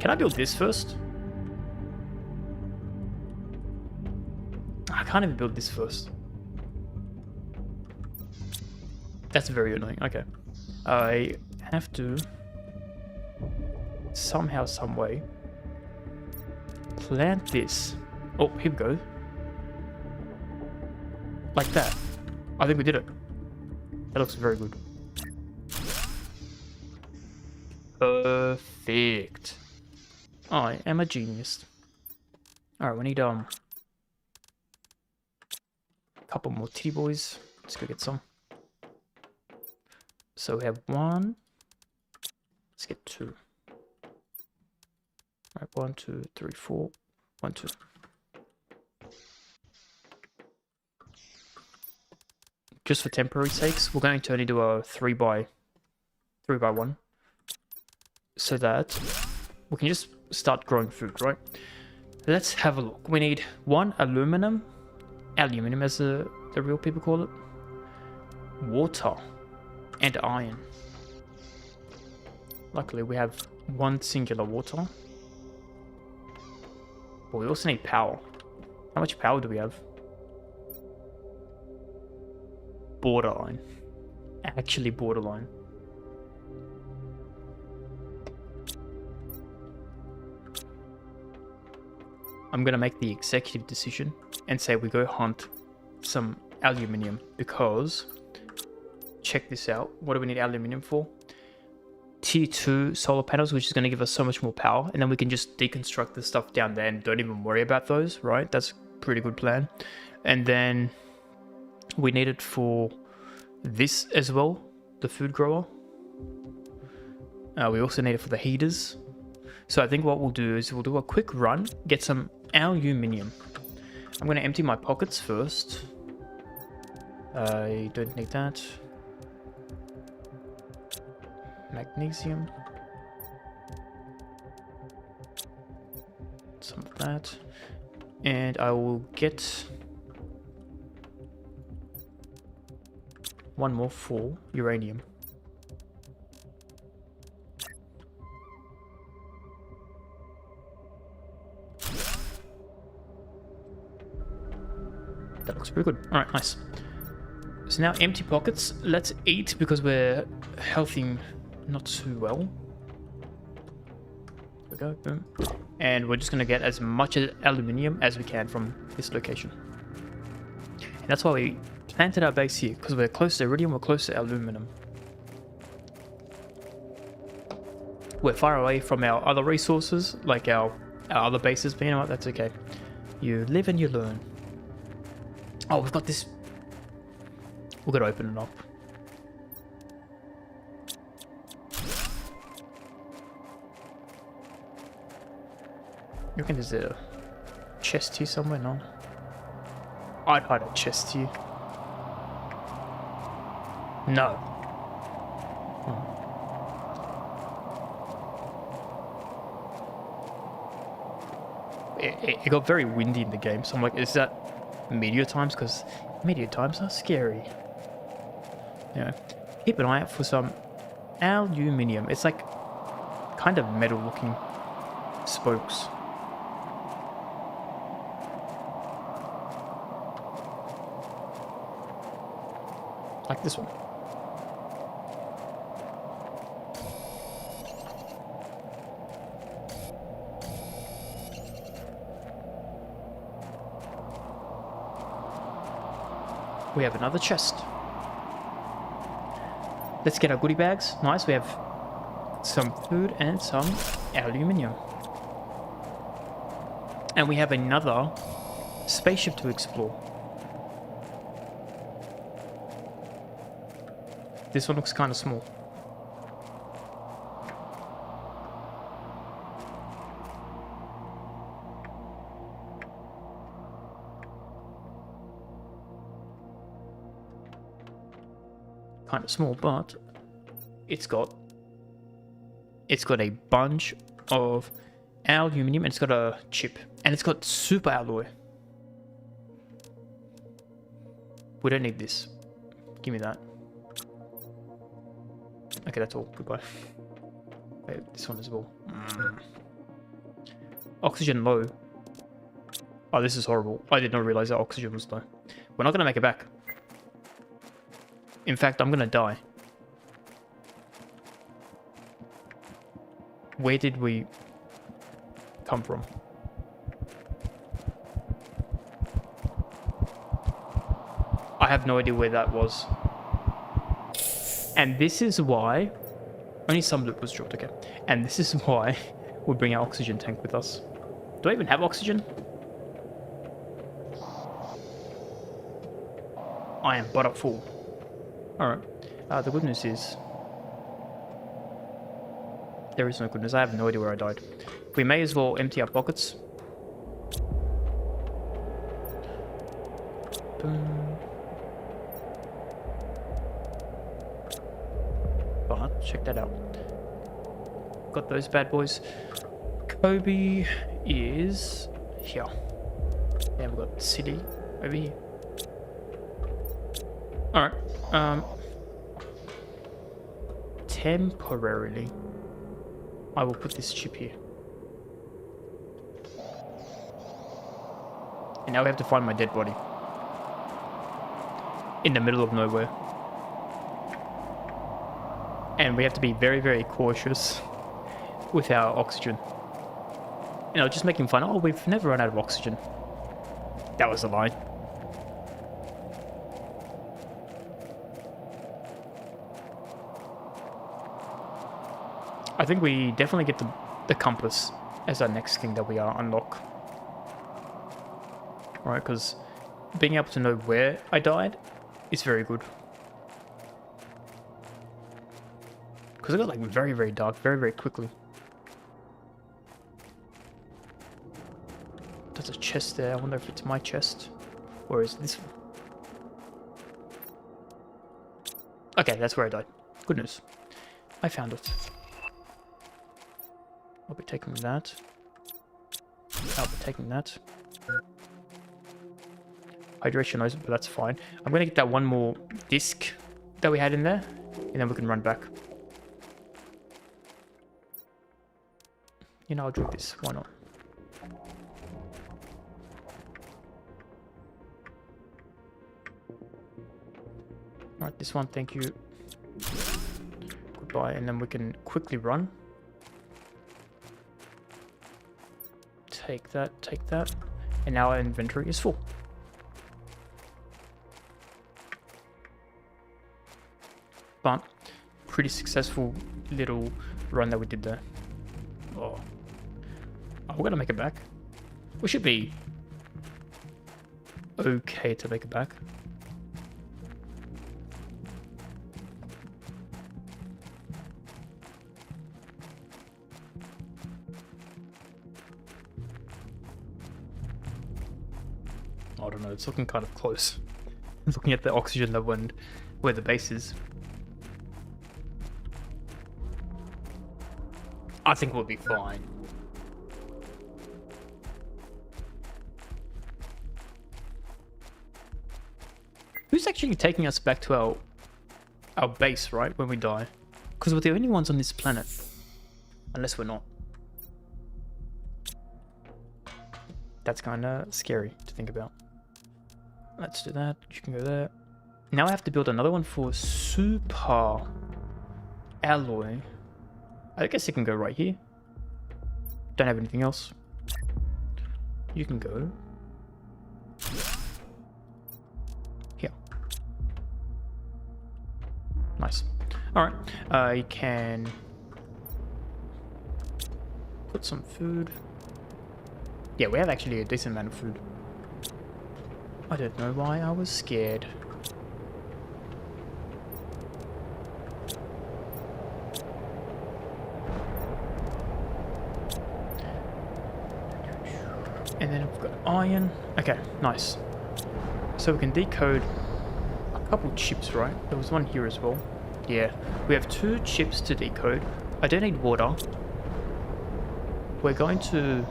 Can I build this first? I can't even build this first. That's very annoying. Okay. I have to somehow, some way plant this. Oh, here we go. Like that. I think we did it. That looks very good. Perfect. I am a genius. Alright, we need a couple more titty boys. Let's go get some. So we have one. Let's get two. Alright, 1, 2, 3, 4. 1, 2. Just for temporary sakes, we're going to only do a 3 by 1, so that we can just start growing food, right? Let's have a look. We need 1 aluminum as the real people call it, water, and iron. Luckily, we have 1 singular water. But we also need power. How much power do we have? Borderline. Actually borderline. I'm gonna make the executive decision and say we go hunt some aluminium, because check this out. What do we need aluminium for? Tier 2 solar panels, which is going to give us so much more power, and then we can just deconstruct the stuff down there and don't even worry about those, right? That's a pretty good plan. And then we need it for this as well, the food grower. We also need it for the heaters. So I think what we'll do is we'll do a quick run, get some aluminium. I'm going to empty my pockets first. I don't need that. Magnesium. Some of that. And I will get one more for uranium. That looks pretty good. Alright, nice. So now empty pockets. Let's eat, because we're healthing not too well. There we go, boom. And we're just going to get as much aluminium as we can from this location. And that's why we planted our base here, because we're close to iridium, we're close to aluminum. We're far away from our other resources, like our other bases, but you know what, that's okay. You live and you learn. Oh, we've got this. We're going to open it up. You reckon there's a chest here somewhere? No. I'd hide a chest here. No. It got very windy in the game, so I'm like, is that meteor times? Because meteor times are scary. Anyway, keep an eye out for some Aluminium. It's like kind of metal looking spokes. Like this one. We have another chest. Let's get our goodie bags. Nice, we have some food and some aluminium. And we have another spaceship to explore. This one looks kind of small. Kind of small, but it's got a bunch of aluminium and it's got a chip and it's got super alloy. We don't need this. Give me that. Okay, that's all. Goodbye. Wait, this one as well. Oxygen low. Oh, this is horrible. I did not realize that oxygen was low. We're not going to make it back. In fact, I'm going to die. Where did we come from? I have no idea where that was. And this is why... Only some loot was dropped, okay. And this is why we bring our oxygen tank with us. Do I even have oxygen? I am but up full. Alright. The good news is... There is no good news. I have no idea where I died. We may as well empty our pockets. Boom. But check that out. Got those bad boys. Kobe is here. And we've got city over here. Alright. Temporarily, I will put this chip here. And now we have to find my dead body. In the middle of nowhere. And we have to be very, very cautious with our oxygen. You know, just making fun. Oh, we've never run out of oxygen. That was a lie. I think we definitely get the compass as our next thing that we unlock. Right, because being able to know where I died is very good. Because it got like very, very dark very, very quickly. There's a chest there. I wonder if it's my chest. Or is this one? Okay, that's where I died. Good news. I found it. I'll be taking that. I'll be taking that. Hydration knows it, but that's fine. I'm going to get that one more disc that we had in there, and then we can run back. You know, I'll drink this. Why not? Alright, this one, thank you. Goodbye, and then we can quickly run. Take that, and now our inventory is full. But pretty successful little run that we did there. Oh, we're gonna make it back. We should be okay to make it back. I don't know, it's looking kind of close. Looking at the oxygen level and where the base is. I think we'll be fine. Who's actually taking us back to our base, right, when we die? Because we're the only ones on this planet. Unless we're not. That's kind of scary to think about. Let's do that. You can go there. Now I have to build another one for super alloy. I guess it can go right here. Don't have anything else. You can go here. Nice. Alright. You can put some food. Yeah, we have actually a decent amount of food. I don't know why I was scared. And then we've got iron. Okay, nice. So we can decode a couple chips, right? There was one here as well. Yeah, we have 2 chips to decode. I don't need water. We're going to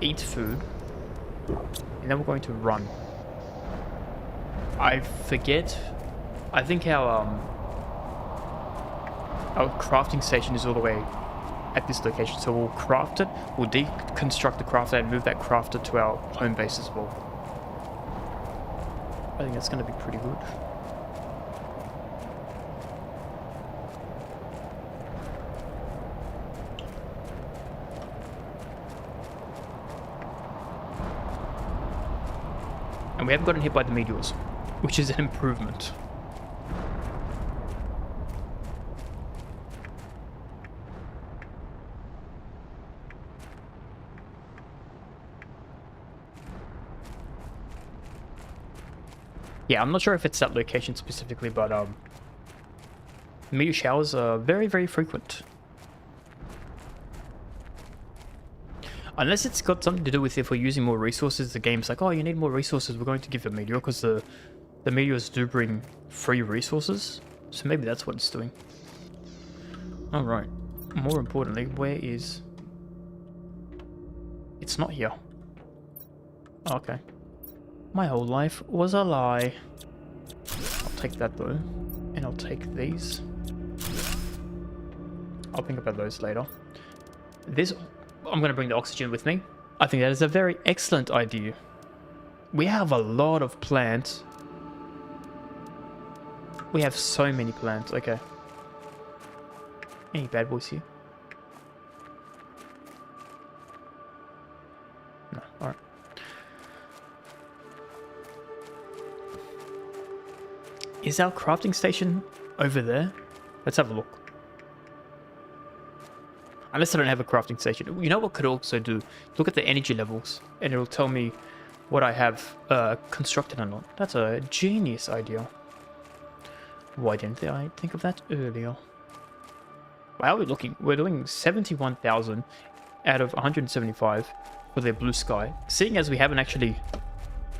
eat food. And then we're going to run. I forget. I think our crafting station is all the way at this location, so we'll craft it, we'll deconstruct the crafter and move that crafter to our home base as well. I think that's going to be pretty good. And we haven't gotten hit by the meteors, which is an improvement. Yeah, I'm not sure if it's that location specifically, but meteor showers are very, very frequent. Unless it's got something to do with if we're using more resources, the game's like, oh, you need more resources, we're going to give you a meteor, because the meteors do bring free resources. So maybe that's what it's doing. Alright. More importantly, where is... It's not here. Okay. My whole life was a lie. I'll take that though. And I'll take these. I'll think about those later. This... I'm going to bring the oxygen with me. I think that is a very excellent idea. We have a lot of plants. We have so many plants. Okay. Any bad boys here? No. Alright. Is our crafting station over there? Let's have a look. Unless I don't have a crafting station. You know what could also do? Look at the energy levels and it'll tell me what I have constructed or not. That's a genius idea. Why didn't I think of that earlier? How are we looking? We're doing 71,000 out of 175 for their blue sky. Seeing as we haven't actually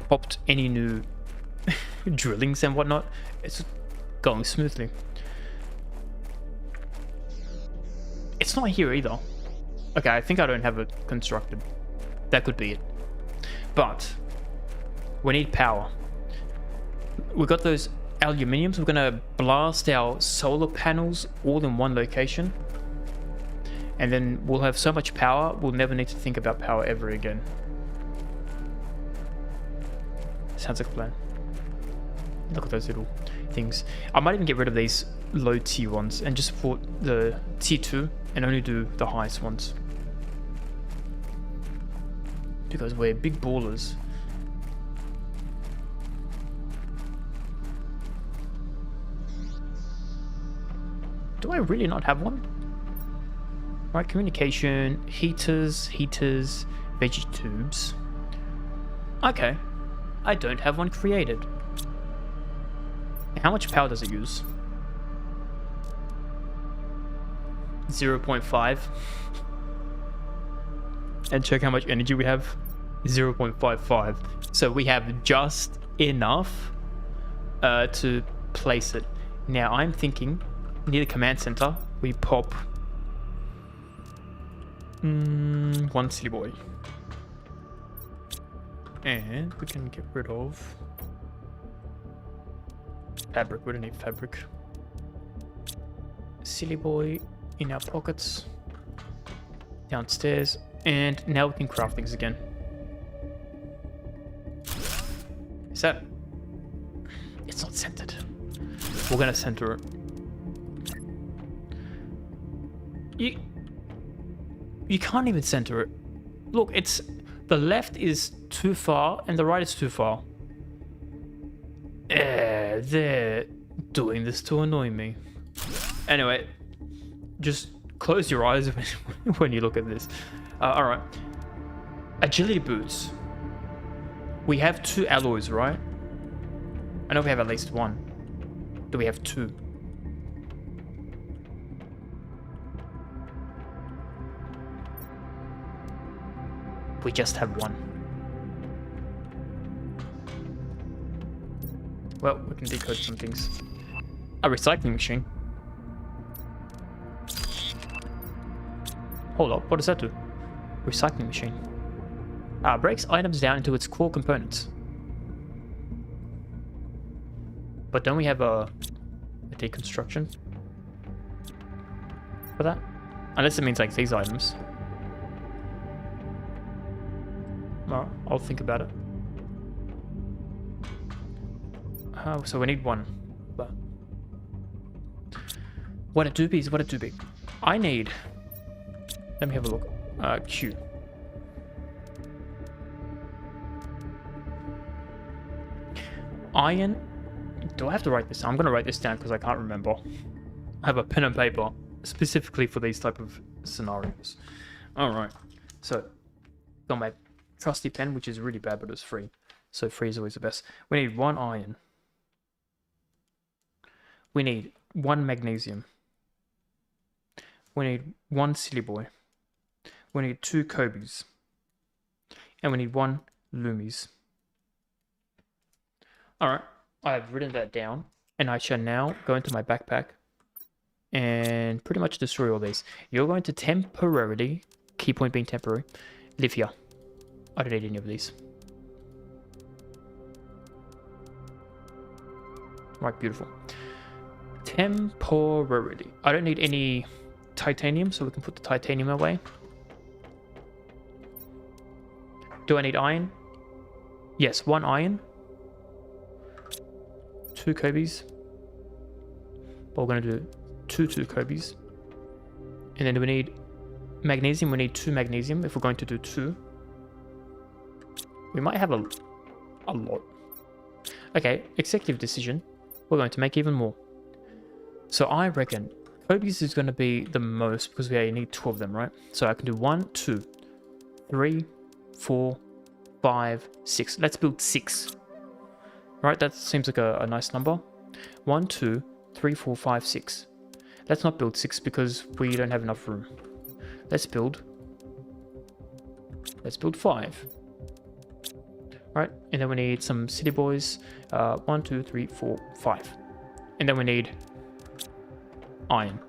popped any new drillings and whatnot, it's going smoothly. It's not here either. Okay, I think I don't have it constructed. That could be it. But we need power. We got those aluminiums. We're gonna blast our solar panels all in one location. And then we'll have so much power, we'll never need to think about power ever again. Sounds like a plan. Look at those little things. I might even get rid of these low tier ones and just support the tier 2 and only do the highest ones. Because we're big ballers. Do I really not have one? Right, communication, heaters, veggie tubes. Okay, I don't have one created. How much power does it use? 0.5. And check how much energy we have. 0.55. So we have just enough to place it. Now I'm thinking near the command center we pop one silly boy. And we can get rid of fabric. We don't need fabric. silly boy in our pockets. Downstairs. And now we can craft things again. Is that... It's not centered. We're gonna center it. You can't even center it. Look, it's... The left is too far and the right is too far. They're doing this to annoy me. Anyway, just close your eyes when you look at this. Alright. Agility boots. We have 2 alloys, right? I know we have at least 1. Do we have 2? We just have 1. Well, we can decode some things. A recycling machine. Hold up, what does that do? Recycling machine. Breaks items down into its core components. But don't we have a deconstruction for that? Unless it means like these items. Well, I'll think about it. So we need 1. But what a doobie, what a doobie. I need... Let me have a look. Q. Iron. Do I have to write this down? I'm going to write this down because I can't remember. I have a pen and paper specifically for these type of scenarios. Alright. So, got my trusty pen, which is really bad, but it's free. So free is always the best. We need 1 iron. We need 1 magnesium. We need 1 silly boy. We need 2 Kobe's. And we need 1 Loomies. Alright, I have written that down. And I shall now go into my backpack and pretty much destroy all these. You're going to temporarily, key point being temporary, live here. I don't need any of these. Right, beautiful. Temporarily. I don't need any titanium, so we can put the titanium away. Do I need iron? Yes, 1 iron. 2 Kobe's. But we're going to do 2 Kobe's. And then do we need magnesium? We need 2 magnesium if we're going to do 2. We might have a lot. Okay, executive decision. We're going to make even more. So I reckon Kobe's is going to be the most because we only need 2 of them, right? So I can do 1, 2, 3, 4, 5, 6. Let's build 6. Right, that seems like a nice number. 1, 2, 3, 4, 5, 6. Let's not build 6 because we don't have enough room. Let's build 5. Right, and then we need some city boys. 1, 2, 3, 4, 5. And then we need iron,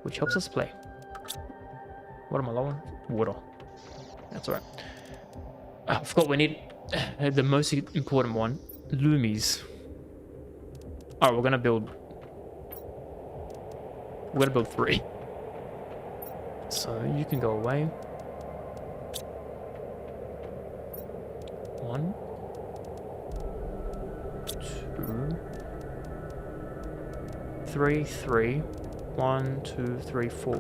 which helps us play. What am I low on? Water. That's alright. I forgot we need the most important one. Loomies. Alright, we're gonna build 3. So you can go away. 1, 2, 3, 3. 1, 2, 3, 4.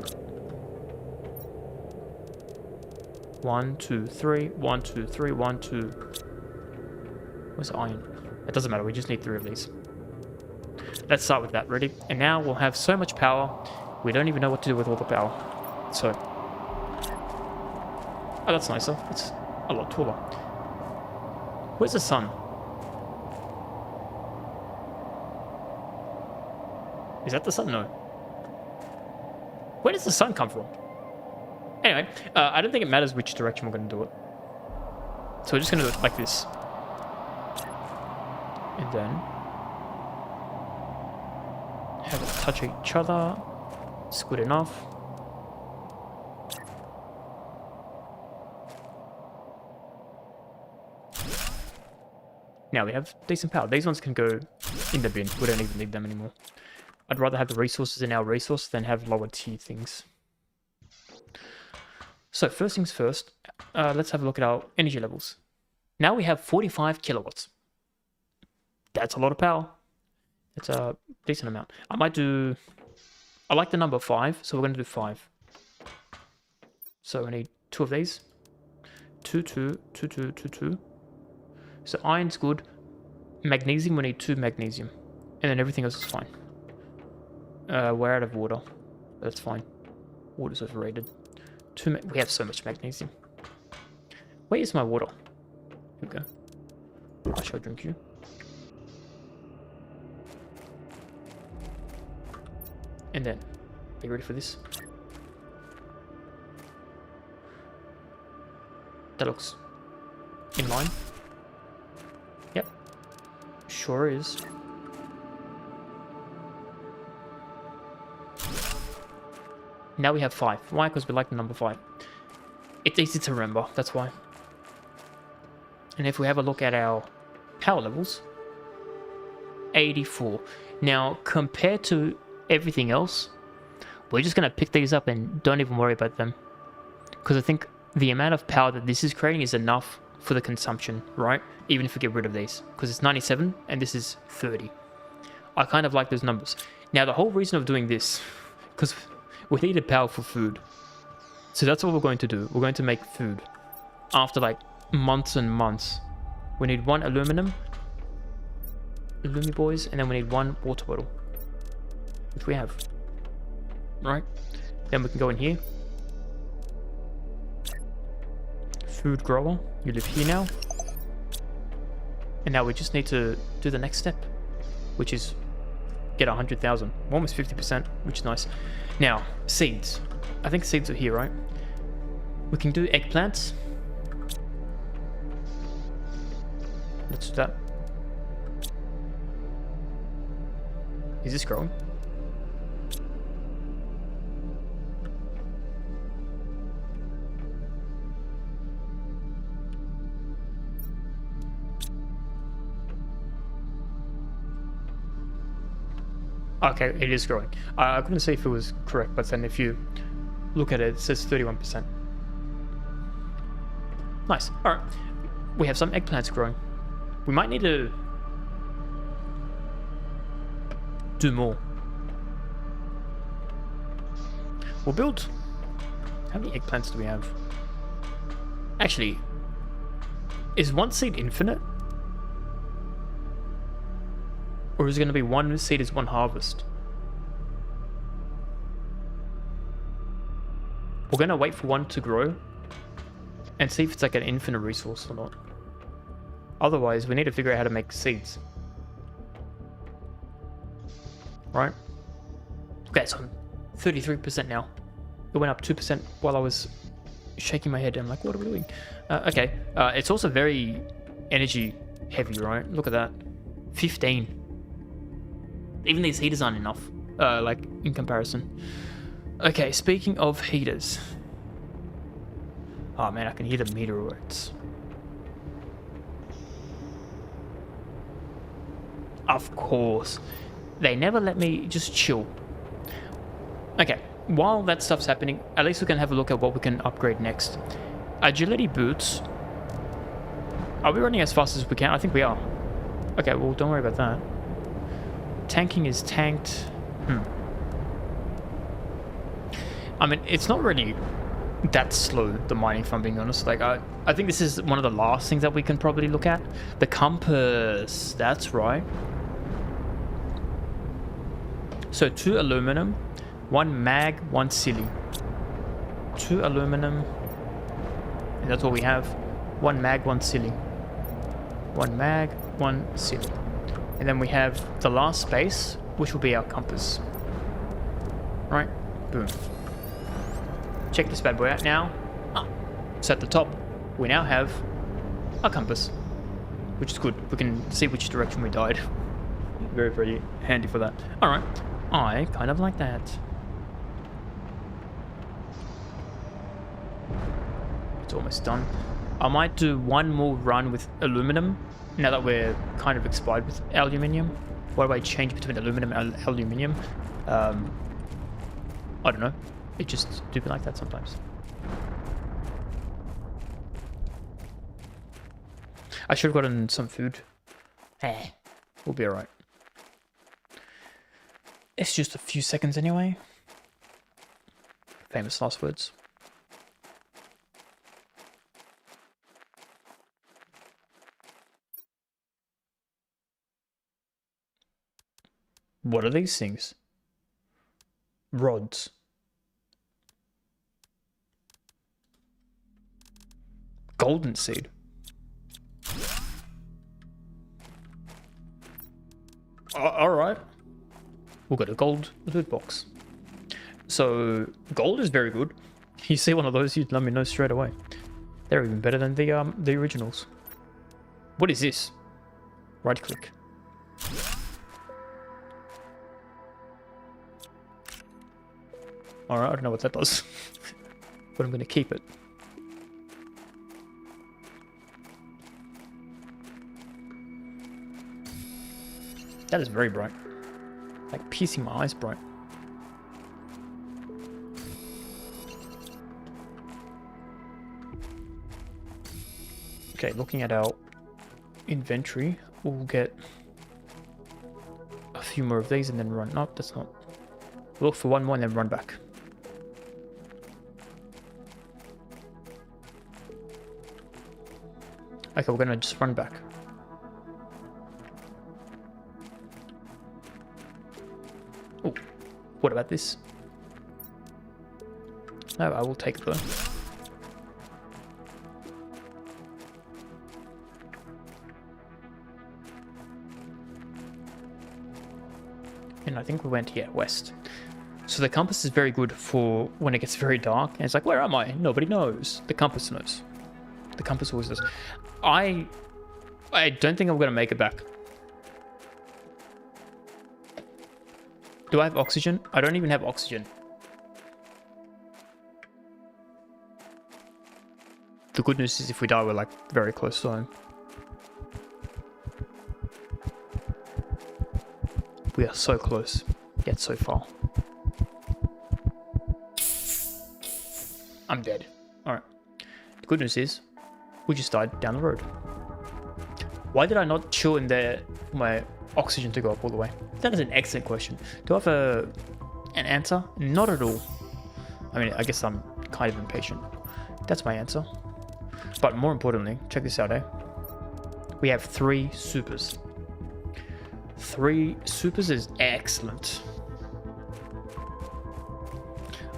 1, 2, 3. 1, 2, 3. 1, 2. Where's the iron? It doesn't matter. We just need 3 of these. Let's start with that. Ready? And now we'll have so much power. We don't even know what to do with all the power. So. Oh, that's nicer. It's a lot taller. Where's the sun? Is that the sun? No. Where does the sun come from? Anyway, I don't think it matters which direction we're going to do it. So we're just going to do it like this. And then have it touch each other. It's good enough. Now we have decent power. These ones can go in the bin. We don't even need them anymore. I'd rather have the resources in our resource than have lower tier things. So first things first, let's have a look at our energy levels. Now we have 45 kilowatts. That's a lot of power. It's a decent amount. I like the number 5, so we're going to do 5. So we need 2 of these. 2, 2, 2, 2, 2, 2. So iron's good. Magnesium, we need 2 magnesium. And then everything else is fine. We're out of water. That's fine. Water's overrated. We have so much magnesium. Where is my water? Here we go. I shall drink you. And then, are you ready for this? That looks in line. Yep. Sure is. Now we have 5. Why? Because we like the number 5. It's easy to remember, that's why. And if we have a look at our power levels, 84. Now, compared to everything else, we're just going to pick these up and don't even worry about them. Because I think the amount of power that this is creating is enough for the consumption, right? Even if we get rid of these. Because it's 97 and this is 30. I kind of like those numbers. Now, the whole reason of doing this, because we needed power for food. So that's what we're going to do. We're going to make food. After like months and months. We need 1 aluminum. Illumi boys. And then we need 1 water bottle. Which we have. Right? Then we can go in here. Food grower. You live here now. And now we just need to do the next step. Which is get 100,000. Almost 50%, which is nice. Now, seeds. I think seeds are here, right? We can do eggplants. Let's do that. Is this growing? Okay, it is growing. I couldn't see if it was correct, but then if you look at it, it says 31%. Nice. Alright. We have some eggplants growing. We might need to do more. We'll build... How many eggplants do we have? Actually, is 1 seed infinite? Or is it going to be 1 seed is 1 harvest? We're going to wait for 1 to grow and see if it's like an infinite resource or not. Otherwise, we need to figure out how to make seeds. Right? Okay, so I'm 33% now. It went up 2% while I was shaking my head. I'm like, what are we doing? Okay, it's also very energy heavy, right? Look at that. 15. Even these heaters aren't enough, like, in comparison. Okay, speaking of heaters. Oh man, I can hear the meteorites. Of course. They never let me just chill. Okay, while that stuff's happening, at least we can have a look at what we can upgrade next. Agility boots. Are we running as fast as we can? I think we are. Okay, well, don't worry about that. Tanking is tanked. I mean, it's not really that slow, the mining, if I'm being honest. Like, I think this is one of the last things that we can probably look at. The compass. That's right. So 2 aluminum, 1 mag, 1 silly. 2 aluminum. And that's what we have. 1 mag, 1 silly. 1 mag, 1 silly. And then we have the last space, which will be our compass. Right? Boom. Check this bad boy out now. So at the top, we now have a compass, which is good. We can see which direction we died. Very, very handy for that. Alright. I kind of like that. It's almost done. I might do 1 more run with aluminum, now that we're kind of expired with aluminium. Why do I change between aluminum and aluminium? I don't know. It just do be like that sometimes. I should have gotten some food. Eh, we'll be alright. It's just a few seconds anyway. Famous last words. What are these things? Rods. Golden seed. Alright. We've got a gold loot box. So, gold is very good. You see one of those, you'd let me know straight away. They're even better than the originals. What is this? Right click. Alright, I don't know what that does. But I'm going to keep it. That is very bright. Like piercing my eyes bright. Okay, looking at our inventory, we'll get a few more of these and then run. No, that's not. Look for one more and then run back. Okay, we're gonna just run back. Oh, what about this? No, I will take it though. And I think we went here, west. So the compass is very good for when it gets very dark. And it's like, where am I? Nobody knows. The compass knows. The compass always does. I don't think I'm going to make it back. Do I have oxygen? I don't even have oxygen. The good news is if we die, we're like very close to home. We are so close, yet so far. I'm dead. Alright. The good news is, we just died down the road. Why did I not chill in there for my oxygen to go up all the way? That is an excellent question. Do I have an answer? Not at all. I mean, I guess I'm kind of impatient. That's my answer. But more importantly, check this out, eh? We have 3 supers. 3 supers is excellent.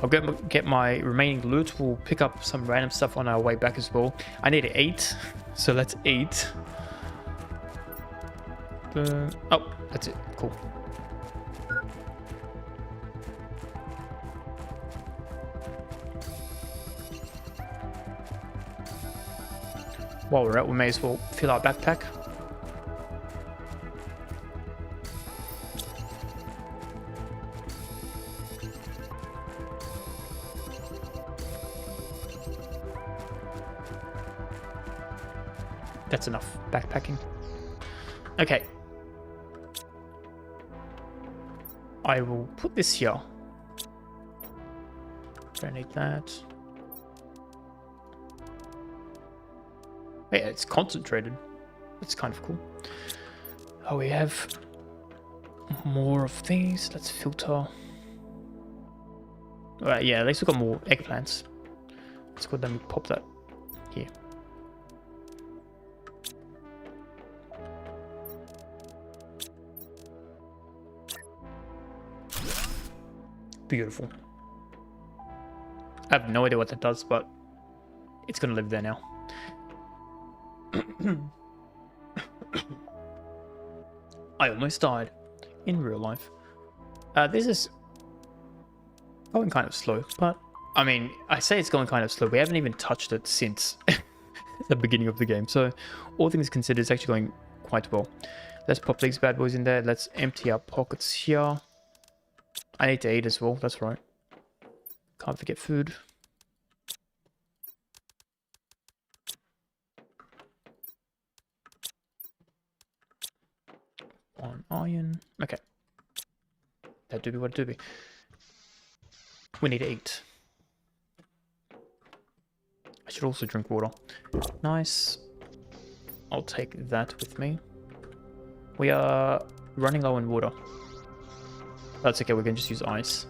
I'll get my remaining loot. We'll pick up some random stuff on our way back as well. I need to eat, so let's eat. Oh, that's it. Cool. While we're at, we may as well fill our backpack. That's enough backpacking. Okay. I will put this here. Don't need that. Yeah, it's concentrated. That's kind of cool. Oh, we have more of these. Let's filter. Alright, yeah, at least we've got more eggplants. Let's go ahead and pop that here. Beautiful. I have no idea what that does, but it's gonna live there now. I almost died in real life. This is going kind of slow, but I mean, I say it's going kind of slow. We haven't even touched it since the beginning of the game, so all things considered, it's actually going quite well. Let's pop these bad boys in there. Let's empty our pockets here. I need to eat as well, that's right. Can't forget food. One, iron. Okay. That do be what it do be. We need to eat. I should also drink water. Nice. I'll take that with me. We are running low on water. That's okay, we can just use ice.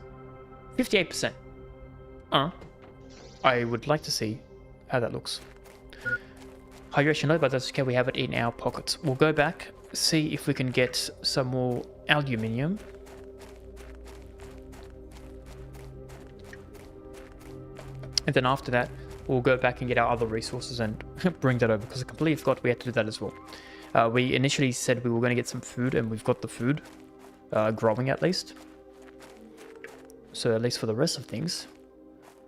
58%. I would like to see how that looks. Hydration low, but that's okay, we have it in our pockets. We'll go back, see if we can get some more aluminium. And then after that, we'll go back and get our other resources and bring that over, because I completely forgot we had to do that as well. We initially said we were going to get some food, and we've got the food growing at least. So at least for the rest of things,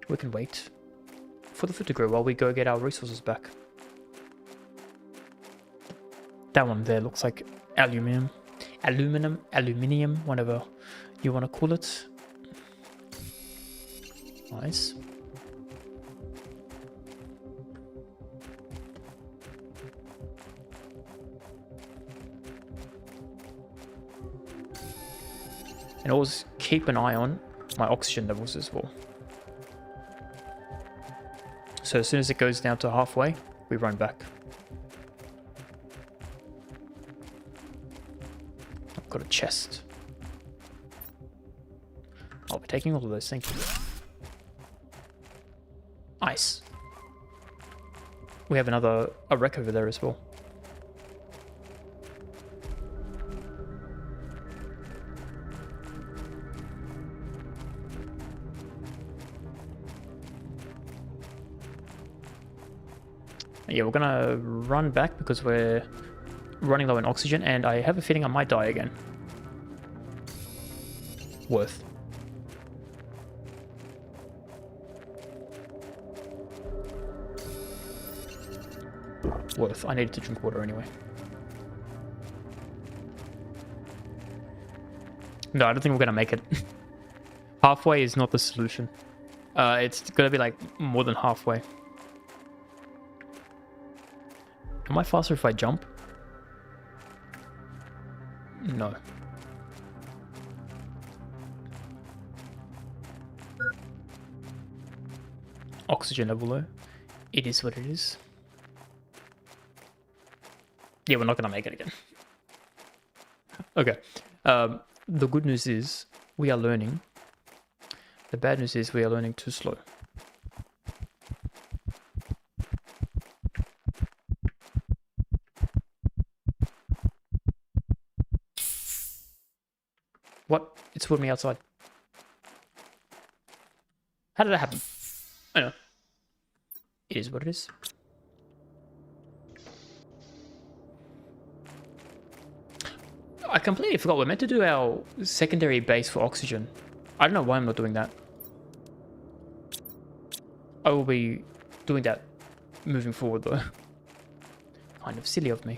we can wait for the food to grow while we go get our resources back. That one there looks like aluminium, whatever you want to call it. Nice. And always keep an eye on my oxygen levels as well. So as soon as it goes down to halfway, we run back. I've got a chest. I'll be taking all of those, thank you. Ice. We have a wreck over there as well. Yeah, we're gonna run back because we're running low on oxygen, and I have a feeling I might die again. Worth. I needed to drink water anyway. No, I don't think we're gonna make it. Halfway is not the solution. It's gonna be like more than halfway. Am I faster if I jump? No. Oxygen level low. It is what it is. Yeah, we're not gonna make it again. Okay. The good news is we are learning. The bad news is we are learning too slow. What? It's put me outside. How did that happen? I know. It is what it is. I completely forgot. We're meant to do our secondary base for oxygen. I don't know why I'm not doing that. I will be doing that moving forward though. Kind of silly of me.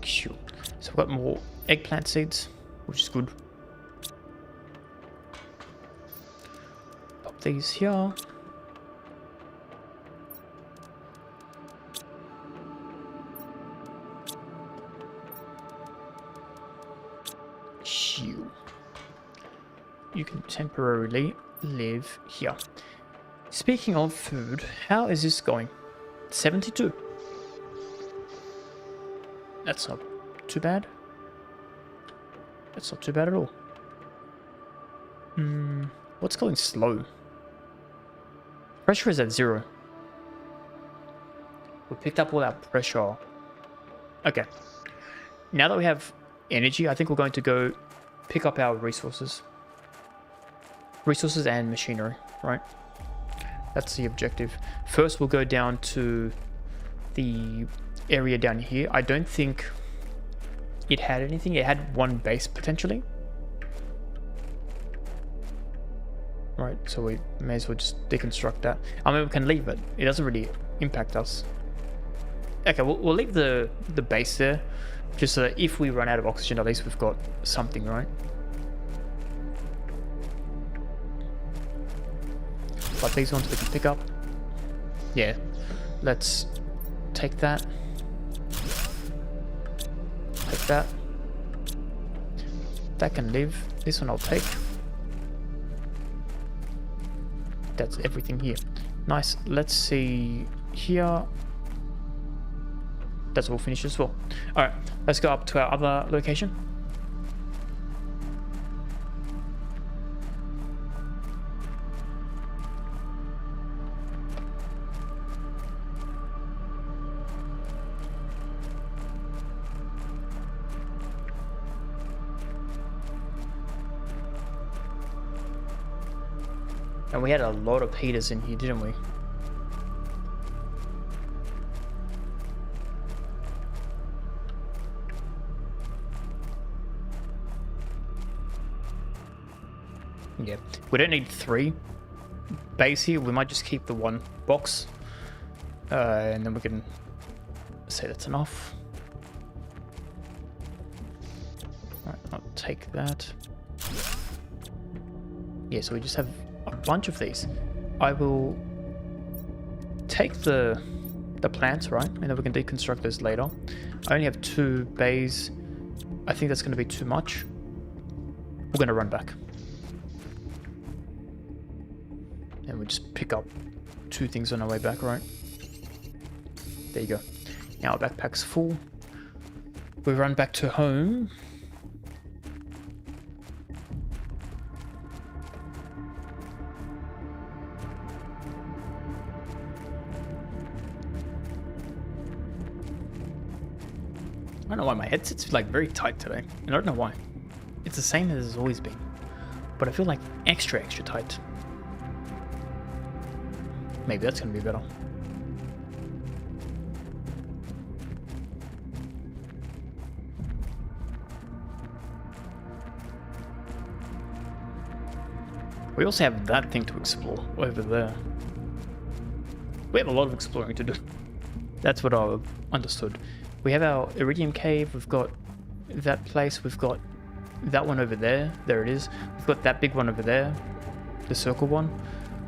Sure. So we've got more eggplant seeds, which is good. Pop these here. Shoo. You can temporarily live here. Speaking of food, how is this going? 72. That's not too bad. That's not too bad at all. What's going slow? Pressure is at 0. We picked up all our pressure. Okay. Now that we have energy, I think we're going to go pick up our resources. Resources and machinery, right? That's the objective. First, we'll go down to the area down here. I don't think it had anything. It had one base potentially. Right, so we may as well just deconstruct that. I mean, we can leave it. It doesn't really impact us. Okay, we'll leave the base there, just so that if we run out of oxygen, at least we've got something, right? But these ones we can pick up. Yeah, let's take that. Take that. That can live. This one I'll take. That's everything here. Nice. Let's see here. That's all finished as well. Alright, let's go up to our other location. And we had a lot of heaters in here, didn't we? Yeah, we don't need 3 bays here. We might just keep the 1 box. And then we can say that's enough. Alright, I'll take that. Yeah, so we just have a bunch of these. I will take the plants, right? And then we can deconstruct those later. I only have 2 bays. I think that's going to be too much. We're going to run back. And we just pick up 2 things on our way back, right? There you go. Now our backpack's full. We run back to home. I don't know why my headset's like very tight today. I don't know why. It's the same as it's always been. But I feel like extra tight. Maybe that's gonna be better. We also have that thing to explore over there. We have a lot of exploring to do. That's what I've understood. We have our Iridium Cave, we've got that place, we've got that one over there. There it is. We've got that big one over there. The circle one.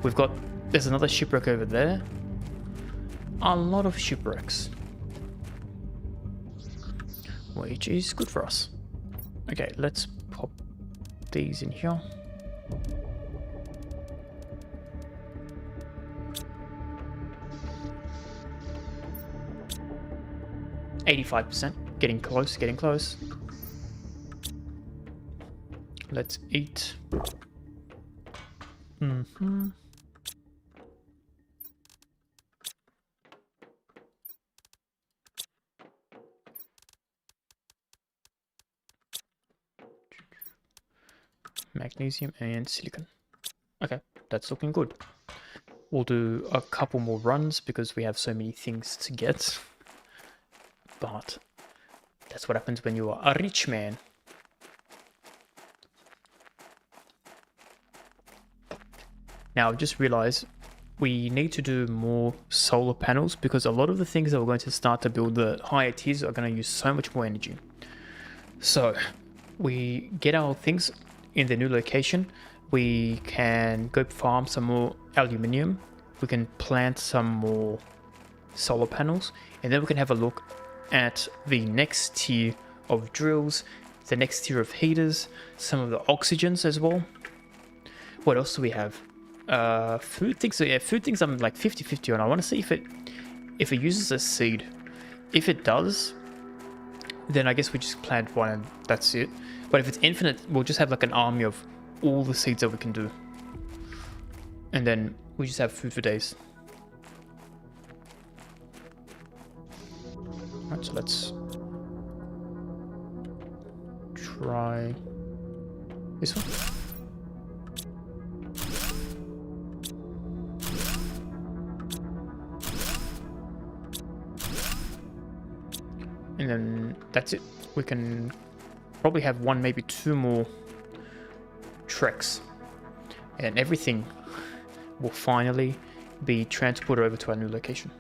We've got... There's another shipwreck over there. A lot of shipwrecks. Which is good for us. Okay, let's pop these in here. %. Getting close, getting close. Let's eat. Magnesium and silicon. Okay, that's looking good. We'll do a couple more runs because we have so many things to get. But that's what happens when you are a rich man. Now I've just realized we need to do more solar panels because a lot of the things that we're going to start to build, the higher tiers, are going to use so much more energy. So we get our things in the new location. We can go farm some more aluminium. We can plant some more solar panels, and then we can have a look at the next tier of drills, the next tier of heaters, some of the oxygens as well. What else do we have? Food things. So yeah, food things I'm like 50-50 on. I want to see if it uses a seed. If it does, then I guess we just plant one and that's it. But if it's infinite, we'll just have like an army of all the seeds that we can do. And then we just have food for days. Alright, so let's try this one. And then that's it. We can probably have 1, maybe 2 more treks. And everything will finally be transported over to our new location.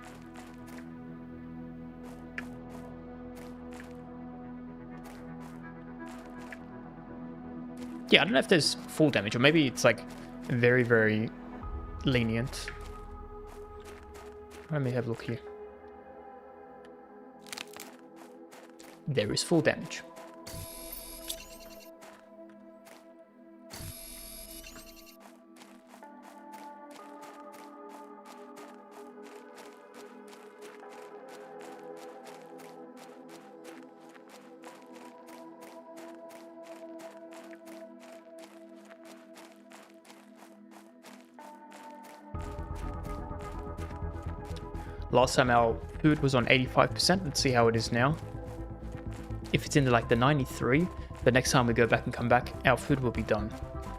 Yeah, I don't know if there's full damage, or maybe it's like very, very lenient. Let me have a look here. there is full damage. Last time our food was on 85%. Let's see how it is now. If it's in like the 93, the next time we go back and come back, our food will be done,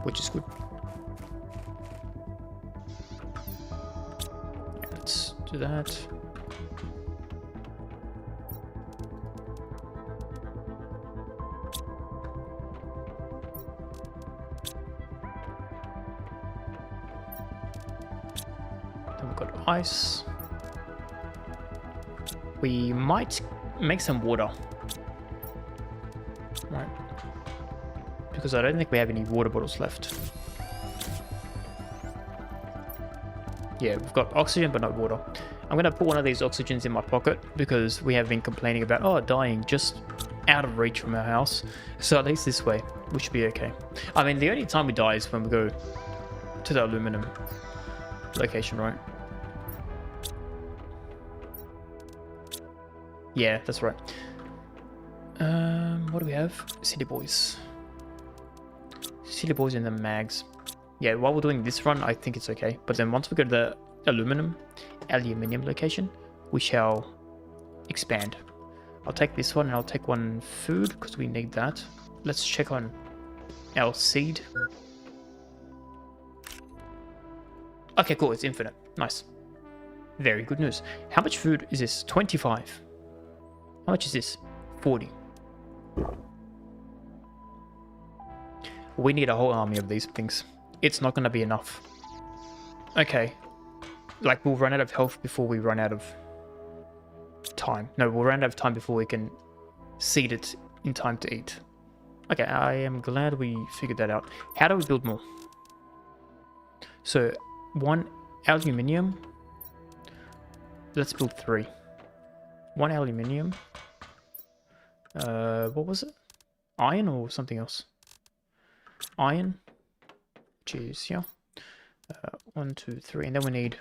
which is good. Let's do that. Then we've got ice. We might make some water. Right. Because I don't think we have any water bottles left. Yeah, we've got oxygen but not water. I'm going to put one of these oxygens in my pocket because we have been complaining about, oh, dying just out of reach from our house. So at least this way, we should be okay. I mean, the only time we die is when we go to the aluminum location, right? Yeah, that's right. What do we have? City Boys. City Boys and the mags. Yeah, while we're doing this run, I think it's okay. But then once we go to the aluminium location, we shall expand. I'll take this one and I'll take one food because we need that. Let's check on our seed. Okay, cool. It's infinite. Nice. Very good news. How much food is this? 25. How much is this? 40. We need a whole army of these things. It's not going to be enough. Okay. Like, we'll run out of health before we run out of time. No, we'll run out of time before we can seed it in time to eat. Okay, I am glad we figured that out. How do we build more? So, 1 aluminium. Let's build 3. 1 aluminium. What was it? Iron or something else? Iron, which is here. 1, 2, 3, and then we need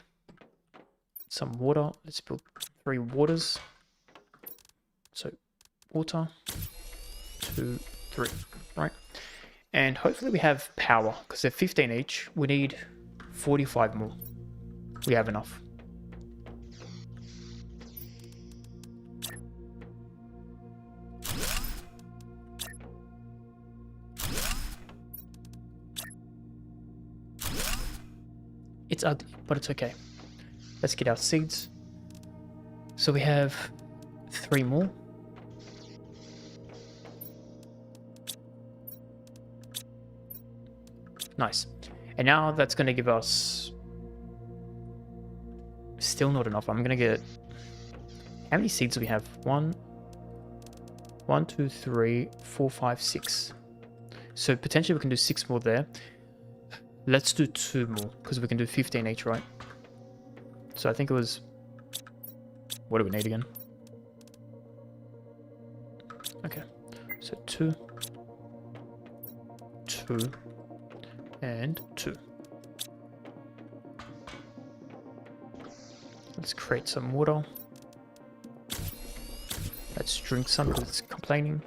some water. Let's build 3 waters. So water, 2, 3, right? And hopefully we have power because they're 15 each. We need 45 more. We have enough. It's ugly, but it's okay. Let's get our seeds. So we have 3 more. Nice. And now that's going to give us... Still not enough. I'm going to get... How many seeds do we have? 1, 2, 3, 4, 5, 6. So potentially we can do 6 more there. Let's do 2 more, because we can do 15 each, right? So I think it was... What do we need again? Okay. So 2, 2, and 2. Let's create some water. Let's drink some because it's complaining.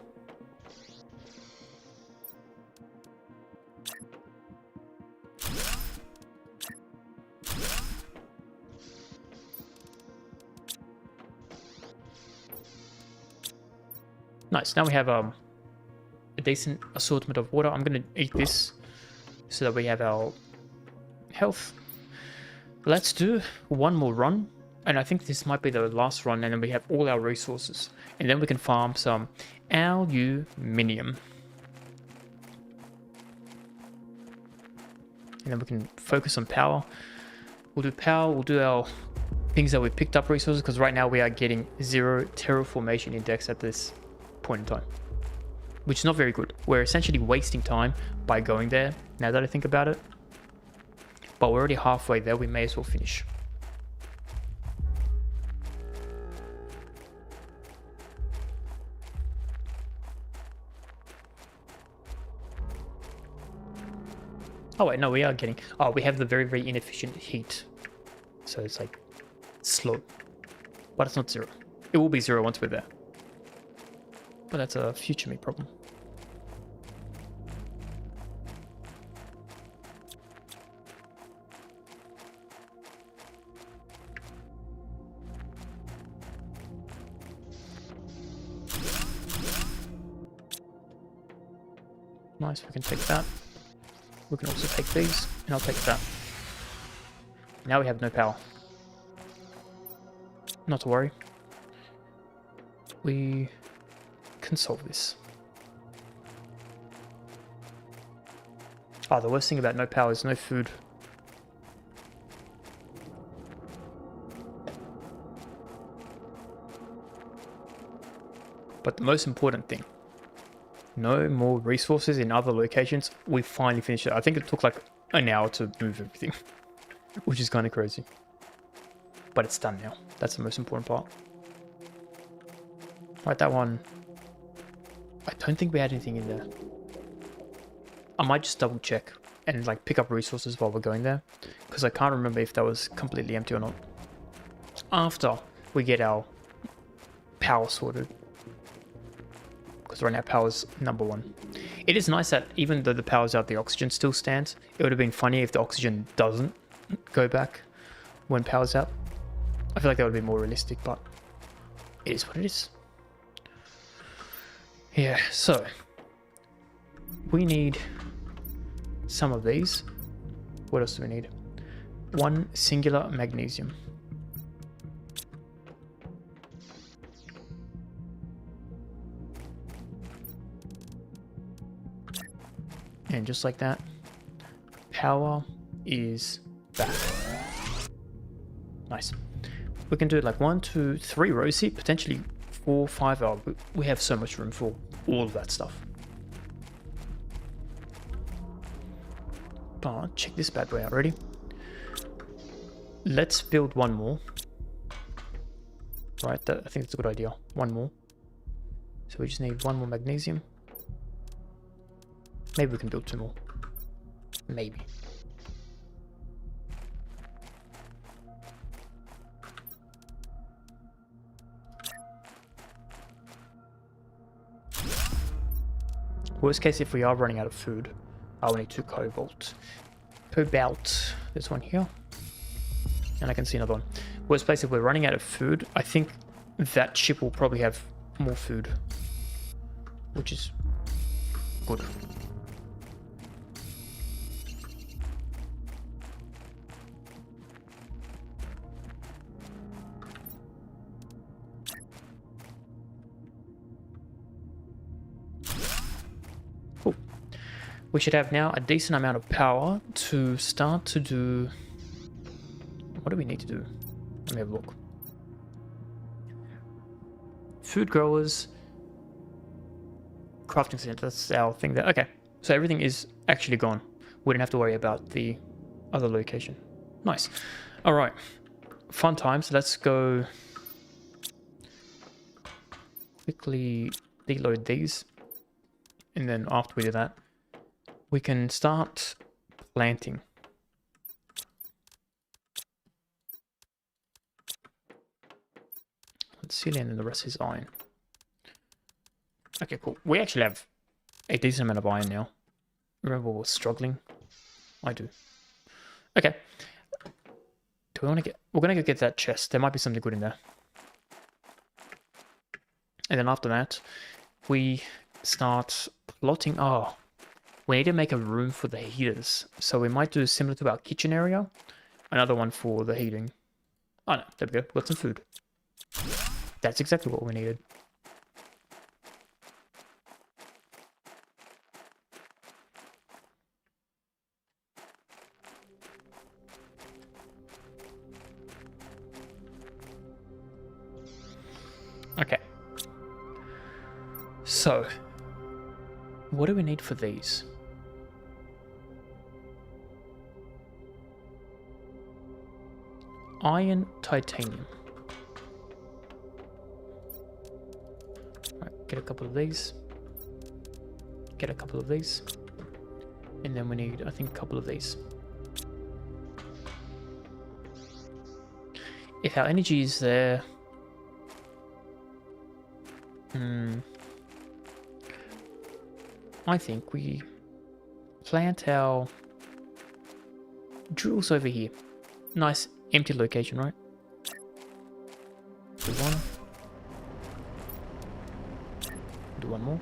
Nice. Now we have a decent assortment of water. I'm going to eat this so that we have our health. Let's do 1 more run. And I think this might be the last run. And then we have all our resources. And then we can farm some aluminium. And then we can focus on power. We'll do power. We'll do our things that we picked up resources. Because right now we are getting 0 terraformation index at this point in time, which is not very good. We're essentially wasting time by going there, now that I think about it. But we're already halfway there, we may as well finish. Oh wait, no, we are getting. Oh, we have the very, very inefficient heat, so it's like slow, but it's not 0. It will be 0 once we're there, but that's a future me problem. Nice, we can take that. We can also take these, and I'll take that. Now we have no power. Not to worry. We can solve this. Oh, the worst thing about no power is no food. But the most important thing, no more resources in other locations. We finally finished it. I think it took like an hour to move everything, which is kind of crazy. But it's done now. That's the most important part. Right, that one. I don't think we had anything in there. I might just double check and like pick up resources while we're going there, because I can't remember if that was completely empty or not. After we get our power sorted. Because right now power's #1. It is nice that even though the power's out, the oxygen still stands. It would have been funny if the oxygen doesn't go back when power's out. I feel like that would be more realistic, but it is what it is. Yeah, so we need some of these. What else do we need? 1 singular magnesium. And just like that, power is back. Nice. We can do like 1, 2, 3 rows here, potentially 4, 5. Oh, we have so much room for all of that stuff. But check this bad boy out. Ready? Let's build 1 more. Right, I think that's a good idea. 1 more. So we just need 1 more magnesium. Maybe we can build 2 more. Maybe. Worst case, if we are running out of food, I will need 2 cobalt. Cobalt. There's one here. And I can see another one. Worst case, if we're running out of food, I think that ship will probably have more food. Which is good. Cool. We should have now a decent amount of power to start to do... What do we need to do? Let me have a look. Food growers. Crafting center, that's our thing there. Okay, so everything is actually gone. We didn't have to worry about the other location. Nice. All right, fun times. Let's go quickly deload these. And then after we do that, we can start planting. Obsidian and the rest is iron. Okay, cool. We actually have a decent amount of iron now. Remember we were struggling? I do. Okay. Do we want to get... We're going to go get that chest. There might be something good in there. And then after that, we start plotting... Oh, we need to make a room for the heaters. So we might do similar to our kitchen area. Another one for the heating. Oh no, there we go. Got some food. That's exactly what we needed. Okay. So, what do we need for these? Iron, titanium. Right, get a couple of these. Get a couple of these. And then we need, I think, a couple of these. If our energy is there... I think we plant our drills over here. Nice empty location, right? Do one. Do one more.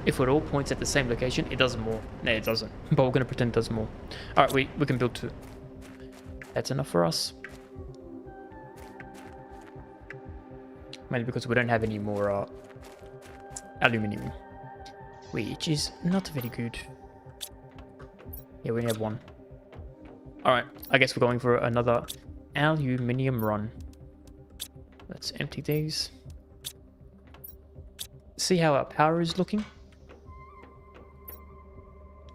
If it all points at the same location, it does more. No, it doesn't. But we're going to pretend it does more. Alright, we can build 2. That's enough for us. Mainly because we don't have any more aluminium. Which is not very good. Yeah, we only have 1. Alright, I guess we're going for another aluminium run. Let's empty these. See how our power is looking?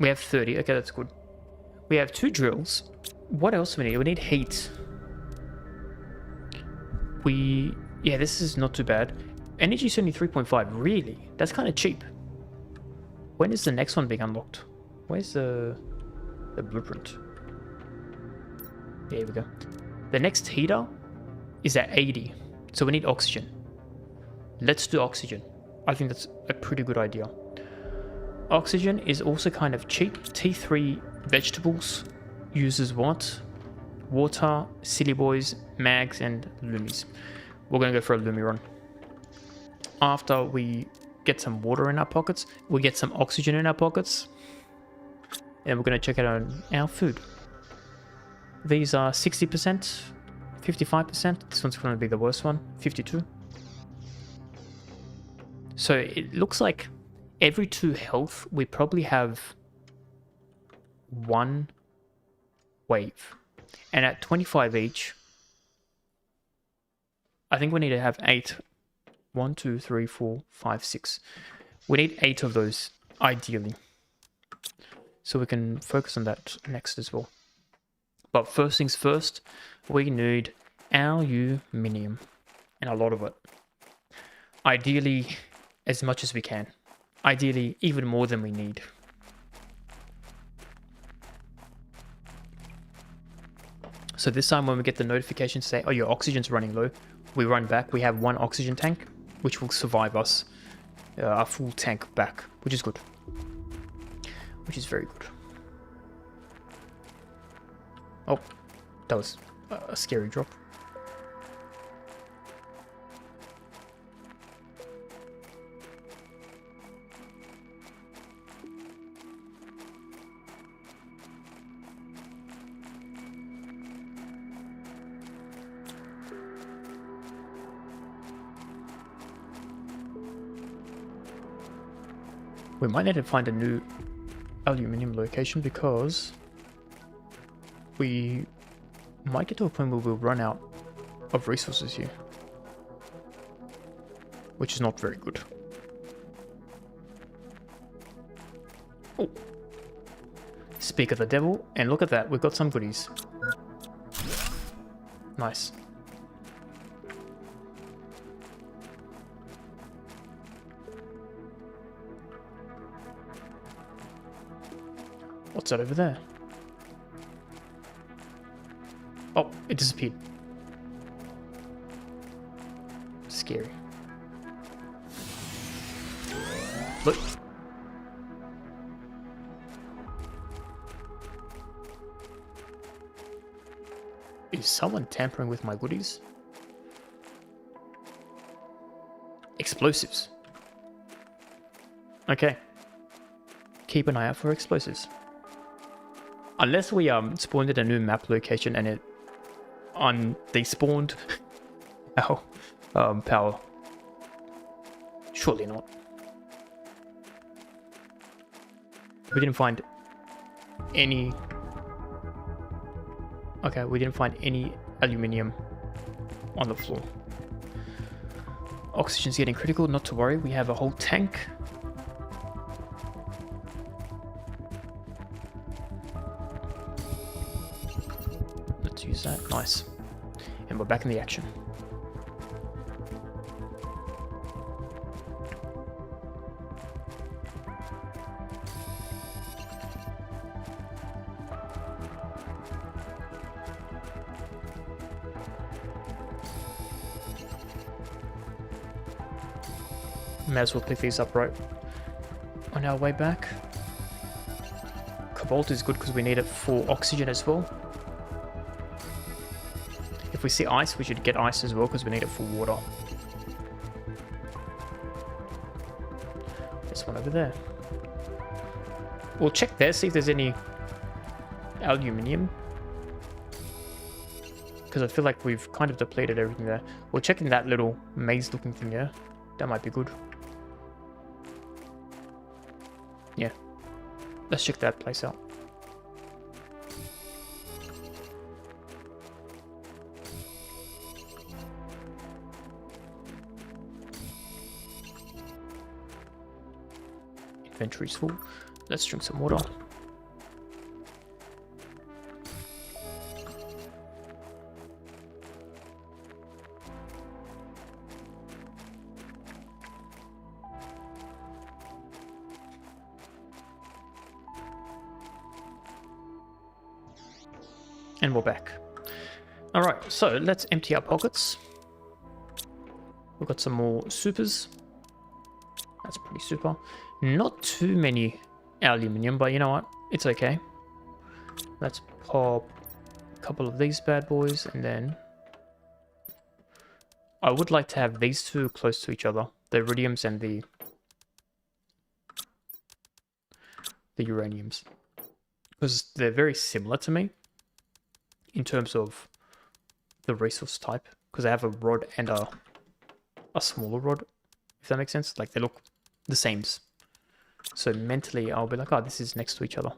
We have 30. Okay, that's good. We have 2 drills. What else do we need? We need heat. Yeah, this is not too bad. Energy is only 3.5. Really? That's kind of cheap. When is the next one being unlocked? Where's the blueprint? There we go. The next heater is at 80. So we need oxygen. Let's do oxygen. I think that's a pretty good idea. Oxygen is also kind of cheap. T3 vegetables uses what? Water, silly boys, mags, and lumis. We're going to go for a lumi run. After we get some water in our pockets, we get some oxygen in our pockets, and we're going to check out our food. These are 60%, 55%. This one's going to be the worst one, 52. So it looks like every 2 health, we probably have 1 wave. And at 25 each, I think we need to have 8. 1, 2, 3, 4, 5, 6. We need 8 of those, ideally. So we can focus on that next as well. But first things first, we need aluminium. And a lot of it. Ideally, as much as we can. Ideally, even more than we need. So this time when we get the notification to say, oh, your oxygen's running low, we run back. We have 1 oxygen tank, which will survive us a full tank back, which is good. Which is very good. Oh, that was a scary drop. We might need to find a new aluminium location because we might get to a point where we'll run out of resources here, which is not very good. Oh, speak of the devil, and look at that, we've got some goodies. Nice. What's that over there? Oh, it disappeared. Scary. Look. Is someone tampering with my goodies? Explosives. Okay. Keep an eye out for explosives. Unless we spawned at a new map location and it despawned our power. Surely not. We didn't find any... Okay, we didn't find any aluminium on the floor. Oxygen's getting critical, not to worry. We have a whole tank. Use that. Nice. And we're back in the action. May as well pick these up right on our way back. Cobalt is good because we need it for oxygen as well. If we see ice, we should get ice as well because we need it for water. This one over there. We'll check there, see if there's any aluminium. Because I feel like we've kind of depleted everything there. We'll check in that little maze-looking thing there. That might be good. Yeah. Let's check that place out. Inventory's full. Let's drink some water. And we're back. Alright, so let's empty our pockets. We've got some more supers. That's pretty super. Not too many aluminium, but you know what? It's okay. Let's pop a couple of these bad boys, and then I would like to have these two close to each other. The iridiums and the uraniums. Because they're very similar to me in terms of the resource type. Because I have a rod and a smaller rod, if that makes sense. Like, they look the same. So mentally, I'll be like, oh, this is next to each other.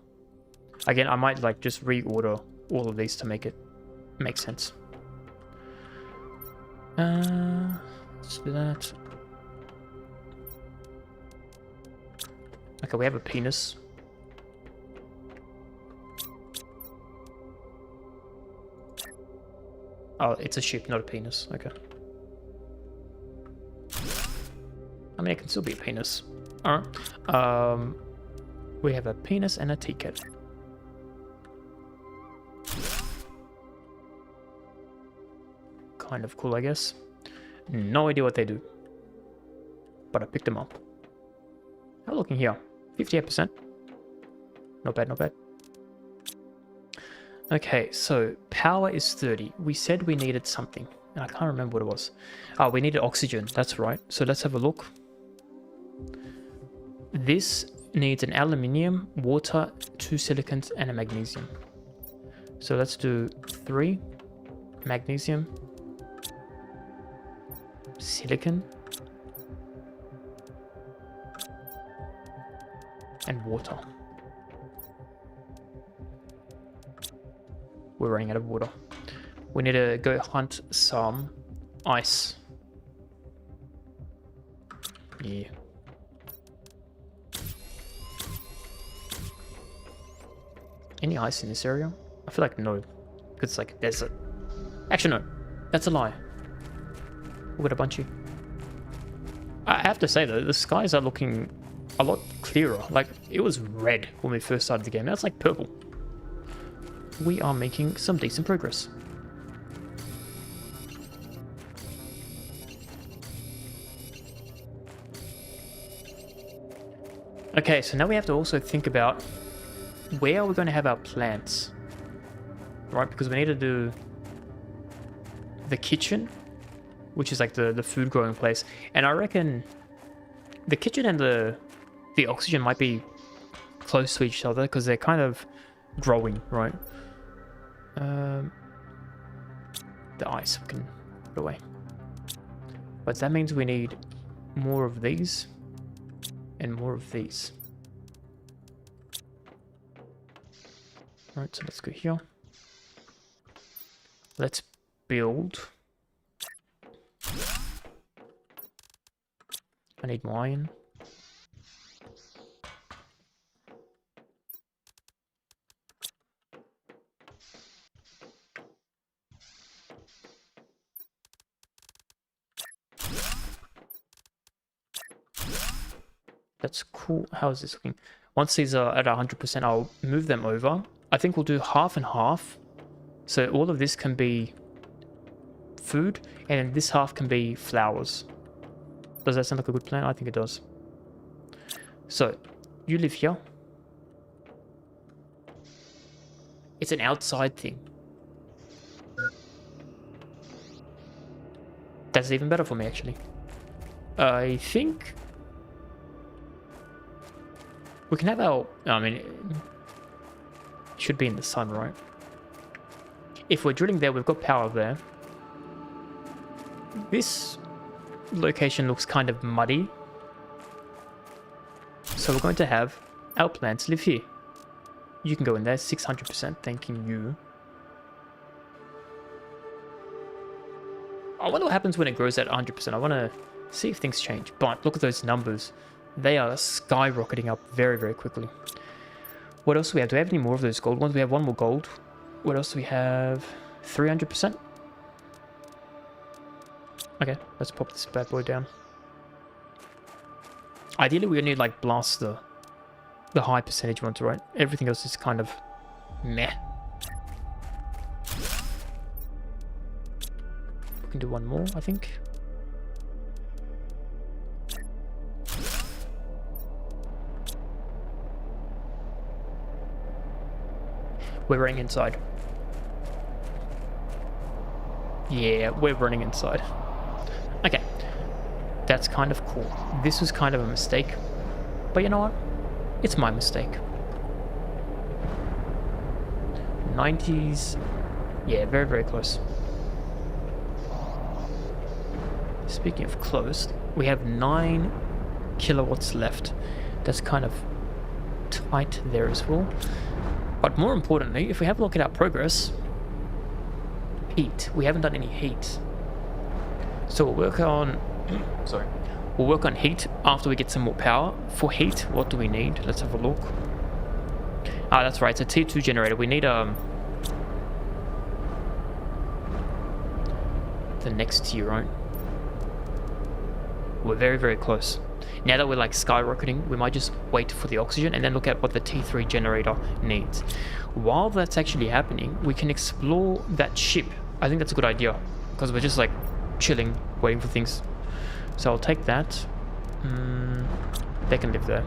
Again, I might like just reorder all of these to make it make sense. Let's do that. Okay, we have a penis. Oh, it's a ship, not a penis. Okay. I mean, it can still be a penis. Alright. We have a penis and a tea kettle. Kind of cool, I guess. No idea what they do. But I picked them up. How are we looking here? 58%. Not bad, not bad. Okay, so power is 30. We said we needed something. And I can't remember what it was. Oh, we needed oxygen. That's right. So let's have a look. This needs an aluminium, water, 2 silicons, and a magnesium. So let's do 3 magnesium, silicon, and water. We're running out of water. We need to go hunt some ice. Yeah. Any ice in this area? I feel like no. Because it's like a desert. Actually, no. That's a lie. We've got a bunch of... I have to say though, the skies are looking a lot clearer. Like, it was red when we first started the game. Now it's like purple. We are making some decent progress. Okay, so now we have to also think about where are we going to have our plants? Right, because we need to do the kitchen, which is like the food growing place. And I reckon the kitchen and the oxygen might be close to each other because they're kind of growing, right? The ice we can put away. But that means we need more of these and more of these. Alright, so let's go here. Let's build. I need more iron. That's cool. How is this looking? Once these are at 100%, I'll move them over. I think we'll do half and half. So all of this can be food, and this half can be flowers. Does that sound like a good plan? I think it does. So, you live here. It's an outside thing. That's even better for me, actually. I think we can have our... I mean, it should be in the sun, right? If we're drilling there, we've got power there. This location looks kind of muddy. So we're going to have our plants live here. You can go in there, 600%, thanking you. I wonder what happens when it grows at 100%. I want to see if things change. But look at those numbers. They are skyrocketing up very, very quickly. What else do we have? Do we have any more of those gold ones? We have one more gold. What else do we have? 300%? Okay, let's pop this bad boy down. Ideally, we only like blast the high percentage ones, right? Everything else is kind of meh. We can do one more, I think. We're running inside. Yeah, we're running inside. Okay. That's kind of cool. This was kind of a mistake. But you know what? It's my mistake. 90s. Yeah, very, very close. Speaking of close, we have 9 kilowatts left. That's kind of tight there as well. But more importantly, if we have a look at our progress, heat. We haven't done any heat. So we'll work on... sorry. We'll work on heat after we get some more power. For heat, what do we need? Let's have a look. Ah, that's right. It's a T2 generator. We need the next tier, right? We're very, very close. Now that we're like skyrocketing, we might just wait for the oxygen and then look at what the T3 generator needs. While that's actually happening, we can explore that ship. I think that's a good idea because we're just like chilling, waiting for things. So I'll take that. They can live there.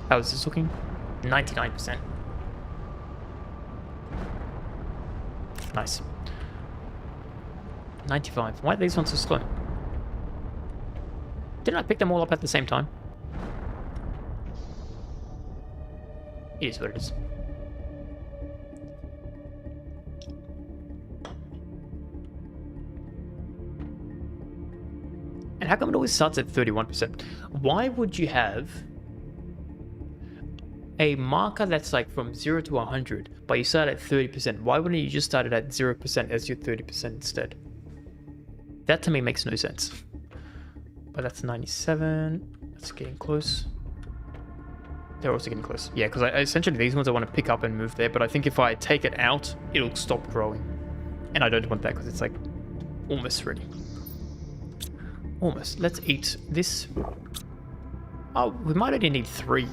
How is this looking? 99%. Nice. 95. Why are these ones so slow? Didn't I pick them all up at the same time? It is what it is. And how come it always starts at 31%? Why would you have a marker that's like from 0 to 100, but you start at 30%? Why wouldn't you just start it at 0% as your 30% instead? That to me makes no sense. But that's 97. That's getting close. They're also getting close. Yeah, because essentially these ones I want to pick up and move there, but I think if I take it out, it'll stop growing. And I don't want that because it's like almost ready. Almost. Let's eat this. Oh, we might only need 3.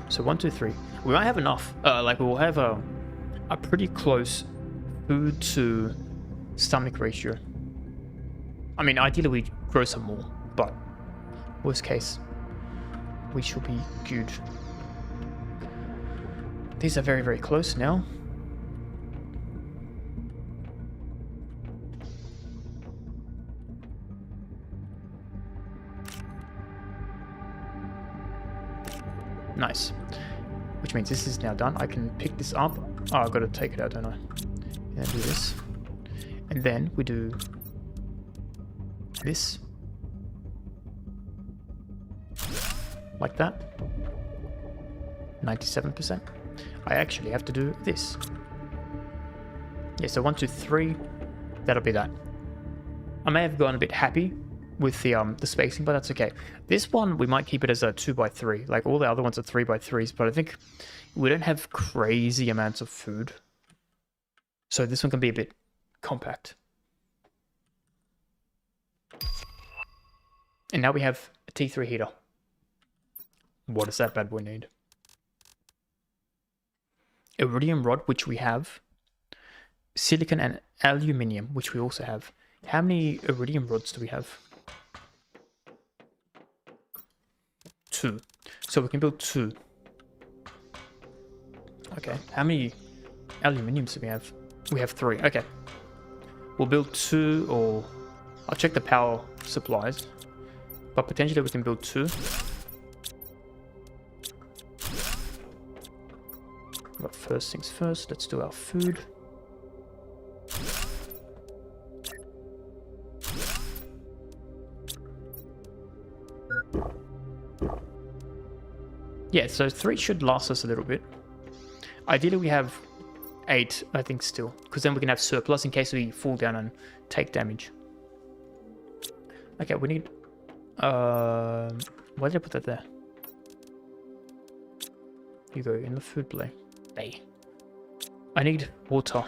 So 1, 2, 3. We might have enough. Like we'll have a pretty close food to stomach ratio. I mean, ideally we grow some more, but worst case, we should be good. These are very, very close now. Nice. Which means this is now done. I can pick this up. Oh, I've got to take it out, don't I? And do this. And then we do this. Like that. 97%. I actually have to do this. Yeah, so 1, 2, 3. That'll be that. I may have gone a bit happy with the spacing, but that's okay. This one, we might keep it as a 2x3. Like all the other ones are 3x3s, but I think we don't have crazy amounts of food. So this one can be a bit compact. And now we have a T3 heater. What does that bad boy need? Iridium rod, which we have. Silicon and aluminium, which we also have. How many iridium rods do we have? 2. So we can build 2. Okay, how many aluminiums do we have? We have 3. Okay. We'll build 2, or I'll check the power supplies. But potentially we can build 2. But first things first, let's do our food. Yeah, so 3 should last us a little bit. Ideally we have 8, I think, still, because then we can have surplus in case we fall down and take damage. Okay, we need... why did I put that there? You go in the food bay. I need water.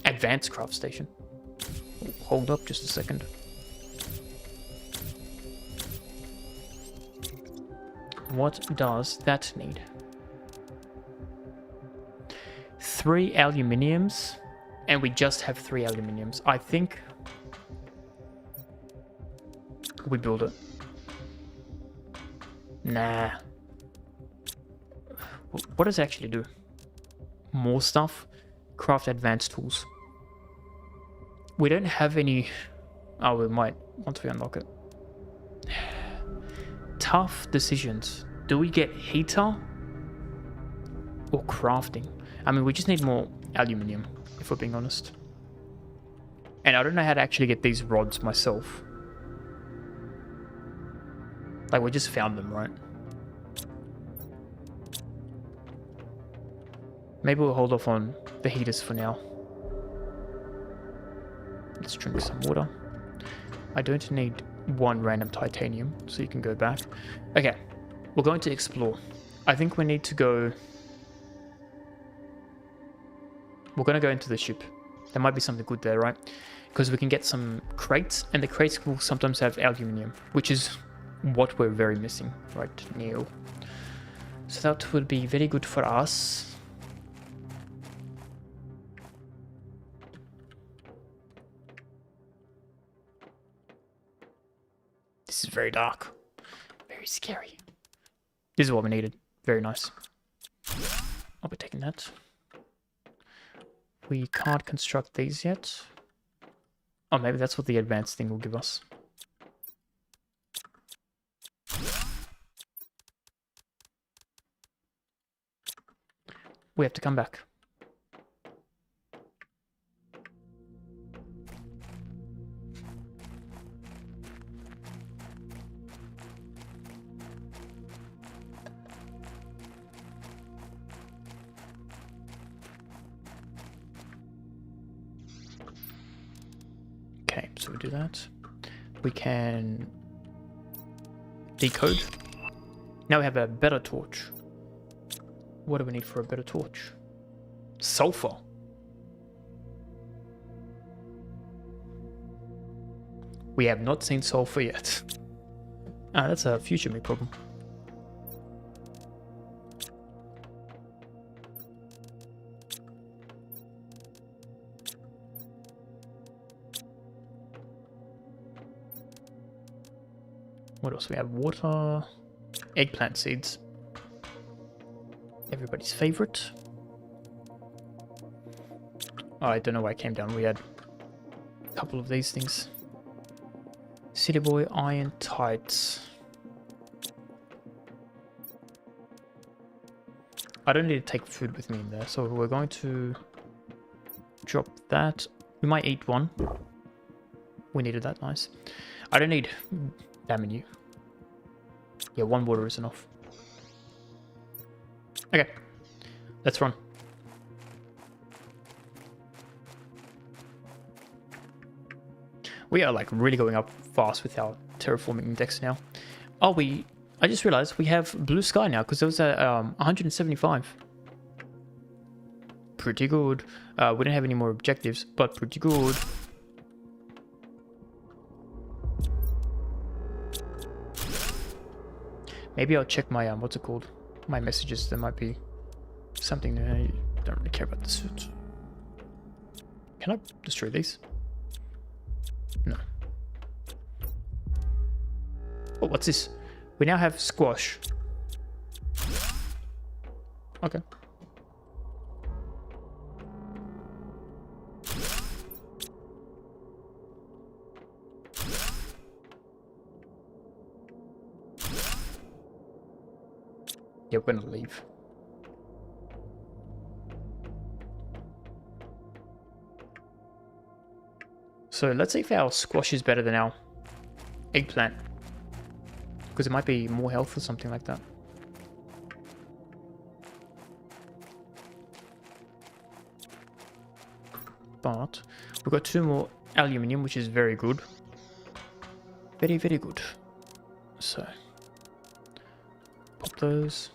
Advanced craft station. Hold up just a second. What does that need? 3 aluminiums, and we just have 3 aluminiums. I think we build it. Nah. What does it actually do? More stuff? Craft advanced tools. We don't have any... Oh, we might once we unlock it. Tough decisions. Do we get heater or crafting? I mean, we just need more aluminium, if we're being honest. And I don't know how to actually get these rods myself. Like, we just found them, right? Maybe we'll hold off on the heaters for now. Let's drink some water. I don't need 1 random titanium, so you can go back. Okay, we're going to explore. I think we need to go... We're going to go into the ship. There might be something good there, right? Because we can get some crates, and the crates will sometimes have aluminium, which is what we're very missing right now. So that would be very good for us. This is very dark. Very scary. This is what we needed. Very nice. I'll be taking that. We can't construct these yet. Oh, maybe that's what the advanced thing will give us. We have to come back. Okay, so we do that. We can decode. Now we have a better torch. What do we need for a better torch? Sulfur. We have not seen sulfur yet. Ah, that's a future me problem. What else? We have water, eggplant seeds. Everybody's favorite. Oh, I don't know why I came down. We had a couple of these things. City boy, iron tights. I don't need to take food with me in there, so we're going to drop that. We might eat one. We needed that, nice. I don't need that many. Yeah, 1 water is enough. Okay, let's run. We are like really going up fast with our terraforming index now. Oh, I just realized we have blue sky now because it was at 175. Pretty good. We don't have any more objectives, but pretty good. Maybe I'll check my, what's it called? My messages. There might be something there. I don't really care about the suit. Can I destroy these? No. Oh, what's this? We now have squash. Okay. Yeah, we're gonna leave. So let's see if our squash is better than our eggplant. Because it might be more health or something like that. But we've got 2 more aluminium, which is very good. Very, very good. So pop those.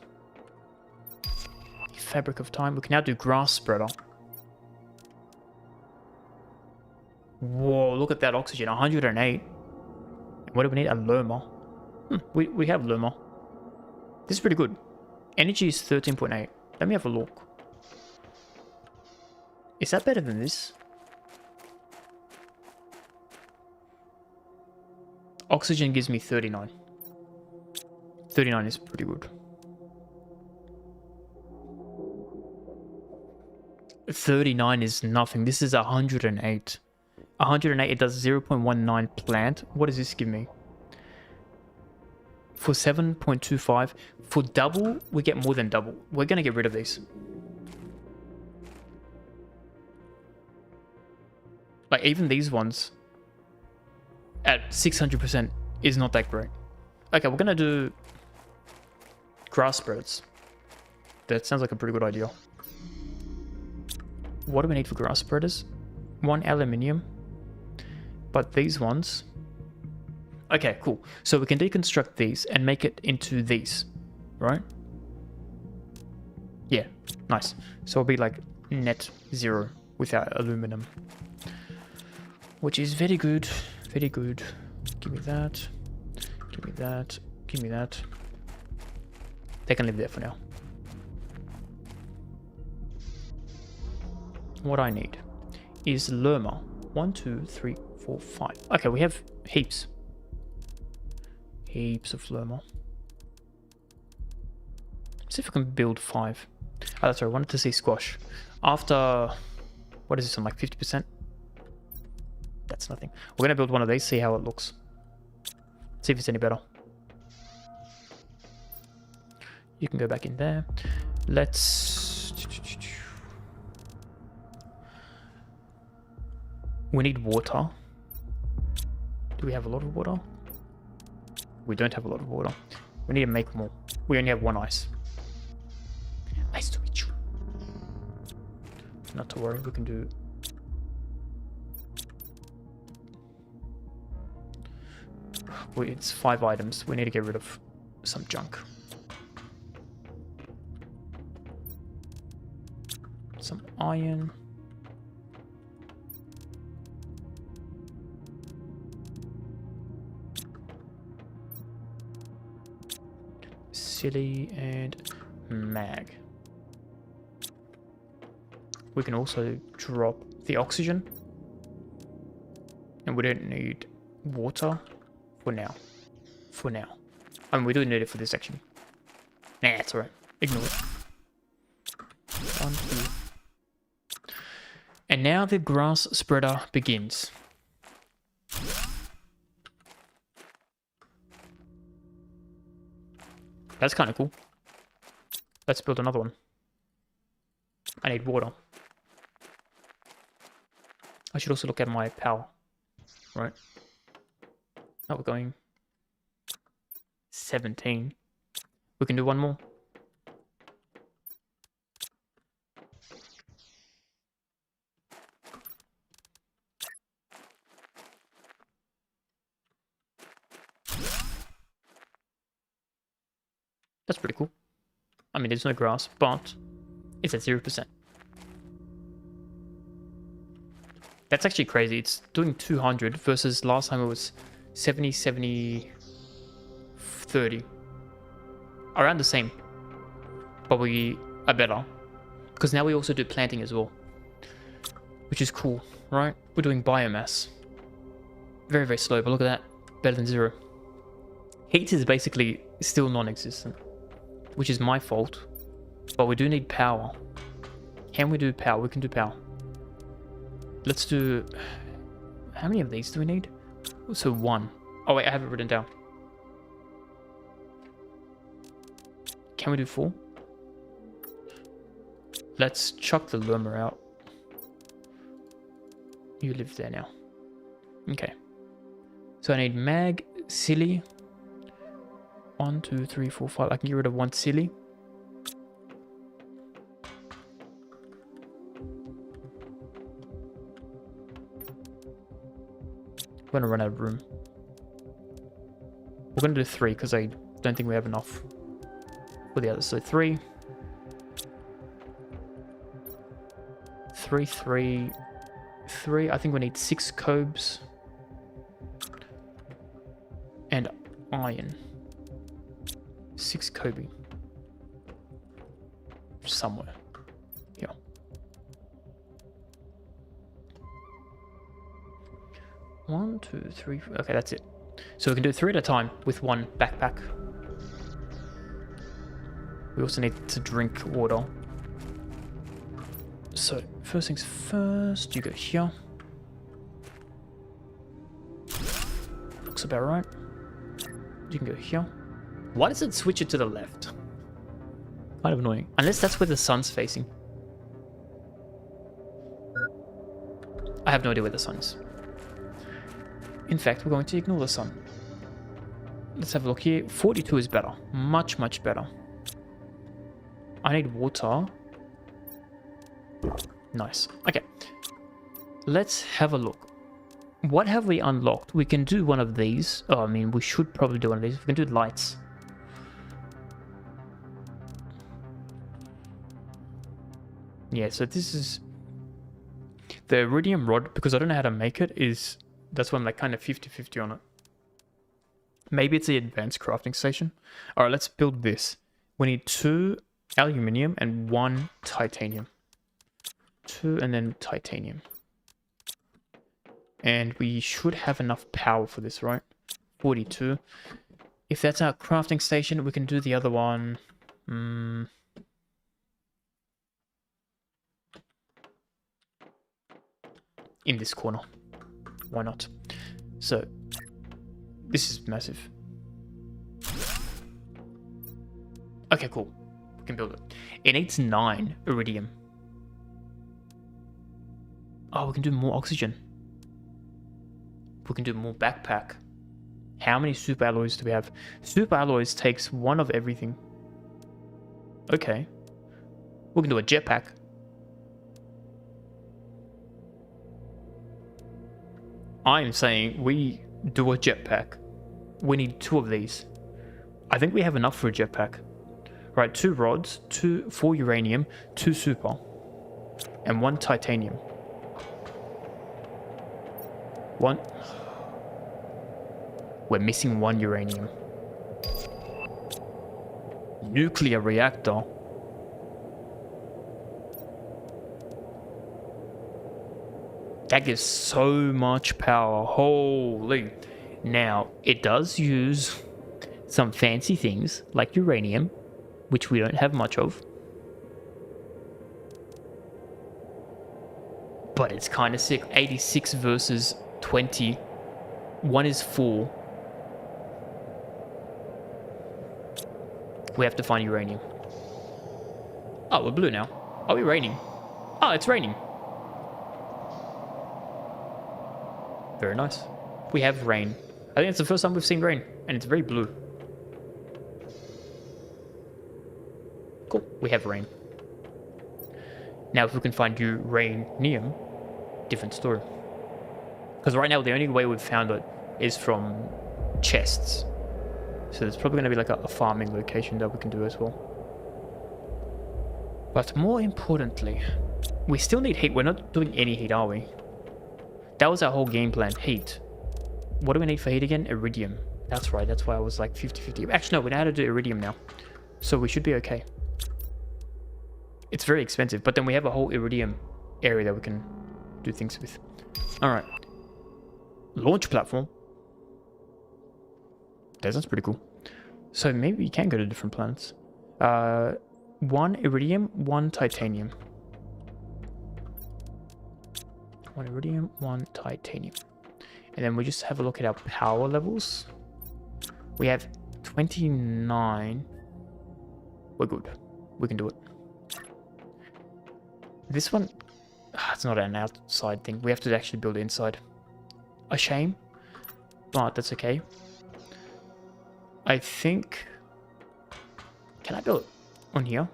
Fabric of time. We can now do grass spreader. Whoa, look at that oxygen. 108. What do we need? A Lerma. We have Lerma. This is pretty good. Energy is 13.8. Let me have a look. Is that better than this? Oxygen gives me 39. 39 is pretty good. 39 is nothing. This is 108. 108, it does 0.19 plant. What does this give me? For 7.25. For double, we get more than double. We're going to get rid of these. Like, even these ones at 600% is not that great. Okay, we're going to do grass spreads. That sounds like a pretty good idea. What do we need for grass spreaders? 1 aluminium. But these ones... Okay, cool. So we can deconstruct these and make it into these, right? Yeah, nice. So it'll be like net 0 without aluminum. Which is very good. Very good. Give me that. Give me that. Give me that. They can live there for now. What I need is Lerma. 1, 2, 3, 4, 5. Okay, we have heaps. Heaps of Lerma. Let's see if we can build 5. Oh, that's right. I wanted to see squash. After... What is this on, like 50%? That's nothing. We're going to build one of these, see how it looks. See if it's any better. You can go back in there. Let's... We need water. Do we have a lot of water? We don't have a lot of water. We need to make more. We only have 1 ice. Nice to meet you. Not to worry, we can do... It's 5 items. We need to get rid of some junk. Some iron. Silly and mag. We can also drop the oxygen. And we don't need water for now. For now. I mean, we do need it for this section. Nah, it's alright. Ignore it. 1, 2. And now the grass spreader begins. That's kind of cool. Let's build another one. I need water. I should also look at my power. Right. Oh, we're going 17. We can do one more. That's pretty cool. I mean, there's no grass, but it's at 0%. That's actually crazy. It's doing 200 versus last time it was 70, 70, 30. Around the same. But we are better. Because now we also do planting as well. which is cool, right? We're doing biomass. Very, very slow, but look at that. Better than 0. Heat is basically still non-existent, which is my fault. But we do need power. Can we do power? We can do power. Let's do... How many of these do we need? So 1. Oh wait, I have it written down. Can we do 4? Let's chuck the Lerma out. You live there now. Okay. So I need mag, silly. 1, 2, 3, 4, 5. I can get rid of 1 silly. I'm gonna run out of room. We're gonna do 3 because I don't think we have enough for the others. So 3. 3, 3, 3. I think we need 6 cobes. And iron. 6 Kobe. Somewhere. Yeah. One, two, three. Okay, that's it. So we can do 3 at a time with 1 backpack. We also need to drink water. So, first things first, you go here. Looks about right. You can go here. Why does it switch it to the left? Kind of annoying. Unless that's where the sun's facing. I have no idea where the sun is. In fact, we're going to ignore the sun. Let's have a look here. 42 is better. Much, much better. I need water. Nice. Okay. Let's have a look. What have we unlocked? We can do one of these. Oh, I mean, we should probably do one of these. We can do lights. Yeah, so this is... The iridium rod, because I don't know how to make it, is... That's why I'm like kind of 50-50 on it. Maybe it's the advanced crafting station. Alright, let's build this. We need 2 aluminium and 1 titanium. 2 and then titanium. And we should have enough power for this, right? 42. If that's our crafting station, we can do the other one. In this corner. Why not? So, this is massive. Okay, cool. We can build it. It needs 9 iridium. Oh, we can do more oxygen. We can do more backpack. How many super alloys do we have? Super alloys takes 1 of everything. Okay. We can do a jetpack. I'm saying we do a jetpack. We need 2 of these. I think we have enough for a jetpack. Right, 2 rods, 4 uranium, 2 super, and 1 titanium. 1. We're missing 1 uranium. Nuclear reactor. That gives so much power. Holy. Now, it does use some fancy things like uranium, which we don't have much of. But it's kind of sick. 86 versus 20. 1 is 4. We have to find uranium. Oh, we're blue now. Are we raining? Oh, it's raining. Very nice. We have rain. I think it's the first time we've seen rain, and it's very blue. Cool, we have rain. Now if we can find uranium, different story. Because right now the only way we've found it is from chests. So there's probably going to be like a farming location that we can do as well. But more importantly, we still need heat. We're not doing any heat, are we? That was our whole game plan, heat. What do we need for heat again? Iridium. That's right, that's why I was like 50-50. Actually, no, we know how to do iridium now. So we should be okay. It's very expensive, but then we have a whole iridium area that we can do things with. All right. Launch platform. That sounds pretty cool. So maybe we can go to different planets. 1 iridium, 1 titanium. 1 iridium, 1 titanium. And then we just have a look at our power levels. We have 29. We're good. We can do it. This one, it's not an outside thing. We have to actually build it inside. A shame, but that's okay. I think... Can I build it on here?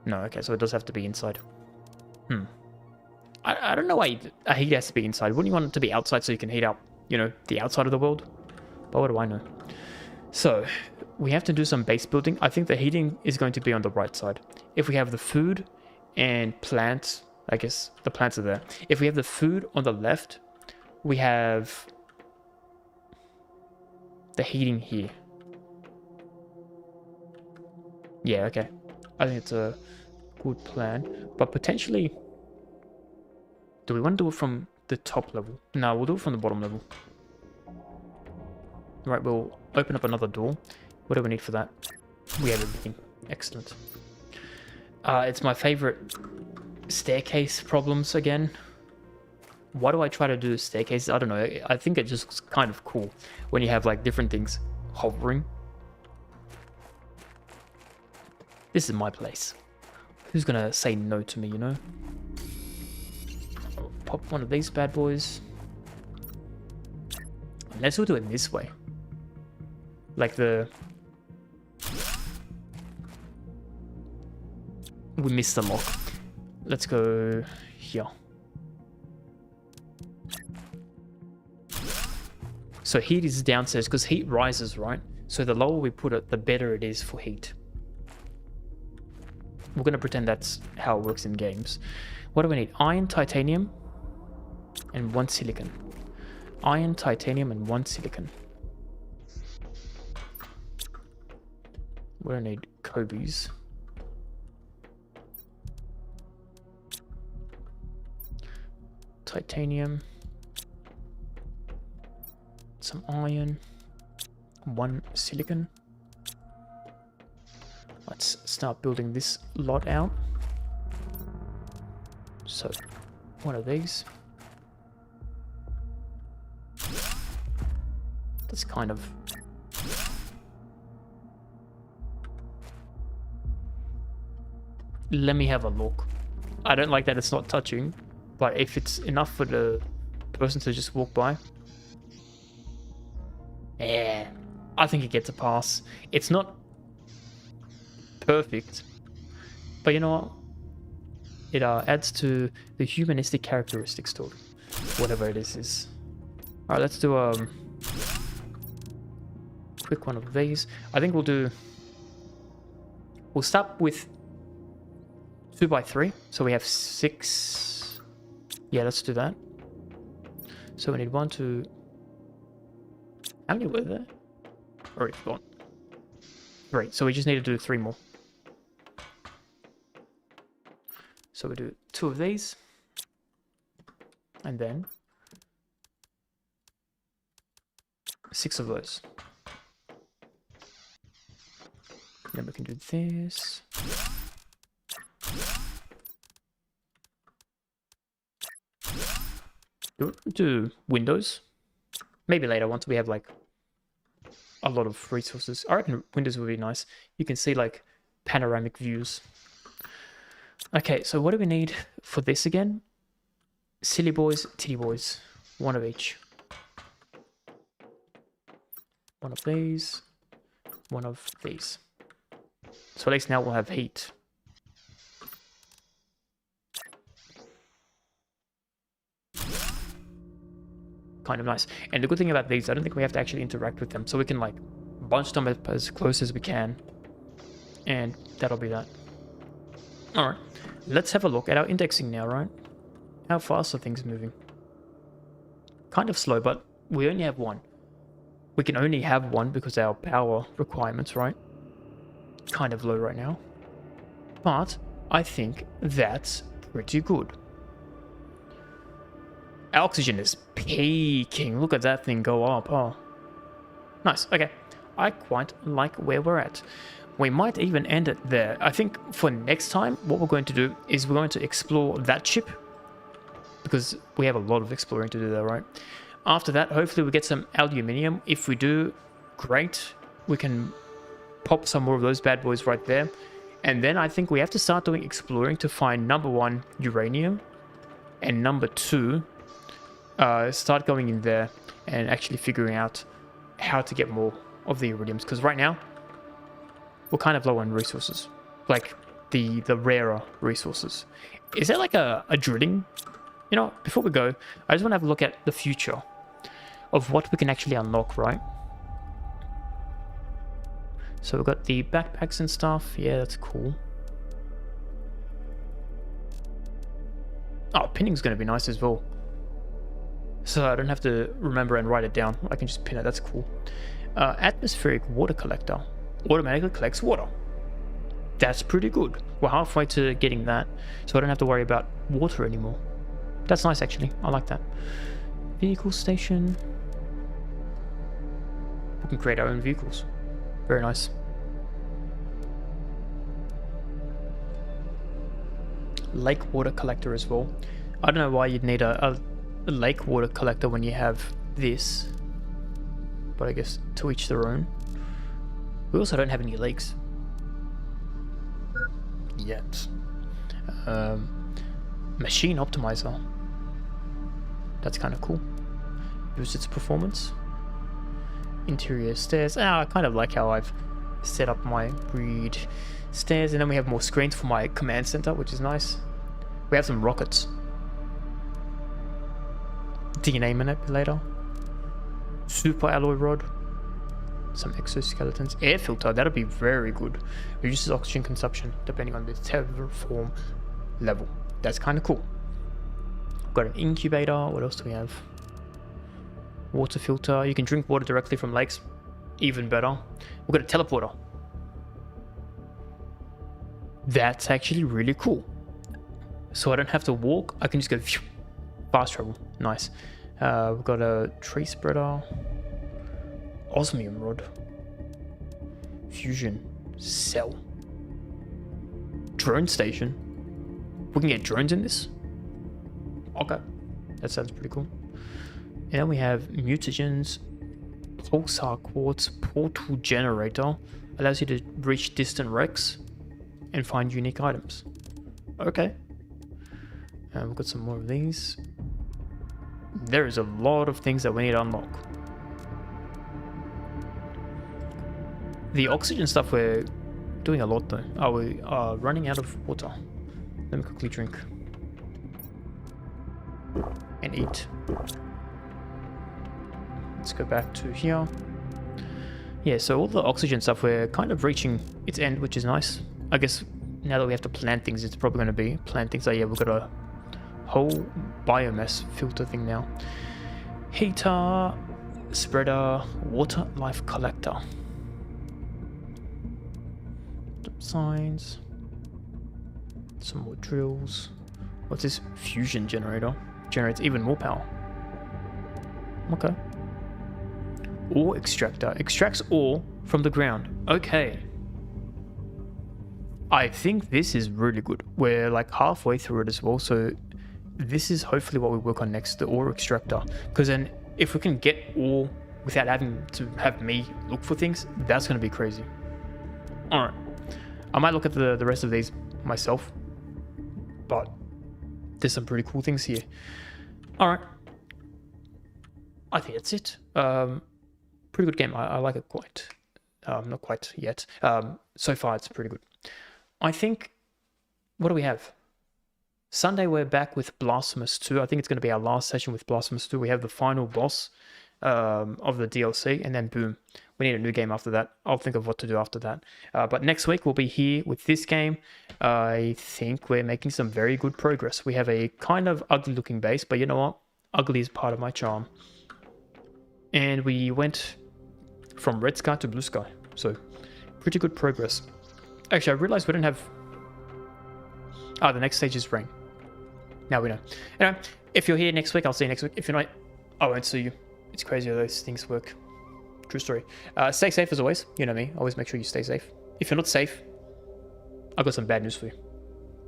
No, okay, so it does have to be inside. I don't know why a heat has to be inside. Wouldn't you want it to be outside so you can heat up, you know, the outside of the world? But what do I know? So, we have to do some base building. I think the heating is going to be on the right side. If we have the food and plants, I guess the plants are there. If we have the food on the left, we have the heating here. Yeah, okay. I think it's a good plan. But potentially... Do we want to do it from the top level? No, we'll do it from the bottom level. Right, we'll open up another door. What do we need for that? We have everything. Excellent. It's my favorite staircase problems again. Why do I try to do staircases? I don't know. I think it just looks kind of cool when you have like different things hovering. This is my place. Who's gonna say no to me, you know? I'll pop one of these bad boys. Let's do it this way. Like the... We missed the lock. Let's go here. So heat is downstairs because heat rises, right? So the lower we put it, the better it is for heat. We're going to pretend that's how it works in games. What do we need? Iron, titanium, and 1 silicon. Iron, titanium, and 1 silicon. We're going to need Kobe's. Titanium. Some iron. 1 silicon. Let's start building this lot out. So, one of these. That's kind of... Let me have a look. I don't like that it's not touching, but if it's enough for the person to just walk by... Yeah, I think it gets a pass. It's not perfect, but you know what? It adds to the humanistic characteristics to it, whatever it is. All right, let's do a quick one of these. I think we'll start with 2x3, so we have 6. Yeah, let's do that. So we need 1, 2. How many were there? Already gone. 3. So we just need to do 3 more. So we do 2 of these, and then 6 of those. Then we can do this. Do windows. Maybe later once we have like a lot of resources. I reckon windows would be nice. You can see like panoramic views. Okay, so what do we need for this again? Silly boys, titty boys. 1 of each. 1 of these. 1 of these. So at least now we'll have heat. Kind of nice. And the good thing about these, I don't think we have to actually interact with them. So we can like bunch them up as close as we can. And that'll be that. Alright. Let's have a look at our indexing now, right? How fast are things moving? Kind of slow, but we only have 1. We can only have 1 because our power requirements, right? Kind of low right now. But I think that's pretty good. Our oxygen is peaking. Look at that thing go up. Oh, nice. Okay, I quite like where we're at. We might even end it there. I think for next time, what we're going to do is we're going to explore that ship, because we have a lot of exploring to do there, right? After that, hopefully we get some aluminium. If we do, great. We can pop some more of those bad boys right there. And then I think we have to start doing exploring to find number 1, uranium. And number 2, start going in there and actually figuring out how to get more of the iridiums. Because right now, we're kind of low on resources. Like the rarer resources. Is there like a drilling? You know, before we go, I just want to have a look at the future of what we can actually unlock, right? So we've got the backpacks and stuff. Yeah, that's cool. Oh, pinning's going to be nice as well. So I don't have to remember and write it down. I can just pin it. That's cool. Atmospheric water collector. Automatically collects water. That's pretty good. We're halfway to getting that. So I don't have to worry about water anymore. That's nice, actually. I like that. Vehicle station. We can create our own vehicles. Very nice. Lake water collector as well. I don't know why you'd need a lake water collector when you have this. But I guess to each their own. We also don't have any lakes. Yet. Machine optimizer. That's kind of cool. Boosts its performance. Interior stairs. I kind of like how I've set up my breed stairs, and then we have more screens for my command center, which is nice. We have some rockets. DNA manipulator. Super alloy rod. Some exoskeletons. Air filter, that'll be very good. Reduces oxygen consumption depending on the terraform level. That's kind of cool. Got an incubator. What else do we have? Water filter. You can drink water directly from lakes. Even better. We've got a teleporter. That's actually really cool. So I don't have to walk. I can just go phew, fast travel. Nice. We've got a tree spreader. Osmium rod. Fusion cell. Drone station. We can get drones in this? Okay. That sounds pretty cool. And then we have mutagens, pulsar quartz, portal generator, allows you to reach distant wrecks and find unique items. Okay. And we've got some more of these. There is a lot of things that we need to unlock. The oxygen stuff, we're doing a lot though. Oh, we are running out of water. Let me quickly drink. And eat. Let's go back to here. Yeah, so all the oxygen stuff, we're kind of reaching its end, which is nice. I guess now that we have to plant things, it's probably going to be plant things. So yeah, we've got a whole biomass filter thing now. Heater, spreader, water life collector. Signs. Some more drills. What's this? Fusion generator. Generates even more power. Okay. Ore extractor. Extracts ore from the ground. Okay. I think this is really good. We're like halfway through it as well, so this is hopefully what we work on next, the ore extractor. Because then if we can get ore without having to have me look for things, that's going to be crazy. Alright. I might look at the rest of these myself, but there's some pretty cool things here. Alright. I think that's it. Pretty good game. I like it quite. Not quite yet. So far, it's pretty good. I think, what do we have? Sunday, we're back with Blasphemous 2. I think it's going to be our last session with Blasphemous 2. We have the final boss of the DLC, and then boom, we need a new game after that. I'll think of what to do after that. But next week, we'll be here with this game. I think we're making some very good progress. We have a kind of ugly-looking base, but you know what? Ugly is part of my charm. And we went from red sky to blue sky, so pretty good progress. Actually, I realized we don't have... the next stage is rain. Now we know. Anyway, if you're here next week, I'll see you next week. If you're not, I won't see you. It's crazy how those things work. True story. Stay safe as always. You know me. Always make sure you stay safe. If you're not safe, I've got some bad news for you.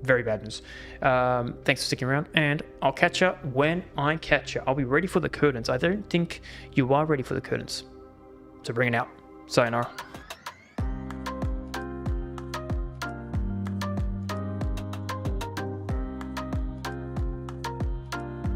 Very bad news. Thanks for sticking around, and I'll catch you when I catch you. I'll be ready for the curtains. I don't think you are ready for the curtains. So bring it out. Sayonara.